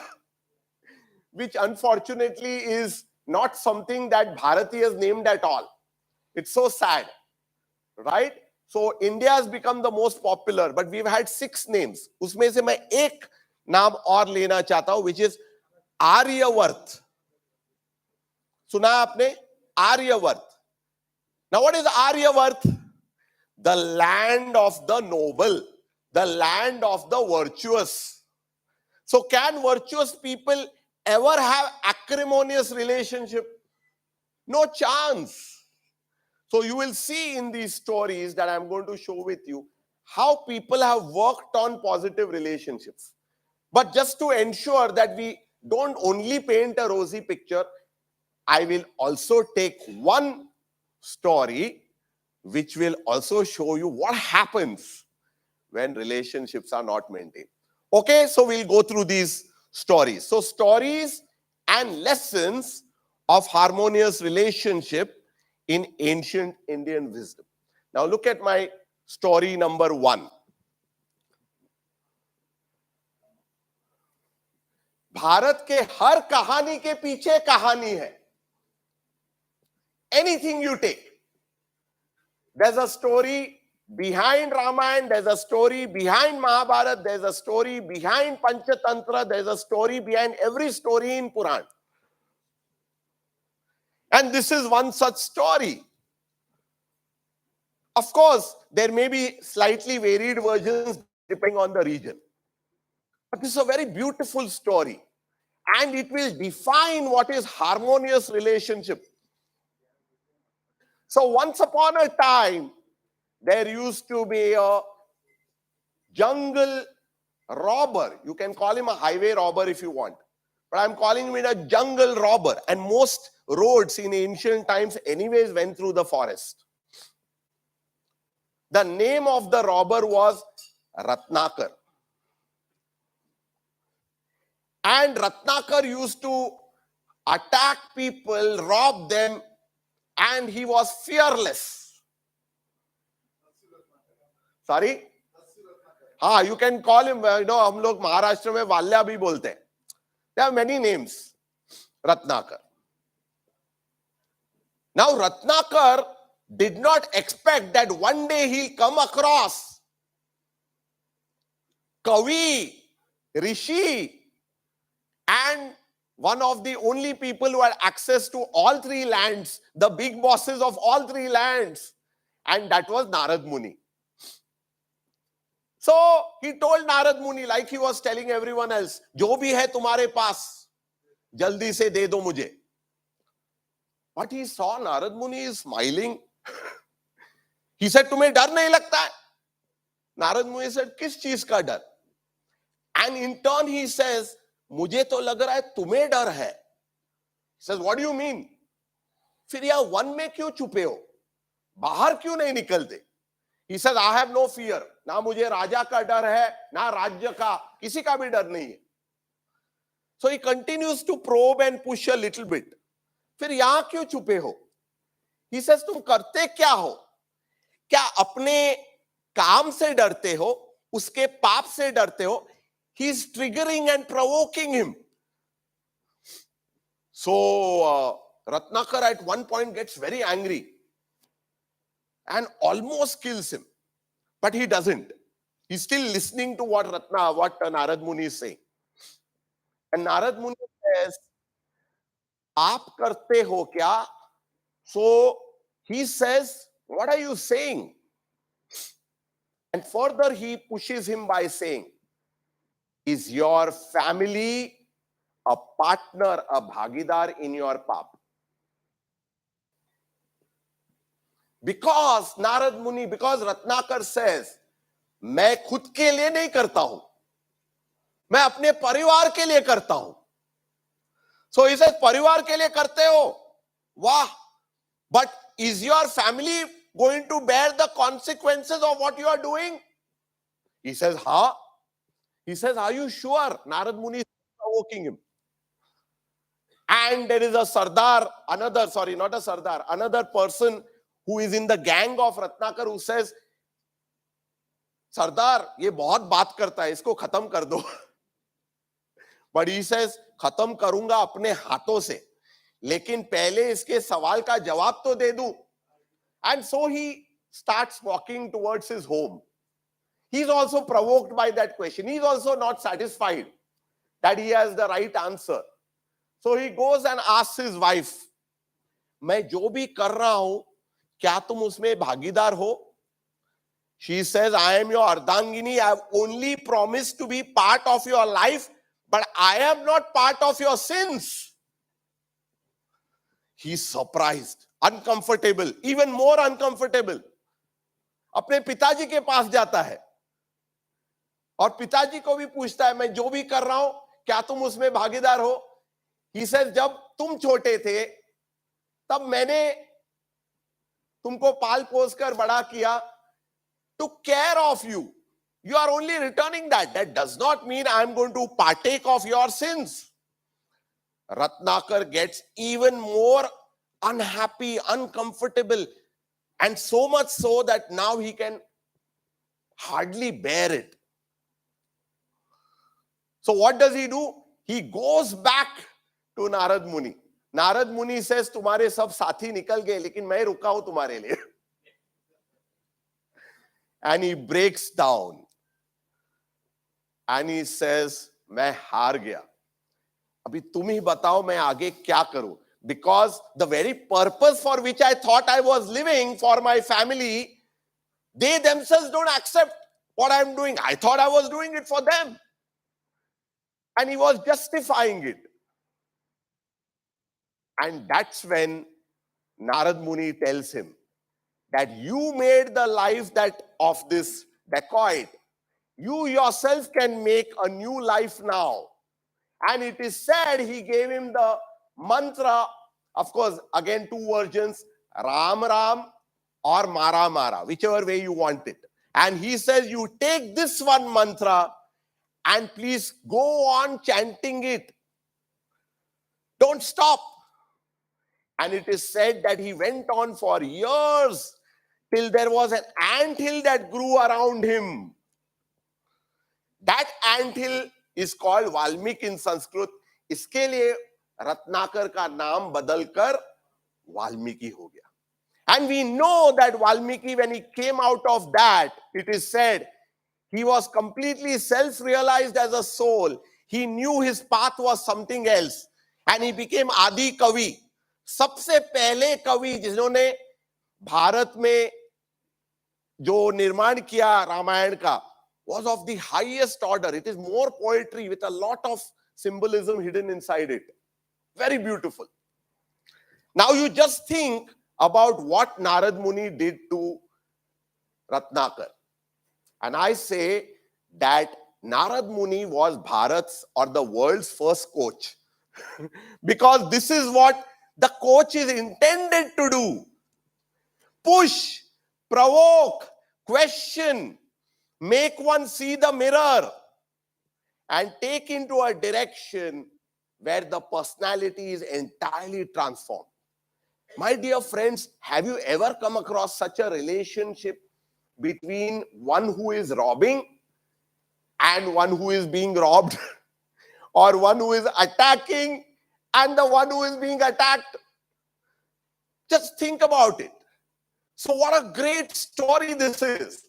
which unfortunately is not something that Bharati has named at all. It's so sad, right? So India has become the most popular, but we've had 6 names. उसमें से मैं एक नाम और लेना चाहता हूं, which is Aryavarth. सुना आपने? Aryavarth. Now what is Aryavarth? The land of the noble, the land of the virtuous. So can virtuous people ever have acrimonious relationship? No chance. So you will see in these stories that I'm going to show with you how people have worked on positive relationships. But just to ensure that we don't only paint a rosy picture, I will also take one story which will also show you what happens when relationships are not maintained. Okay, so we'll go through these stories. So stories and lessons of harmonious relationship in ancient Indian wisdom. Now look at my story number 1. Bharat के हर कहानी के पीछे कहानी है. Anything you take, there's a story behind Ramayana, there's a story behind Mahabharata, there's a story behind Panchatantra, there's a story behind every story in Puran. And this is one such story. Of course, there may be slightly varied versions depending on the region. But this is a very beautiful story. and it will define what is harmonious relationship. So once upon a time, there used to be a jungle robber. You can call him a highway robber if you want, but I'm calling him a jungle robber. And most roads in ancient times anyways went through the forest. The name of the robber was Ratnakar. And Ratnakar used to attack people, rob them, and he was fearless. Sorry? हाँ, you can call him, हम लोग महाराष्ट्र में वाल्या भी बोलते हैं. There are many names. Ratnakar. Now Ratnakar did not expect that one day he'll come across Kavi, Rishi, and one of the only people who had access to all three lands, the big bosses of all three lands, and that was Narad Muni. So he told Narad Muni, like he was telling everyone else, जो भी है तुम्हारे पास, जल्दी से दे दो मुझे. But he saw Narad Muni is smiling. He said, तुम्हें डर नहीं लगता है? Narad Muni said, किस चीज का डर? And in turn he says, मुझे तो लग रहा है तुम्हें डर है. He says, what do you mean? फिर यह वन में क्यों छुपे हो? बाहर क्यों नहीं निकलते? He says, I have no fear. ना मुझे राजा का डर है, ना राज्य का, किसी का भी डर नहीं है. So he continues to probe and push a little bit. फिर यहां क्यों छुपे हो? He says, तुम करते क्या हो? क्या अपने काम से डरते हो? उसके पाप से डरते हो? He is triggering and provoking him. So Ratnakar at one point gets very angry and almost kills him. But he doesn't. He's still listening to what Narad Muni is saying. And Narad Muni says, "Aap karte ho kya?" So he says, "What are you saying?" And further he pushes him by saying, "Is your family a partner, a bhagidar in your pap?" Because Narad Muni, because Ratnakar says, मैं खुद के लिए नहीं करता हूं, मैं अपने परिवार के लिए करता हूं. So he says, परिवार के लिए करते हो, वाह, but is your family going to bear the consequences of what you are doing? He says, हाँ. He says, are you sure? Narad Muni is provoking him. And there is a Sardar, another person who is in the gang of Ratnakar who says, Sardar, ये बहुत बात करता है, इसको खत्म कर दो. But he says, खत्म करूंगा अपने हाथों से, लेकिन पहले इसके सवाल का जवाब तो दे दूं. And so he starts walking towards his home. He's also provoked by that question. He's also not satisfied that he has the right answer. So he goes and asks his wife, मैं जो भी कर रहा हूं, क्या तुम उसमें भागीदार हो? She says, I am your Ardangini. I have only promised to be part of your life, but I am not part of your sins. He's surprised, uncomfortable, even more uncomfortable. अपने पिताजी के पास जाता है और पिताजी को भी पूछता है, मैं जो भी कर रहा हूं, क्या तुम उसमें भागीदार हो? He says, जब तुम छोटे थे, तब मैंने तुमको पाल पोस कर बड़ा किया, took care of you. You are only returning that. That does not mean I am going to partake of your sins. Ratnakar gets even more unhappy, uncomfortable, and so much so that now he can hardly bear it. So what does he do? He goes back to Narad Muni. Narad Muni says, तुम्हारे सब साथी निकल गए, लेकिन मैं रुका हूं तुम्हारे लिए. And he breaks down. And he says, मैं हार गया. अभी तुम ही बताओ मैं आगे क्या करूं? Because the very purpose for which I thought I was living for my family, they themselves don't accept what I'm doing. I thought I was doing it for them. And he was justifying it. And that's when Narad Muni tells him that you made the life that of this dacoit. You yourself can make a new life now. And it is said he gave him the mantra, of course, again, two versions, Ram Ram or Mara Mara, whichever way you want it. And he says, you take this one mantra and please go on chanting it. Don't stop. And it is said that he went on for years till there was an anthill that grew around him. That anthill is called Valmiki in Sanskrit. इसके लिए रत्नाकर का नाम बदलकर वाल्मीकि हो गया. And we know that Valmiki, when he came out of that, it is said he was completely self-realized as a soul. He knew his path was something else. And he became Adi Kavi. सबसे पहले कवि जिन्होंने भारत में जो निर्माण किया रामायण का was of the highest order. It is more poetry with a lot of symbolism hidden inside it. Very beautiful. Now you just think about what Narad Muni did to Ratnakar. And I say that Narad Muni was Bharat's or the world's first coach. Because this is what the coach is intended to do. Push, provoke, question, make one see the mirror, and take into a direction where the personality is entirely transformed. My dear friends, have you ever come across such a relationship between one who is robbing and one who is being robbed? Or one who is attacking and the one who is being attacked? Just think about it. So what a great story this is.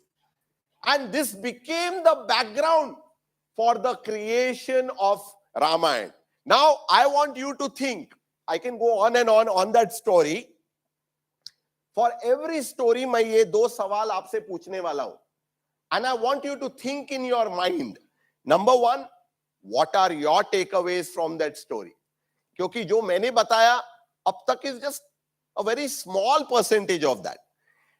And this became the background for the creation of Ramayana. Now, I want you to think. I can go on and on that story. For every story, मैं ये दो सवाल आपसे पूछने वाला हूं. And I want you to think in your mind. Number one, what are your takeaways from that story? क्योंकि जो मैंने बताया अब तक is just a very small percentage of that.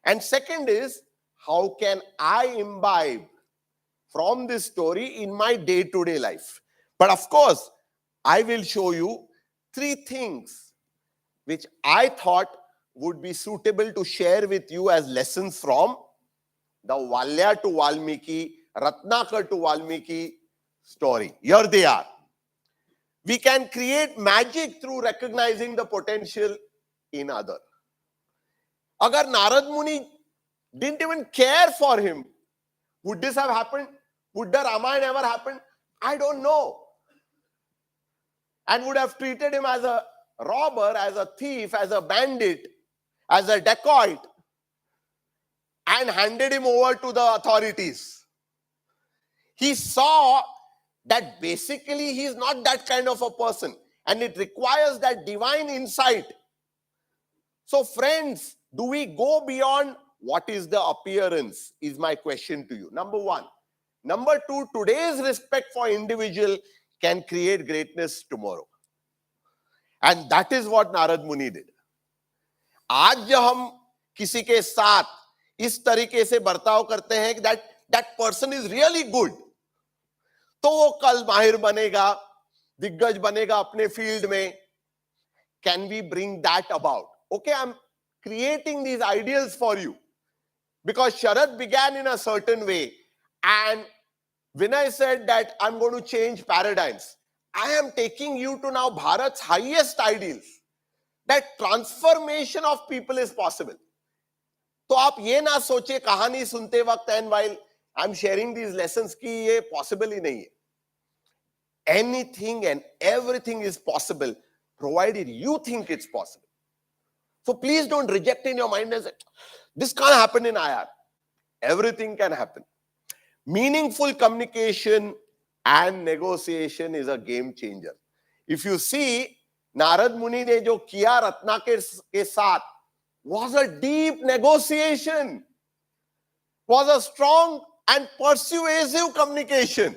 And second is, how can I imbibe from this story in my day-to-day life? But of course, I will show you three things which I thought would be suitable to share with you as lessons from the Valya to Valmiki, Ratnakar to Valmiki story. Here they are. We can create magic through recognizing the potential in other. Agar Narad Muni didn't even care for him, would this have happened? Would the Ramayana ever happen? I don't know. And would have treated him as a robber, as a thief, as a bandit, as a dacoit, and handed him over to the authorities. He saw that basically he is not that kind of a person, and it requires that divine insight. So friends, do we go beyond what is the appearance, is my question to you. Number one. Number two, today's respect for individual can create greatness tomorrow. And that is what Narad Muni did. आज जब हम किसी के साथ इस तरीके से बर्ताव करते हैं कि that person is really good, तो वो कल माहिर बनेगा, दिग्गज बनेगा अपने फील्ड में. Can we bring that about? Okay, I'm creating these ideals for you. Because Sharad began in a certain way. And when I said that I'm going to change paradigms, I am taking you to now Bharat's highest ideals. That transformation of people is possible. तो आप ये ना सोचे कहानी सुनते वक्त and while I'm sharing these lessons कि ये possible ही नहीं है. Anything and everything is possible provided you think it's possible. So please don't reject in your mind as this can't happen in IR. Everything can happen. Meaningful communication and negotiation is a game changer. If you see, Narad Muni ने जो किया रत्नाकर के साथ was a deep negotiation, was a strong and persuasive communication.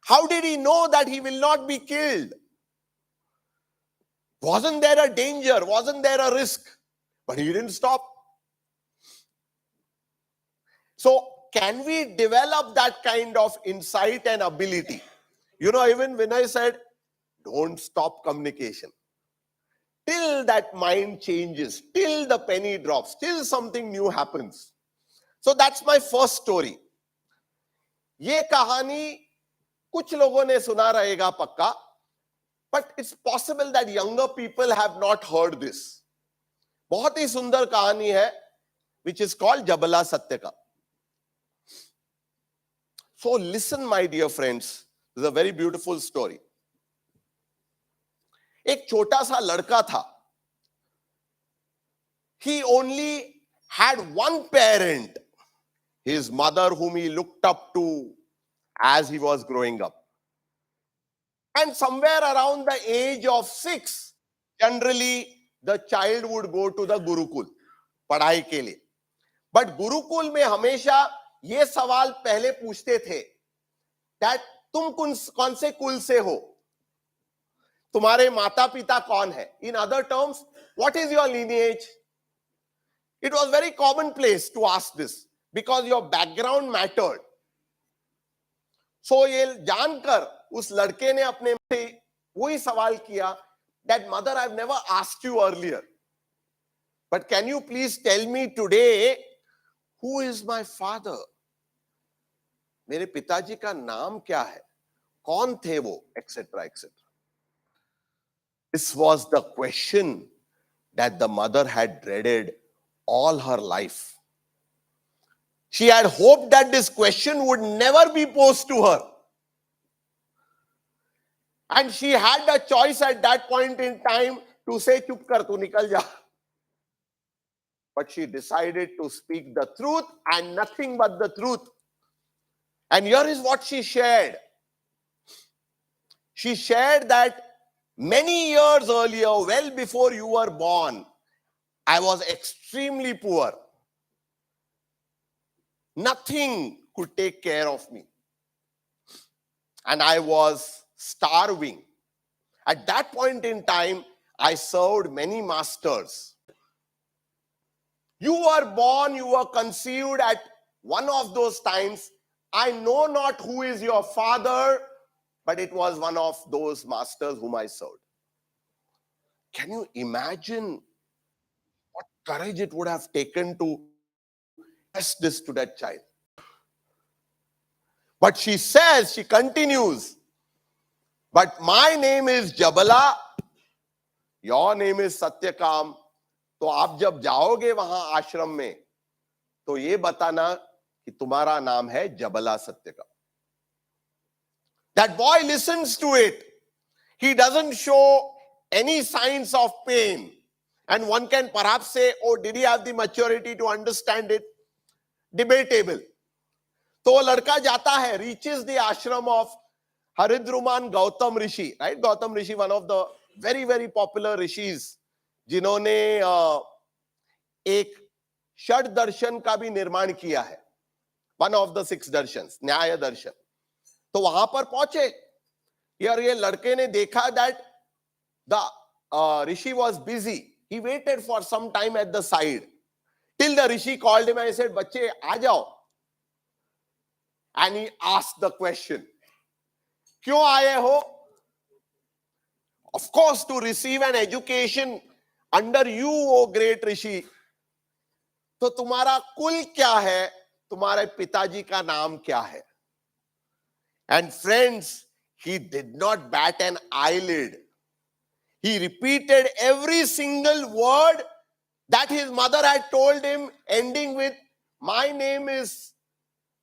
How did he know that he will not be killed? Wasn't there a danger? Wasn't there a risk? But he didn't stop. So can we develop that kind of insight and ability? You know, even when I said, don't stop communication, till that mind changes, till the penny drops, till something new happens. So that's my first story. ये कहानी कुछ लोगों ने सुना रहेगा पक्का, but it's possible that younger people have not heard this. बहुत ही सुंदर कहानी है, which is called जबला सत्य का. So listen, my dear friends, this is a very beautiful story. एक छोटा सा लड़का था. He only had one parent, his mother, whom he looked up to as he was growing up. And somewhere around the age of 6, generally the child would go to the Gurukul, पढ़ाई के लिए. But Gurukul में हमेशा ये सवाल पहले पूछते थे, that तुम कौन से कुल से हो? तुम्हारे माता पिता कौन है? In other terms, what is your lineage? It was very commonplace to ask this because your background mattered. So ये जानकर उस लड़के ने अपने से वही सवाल किया, that mother, I've never asked you earlier, but can you please tell me today who is my father? मेरे पिताजी का नाम क्या है? कौन थे वो? Etc. etc. This was the question that the mother had dreaded all her life. She had hoped that this question would never be posed to her. And she had a choice at that point in time to say, "Chup kar, tu nikal ja." But she decided to speak the truth and nothing but the truth. And here is what she shared. She shared that many years earlier, well before you were born, I was extremely poor. Nothing could take care of me. And I was starving. At that point in time, I served many masters. You were born, you were conceived at one of those times. I know not who is your father, but it was one of those masters whom I served. Can you imagine what courage it would have taken to test this to that child? But she says, she continues, but my name is Jabala, your name is Satyakam. तो आप जब जाओगे वहां आश्रम में, तो ये बताना कि तुम्हारा नाम है जबला Satyakam. That boy listens to it. He doesn't show any signs of pain. And one can perhaps say, oh, did he have the maturity to understand it? Debatable. तो वो लड़का जाता है, reaches the ashram of Haridruman Gautam Rishi, right? Gautam Rishi, one of the very, very popular rishis, जिन्होंने एक षड दर्शन का भी निर्माण किया है. One of the 6 दर्शन्स, न्याय दर्शन. तो वहां पर पहुंचे. यार ये लड़के ने देखा that the rishi was busy. He waited for some time at the side till the rishi called him and he said, "बच्चे आ जाओ." And he asked the question, "क्यों आए हो?" Of course, to receive an education under you, O great rishi. तो तुम्हारा कुल क्या है? तुम्हारे पिताजी का नाम क्या है? And friends, he did not bat an eyelid. He repeated every single word that his mother had told him, ending with, "My name is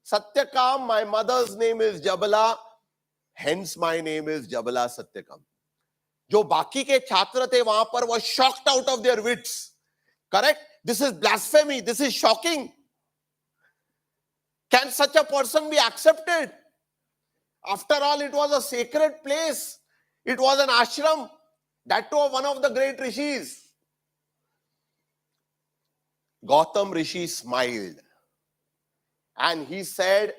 Satyakam, my mother's name is Jabala, hence my name is Jabala Satyakam." जो बाकी के छात्र थे वहां पर were shocked out of their wits. Correct? This is blasphemy. This is shocking. Can such a person be accepted? After all, it was a sacred place. It was an ashram. That too one of the great rishis. Gautam Rishi smiled. And he said,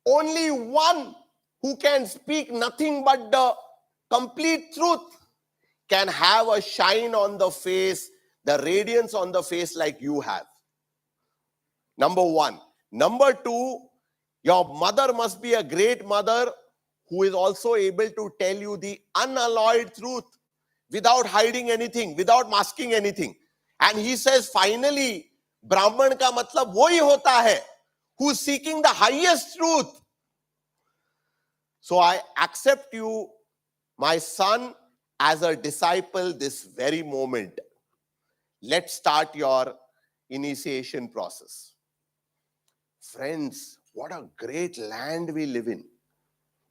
only one who can speak nothing but the complete truth can have a shine on the face, the radiance on the face like you have. Number one. Number two, your mother must be a great mother who is also able to tell you the unalloyed truth without hiding anything, without masking anything. And he says, finally, Brahman ka matlab wohi hota hai, who is seeking the highest truth. So I accept you, my son, as a disciple this very moment. Let's start your initiation process. Friends, what a great land we live in.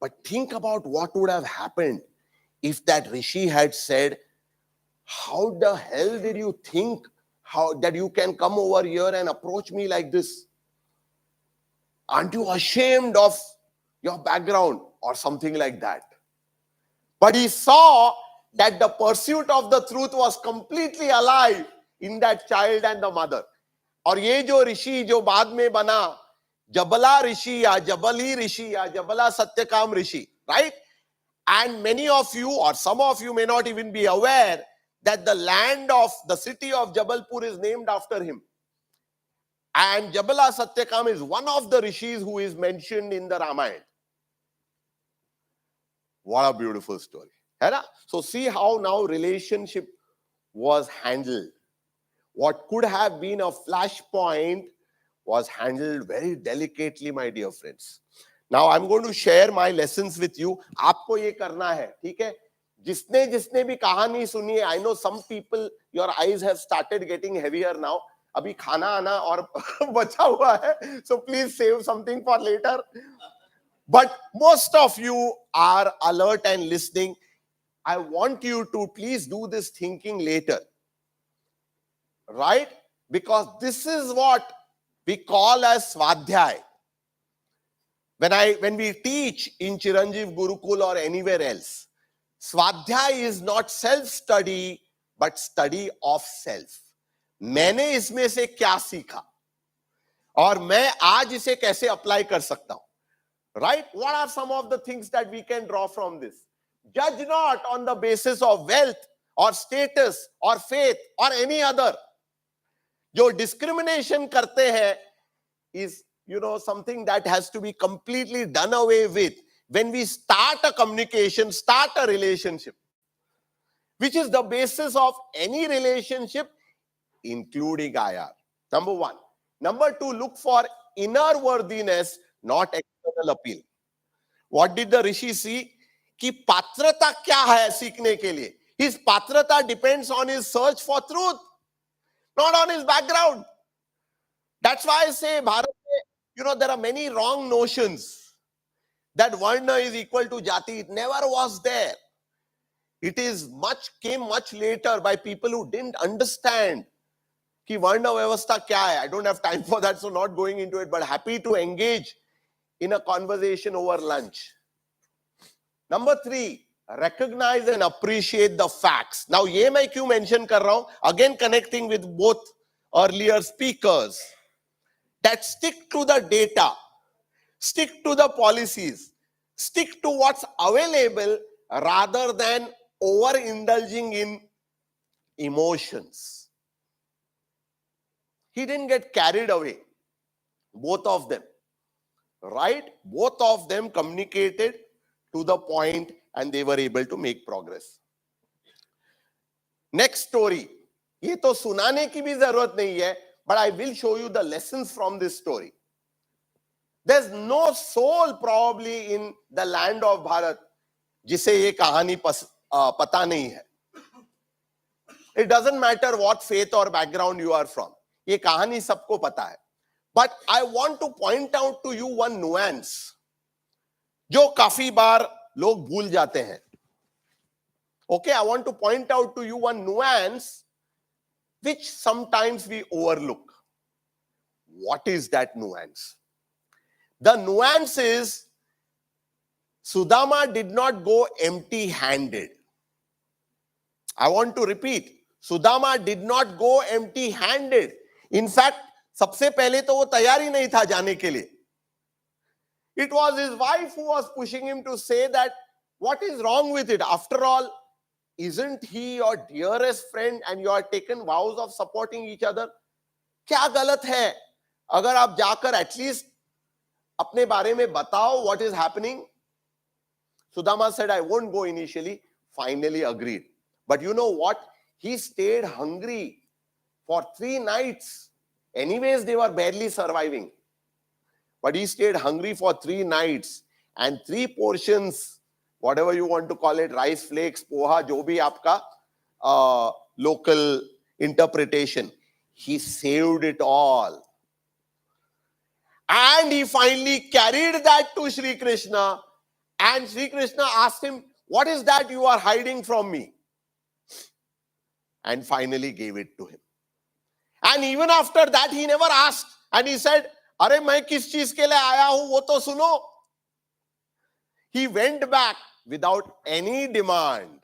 But think about what would have happened if that Rishi had said, how the hell did you think that you can come over here and approach me like this? Aren't you ashamed of your background or something like that? But he saw that the pursuit of the truth was completely alive in that child and the mother. और ये जो ऋषि जो बाद में बना, जबला ऋषि या जबली ऋषि या जबला सत्यकाम ऋषि, right? And many of you or some of you may not even be aware that the land of the city of Jabalpur is named after him. And Jabala Satyakam is one of the rishis who is mentioned in the Ramayana. What a beautiful story. So see how now relationship was handled. What could have been a flashpoint was handled very delicately, my dear friends. Now I'm going to share my lessons with you. आपको ये करना है, ठीक है? जिसने भी कहानी सुनी है, I know some people, your eyes have started getting heavier now. अभी खाना आना और बचा हुआ है, so please save something for later. But most of you are alert and listening. I want you to please do this thinking later. Right? Because this is what we call as Swadhyay. When we teach in Chiranjeev Gurukul or anywhere else, Swadhyay is not self-study, but study of self. मैंने इसमें से क्या सीखा और मैं आज इसे कैसे अप्लाई कर सकता हूं? Right? What are some of the things that we can draw from this? Judge not on the basis of wealth or status or faith or any other. जो discrimination करते हैं is, something that has to be completely done away with when we start a communication, start a relationship, which is the basis of any relationship, including IR. Number one. Number two, look for inner worthiness, not external appeal. What did the Rishi see? कि पात्रता क्या है सीखने के लिए? His patrata depends on his search for truth, not on his background. That's why I say, Bharat, there are many wrong notions that Varna is equal to Jati. It never was there. It is came much later by people who didn't understand कि Varna Vyavastha kya hai. I don't have time for that, so not going into it, but happy to engage in a conversation over lunch. Number three, recognize and appreciate the facts. Now, ये मैं क्यों mention कर रहा हूं? Again, connecting with both earlier speakers. That stick to the data, stick to the policies, stick to what's available rather than overindulging in emotions. He didn't get carried away. Both of them, right? Both of them communicated to the point and they were able to make progress. Next story. ये तो सुनाने की भी जरूरत नहीं है, but I will show you the lessons from this story. There's no soul probably in the land of Bharat जिसे ये कहानी पता नहीं है. It doesn't matter what faith or background you are from. ये कहानी सबको पता है. But I want to point out to you one nuance जो काफी बार लोग भूल जाते हैं. Okay, I want to point out to you one nuance which sometimes we overlook. What is that nuance? The nuance is Sudama did not go empty-handed. I want to repeat. Sudama did not go empty-handed. In fact, सबसे पहले तो वो तैयार ही नहीं था जाने के लिए. It was his wife who was pushing him to say that what is wrong with it? After all, isn't he your dearest friend and you are taken vows of supporting each other? क्या गलत है अगर आप जाकर at least अपने बारे में बताओ what is happening? Sudama said, I won't go initially. Finally agreed. But you know what? He stayed hungry for 3 nights. Anyways, they were barely surviving. But he stayed hungry for 3 nights. And 3 portions, whatever you want to call it, rice flakes, poha, jo bhi aapka local interpretation. He saved it all. And he finally carried that to Sri Krishna. And Sri Krishna asked him, what is that you are hiding from me? And finally gave it to him. And even after that, he never asked. And he said, Are main kis cheez ke liye aaya hu, wo to suno. He went back without any demand.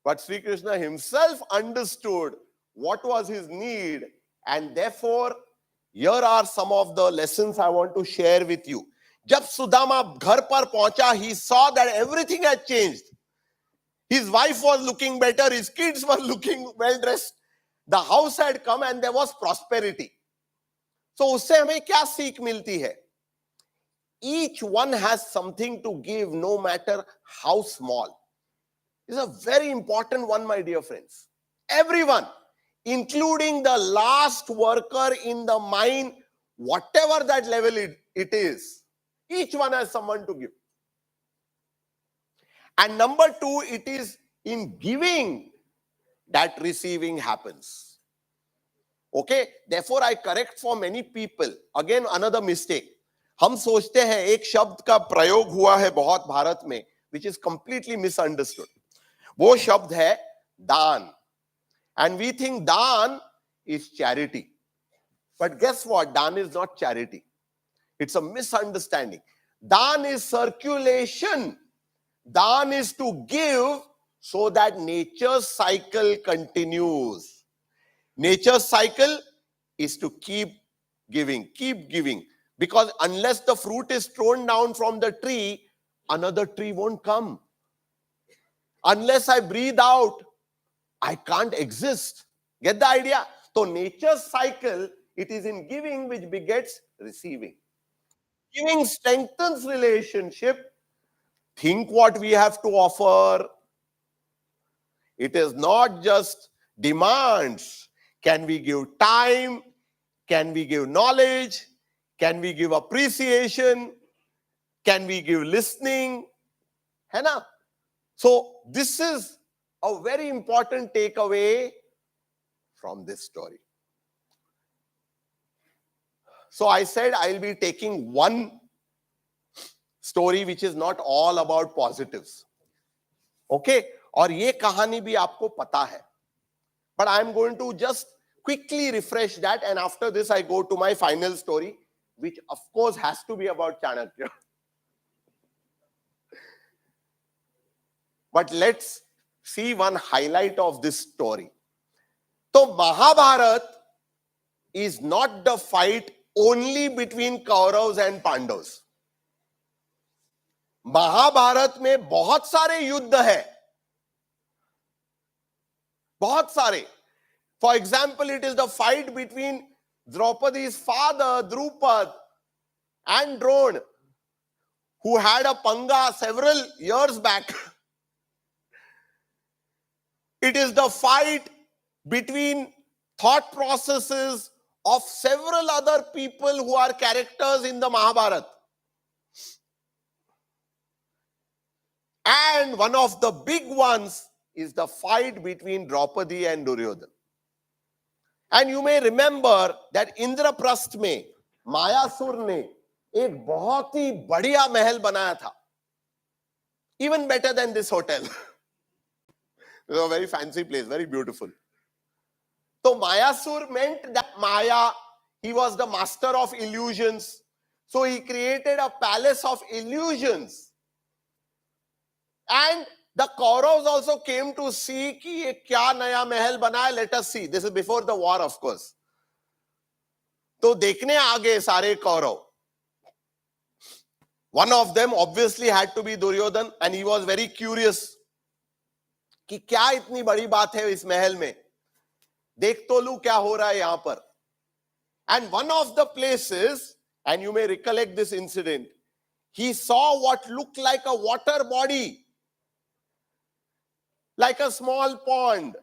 But Sri Krishna himself understood what was his need. And therefore, here are some of the lessons I want to share with you. जब सुदामा घर पर पहुंचा, he saw that everything had changed. His wife was looking better, his kids were looking well dressed. The house had come and there was prosperity. So उससे हमें क्या सीख मिलती है? Each one has something to give, no matter how small. This is a very important one, my dear friends. Everyone, including the last worker in the mine, whatever that level it is, each one has someone to give. And number 2, it is in giving that receiving happens. Okay? Therefore, I correct for many people. Again, another mistake. हम सोचते हैं एक शब्द का प्रयोग हुआ है बहुत भारत में, which is completely misunderstood. वो शब्द है दान. And we think दान is charity. But guess what? दान is not charity. It's a misunderstanding. Daan is circulation. Daan is to give so that nature's cycle continues. Nature's cycle is to keep giving. Because unless the fruit is thrown down from the tree, another tree won't come. Unless I breathe out, I can't exist. Get the idea? So nature's cycle, it is in giving which begets receiving. Giving strengthens relationship. Think what we have to offer. It is not just demands. Can we give time? Can we give knowledge? Can we give appreciation? Can we give listening? है ना? So this is a very important takeaway from this story. So I said I'll be taking one story which is not all about positives. Okay? और ये कहानी भी आपको पता है. But I'm going to just quickly refresh that, and after this I go to my final story, which of course has to be about Chanakya. But let's see one highlight of this story. So Mahabharata is not the fight only between Kauravas and Pandavas. Mahabharat में बहुत सारे युद्ध है, बहुत सारे. For example, it is the fight between Draupadi's father Drupad and Drona, who had a panga several years back. It is the fight between thought processes of several other people who are characters in the Mahabharata. And one of the big ones is the fight between Draupadi and Duryodhana. And you may remember that Indraprasth में मायासुर ने एक बहुत ही बढ़िया महल बनाया था. Even better than this hotel. It was a very fancy place, very beautiful. So Mayasur meant that Maya, he was the master of illusions. So he created a palace of illusions. And the Kauravas also came to see कि ये क्या नया महल बना है. Let us see. This is before the war, of course. तो देखने आ गए सारे Kaurav. One of them obviously had to be Duryodhana, and he was very curious. कि क्या इतनी बड़ी बात है इस महल में, देख तो लू क्या हो रहा है यहां पर. And one of the places, and you may recollect this incident, he saw what looked like a water body, like a small pond.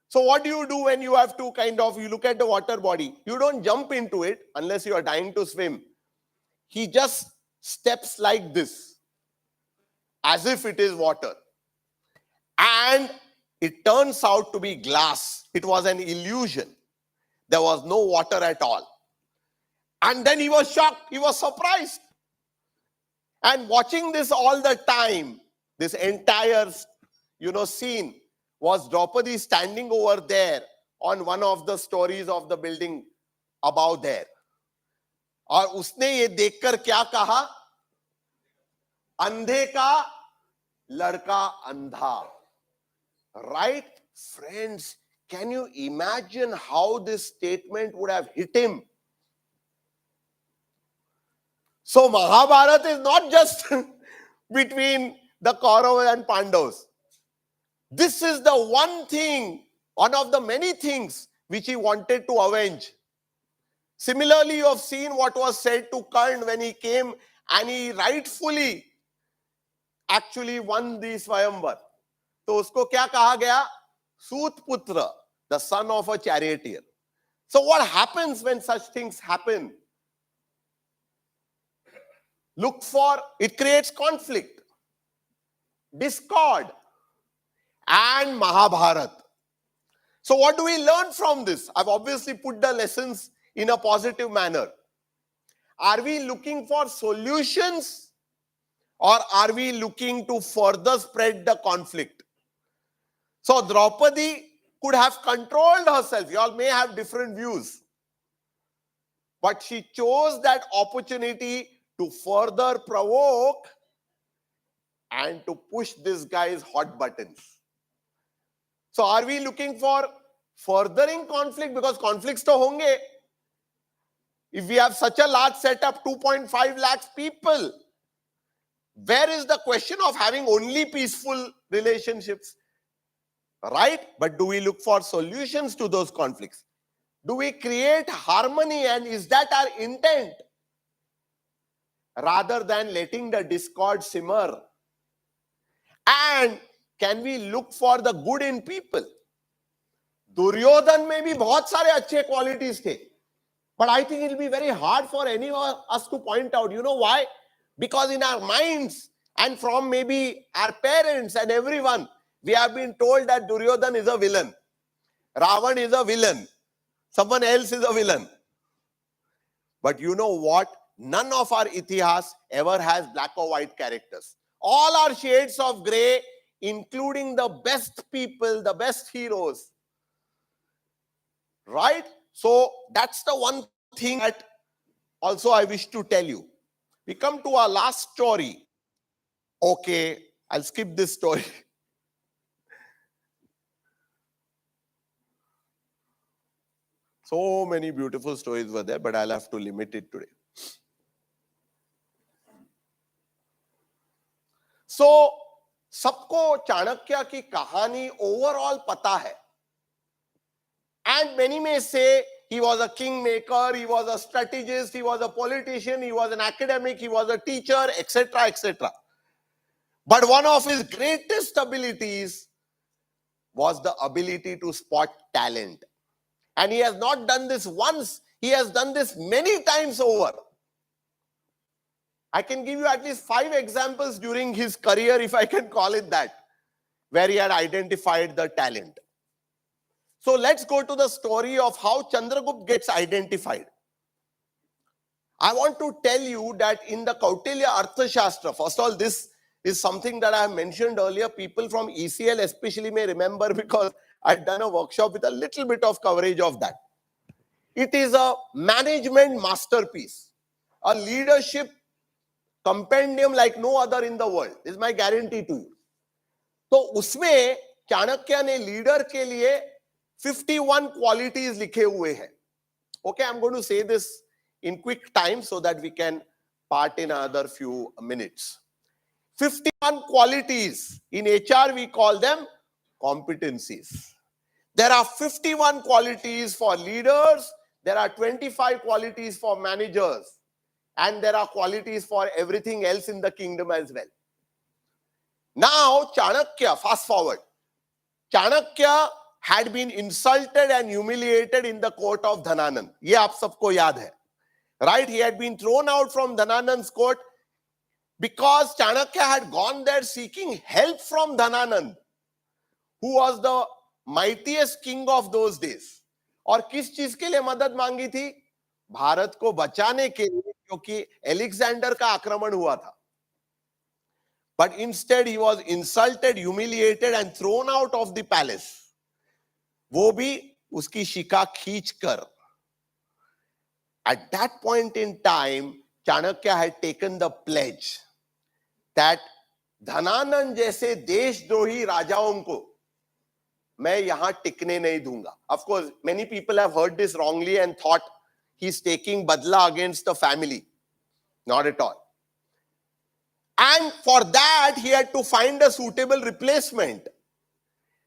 So what do you do when you have to you look at the water body? You don't jump into it unless you are dying to swim. He just steps like this, as if it is water. And it turns out to be glass. It was an illusion. There was no water at all. And then he was shocked. He was surprised. And watching this all the time, this entire, scene, was Draupadi standing over there on one of the stories of the building above there. और उसने ये देखकर क्या कहा? अंधे का लड़का अंधा. Right? Friends, can you imagine how this statement would have hit him? So Mahabharata is not just between the Kauravas and Pandavas. This is the one thing, one of the many things which he wanted to avenge. Similarly, you have seen what was said to Karna when he came and he rightfully actually won the Swayamvar. तो उसको क्या कहा गया? Sut Putra, the son of a charioteer. So what happens when such things happen? Look for, it creates conflict, discord, and Mahabharata. So what do we learn from this? I've obviously put the lessons in a positive manner. Are we looking for solutions or are we looking to further spread the conflict? So Draupadi could have controlled herself. You all may have different views. But she chose that opportunity to further provoke and to push this guy's hot buttons. So are we looking for furthering conflict? Because conflicts to honge. If we have such a large setup, 2.5 lakhs people, where is the question of having only peaceful relationships? Right? But do we look for solutions to those conflicts? Do we create harmony, and is that our intent? Rather than letting the discord simmer. And can we look for the good in people? Duryodhan में भी बहुत सारे अच्छे qualities थे. But I think it will be very hard for any of us to point out. You know why? Because in our minds and from maybe our parents and everyone, we have been told that Duryodhan is a villain. Ravan is a villain. Someone else is a villain. But you know what? None of our itihas ever has black or white characters. All are shades of grey, including the best people, the best heroes. Right? So that's the one thing that also I wish to tell you. We come to our last story. Okay, I'll skip this story. So many beautiful stories were there, but I'll have to limit it today. So, सबको चाणक्य की कहानी overall पता है. And many may say he was a kingmaker, he was a strategist, he was a politician, he was an academic, he was a teacher, etc., etc. But one of his greatest abilities was the ability to spot talent. And he has not done this once, he has done this many times over. I can give you at least 5 examples during his career, if I can call it that, where he had identified the talent. So let's go to the story of how Chandragupta gets identified. I want to tell you that in the Kautilya Arthashastra, first of all, this is something that I have mentioned earlier. People from ECL especially may remember because I've done a workshop with a little bit of coverage of that. It is a management masterpiece, a leadership compendium like no other in the world. This is my guarantee to you. So उसमें चाणक्य ने leader के लिए 51 qualities लिखे हुए हैं. Okay, I'm going to say this in quick time so that we can part in another few minutes. 51 qualities. In HR, we call them competencies. There are 51 qualities for leaders. There are 25 qualities for managers. And there are qualities for everything else in the kingdom as well. Now, Chanakya, fast forward. Chanakya had been insulted and humiliated in the court of Dhananand. Ye aap sabko yaad hai. Right? He had been thrown out from Dhananand's court because Chanakya had gone there seeking help from Dhananand, who was the mightiest king of those days. और किस चीज के लिए मदद मांगी थी? भारत को बचाने के लिए, क्योंकि एलेक्जेंडर का आक्रमण हुआ था. But instead he was insulted, humiliated and thrown out of the palace. वो भी उसकी शिका खींच कर. At that point in time, Chanakya had taken the pledge that Dhanananda जैसे देशद्रोही राजाओं को मैं यहां टिकने नहीं दूंगा. Of course, many people have heard this wrongly and thought he's taking badla against the family. Not at all. And for that, he had to find a suitable replacement.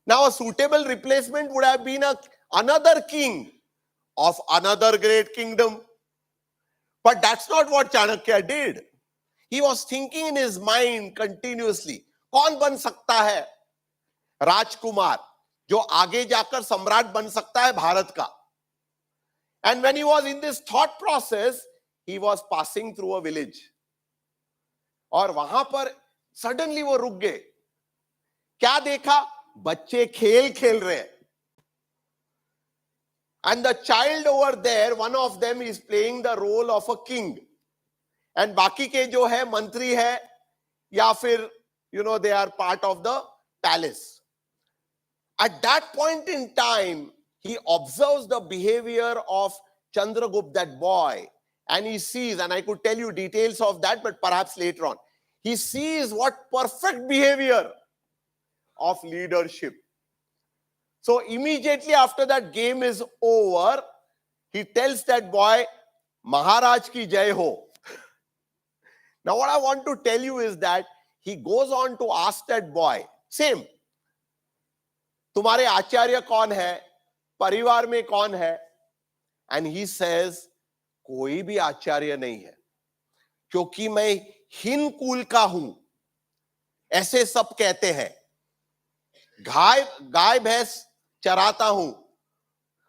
Now, a suitable replacement would have been another king of another great kingdom. But that's not what Chanakya did. He was thinking in his mind continuously, कौन बन सकता है राजकुमार जो आगे जाकर सम्राट बन सकता है भारत का. And when he was in this thought process, he was passing through a village. और वहां पर सडनली वो रुक गए. क्या देखा? बच्चे खेल खेल रहे हैं. And the child over there, one of them is playing the role of a king. And बाकी के जो है मंत्री है या फिर they are part of the palace. At that point in time, he observes the behavior of Chandragupta, that boy, and he sees, and I could tell you details of that, but perhaps later on. He sees what perfect behavior of leadership. So immediately after that game is over, he tells that boy, Maharaj ki jai ho. Now what I want to tell you is that he goes on to ask that boy, same, तुम्हारे आचार्य कौन है, परिवार में कौन है? And he says, कोई भी आचार्य नहीं है, क्योंकि मैं हिन कुल का हूं, ऐसे सब कहते हैं. गाय भैंस चराता हूं.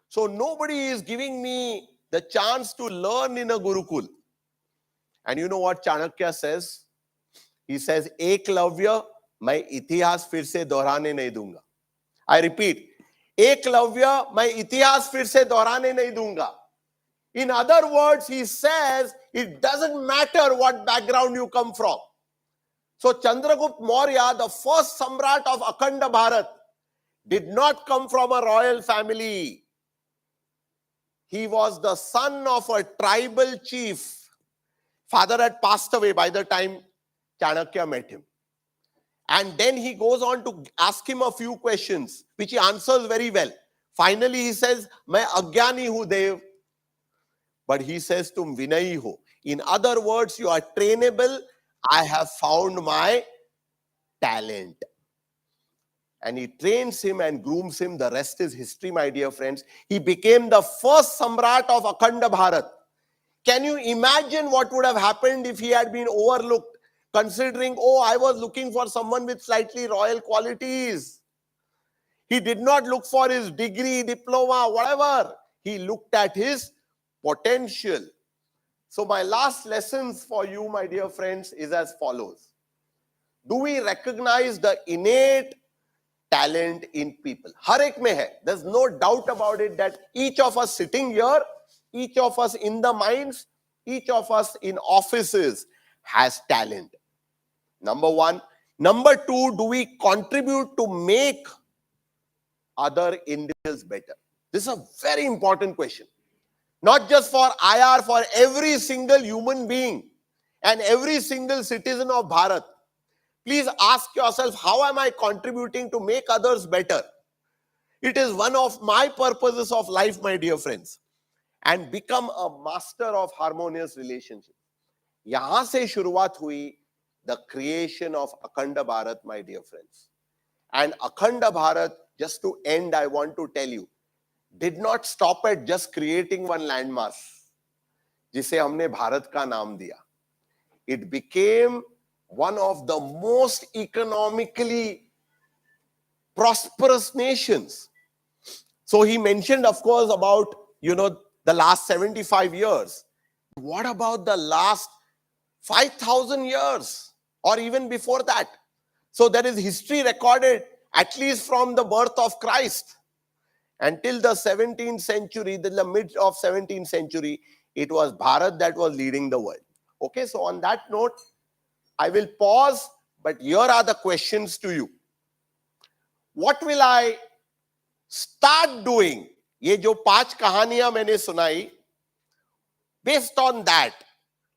So nobody is giving me the chance to learn in a Gurukul. And you know what Chanakya says? He says, Eklavya मैं इतिहास फिर से दोहराने नहीं दूंगा. I repeat, एकलव्य मैं इतिहास फिर से दोहराने नहीं दूंगा. In other words, he says, it doesn't matter what background you come from. So Chandragupta Maurya, the first Samrat of Akhanda Bharat, did not come from a royal family. He was the son of a tribal chief. Father had passed away by the time Chanakya met him. And then he goes on to ask him a few questions, which he answers very well. Finally, he says, मैं अज्ञानी हूं देव. But he says, तुम विनयी हो. In other words, you are trainable. I have found my talent. And he trains him and grooms him. The rest is history, my dear friends. He became the first Samrat of Akhanda Bharat. Can you imagine what would have happened if he had been overlooked, considering, oh, I was looking for someone with slightly royal qualities. He did not look for his degree, diploma, whatever. He looked at his potential. So my last lessons for you, my dear friends, is as follows. Do we recognize the innate talent in people? Har ek mein hai. There's no doubt about it that each of us sitting here, each of us in the mines, each of us in offices has talent. Number one. Number two, do we contribute to make other individuals better? This is a very important question. Not just for IR, for every single human being and every single citizen of Bharat. Please ask yourself, how am I contributing to make others better? It is one of my purposes of life, my dear friends. And become a master of harmonious relationships. Yahan se shuruaat hui. the creation of Akhanda Bharat, my dear friends. And Akhanda Bharat, just to end, I want to tell you, did not stop at just creating one landmass, जिसे हमने भारत का नाम दिया. It became one of the most economically prosperous nations. So he mentioned, of course, about, the last 75 years. What about the last 5,000 years or even before that? So there is history recorded at least from the birth of Christ until the 17th century, the mid of 17th century, it was Bharat that was leading the world. Okay, so on that note, I will pause, but here are the questions to you. What will I start doing? ये जो 5 कहानियां मैंने सुनाई, based on that,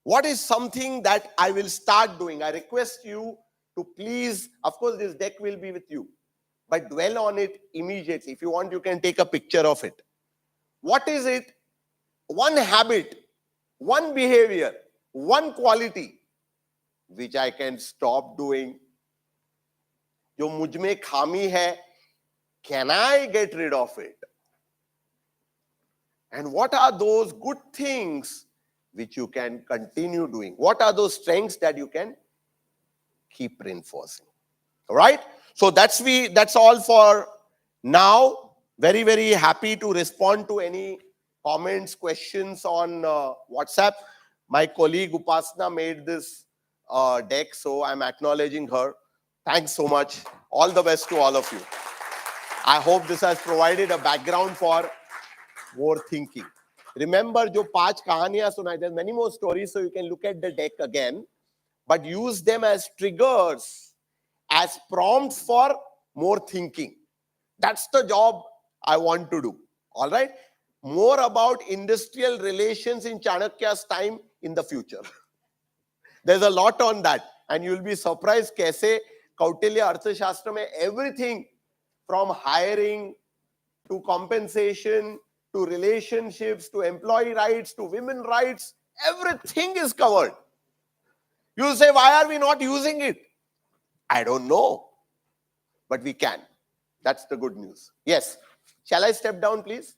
what is something that I will start doing? I request you to please, of course, this deck will be with you, but dwell on it immediately. If you want, you can take a picture of it. What is it? One habit, one behavior, one quality, which I can stop doing. जो मुझ में खामी है, can I get rid of it? And what are those good things which you can continue doing? What are those strengths that you can keep reinforcing? All right? So that's all for now. Very, very happy to respond to any comments, questions on WhatsApp. My colleague Upasna made this deck, so I'm acknowledging her. Thanks so much. All the best to all of you. I hope this has provided a background for more thinking. Remember, जो 5 कहानियां सुनाई, there's many more stories, so you can look at the deck again, but use them as triggers, as prompts for more thinking. That's the job I want to do. All right? More about industrial relations in Chanakya's time in the future. There's a lot on that, and you'll be surprised कैसे कौटिल्य अर्थशास्त्र में everything from hiring to compensation to relationships to employee rights to women rights, everything is covered. You say, why are we not using it? I don't know, but we can. That's the good news. Yes. Shall I step down, please?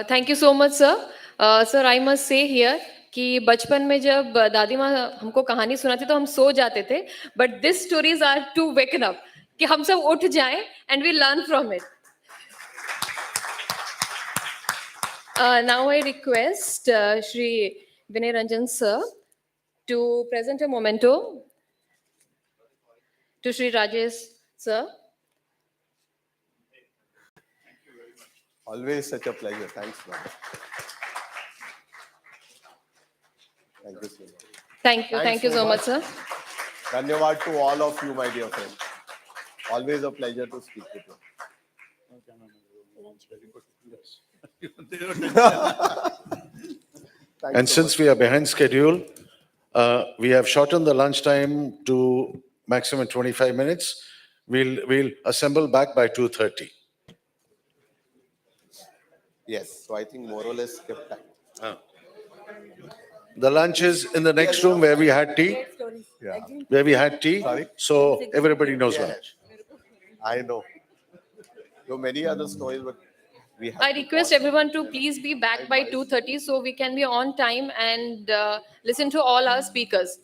Thank you so much, sir. Sir, I must say here कि बचपन में जब दादी माँ हमको कहानी सुनाती तो हम सो जाते थे, but these stories are to waken up, कि हम सब उठ जाएं and we learn from it. Now I request Shri Vinay Ranjan sir to present a memento to Shri Rajesh sir. Always such a pleasure. Thanks, man. Thank you so much. Thank you so much, sir. Dhanyawad to all of you, my dear friends. Always a pleasure to speak with you. And since we are behind schedule, we have shortened the lunch time to maximum 25 minutes. We'll assemble back by 2:30. Yes, so I think more or less kept time. The lunch is in the next room where we had tea. Yeah. Where we had tea. Sorry? So everybody knows Yeah. lunch. I know. There are many other stories, but we have I to request pause. everyone to please be back by 2:30 so we can be on time and listen to all our speakers.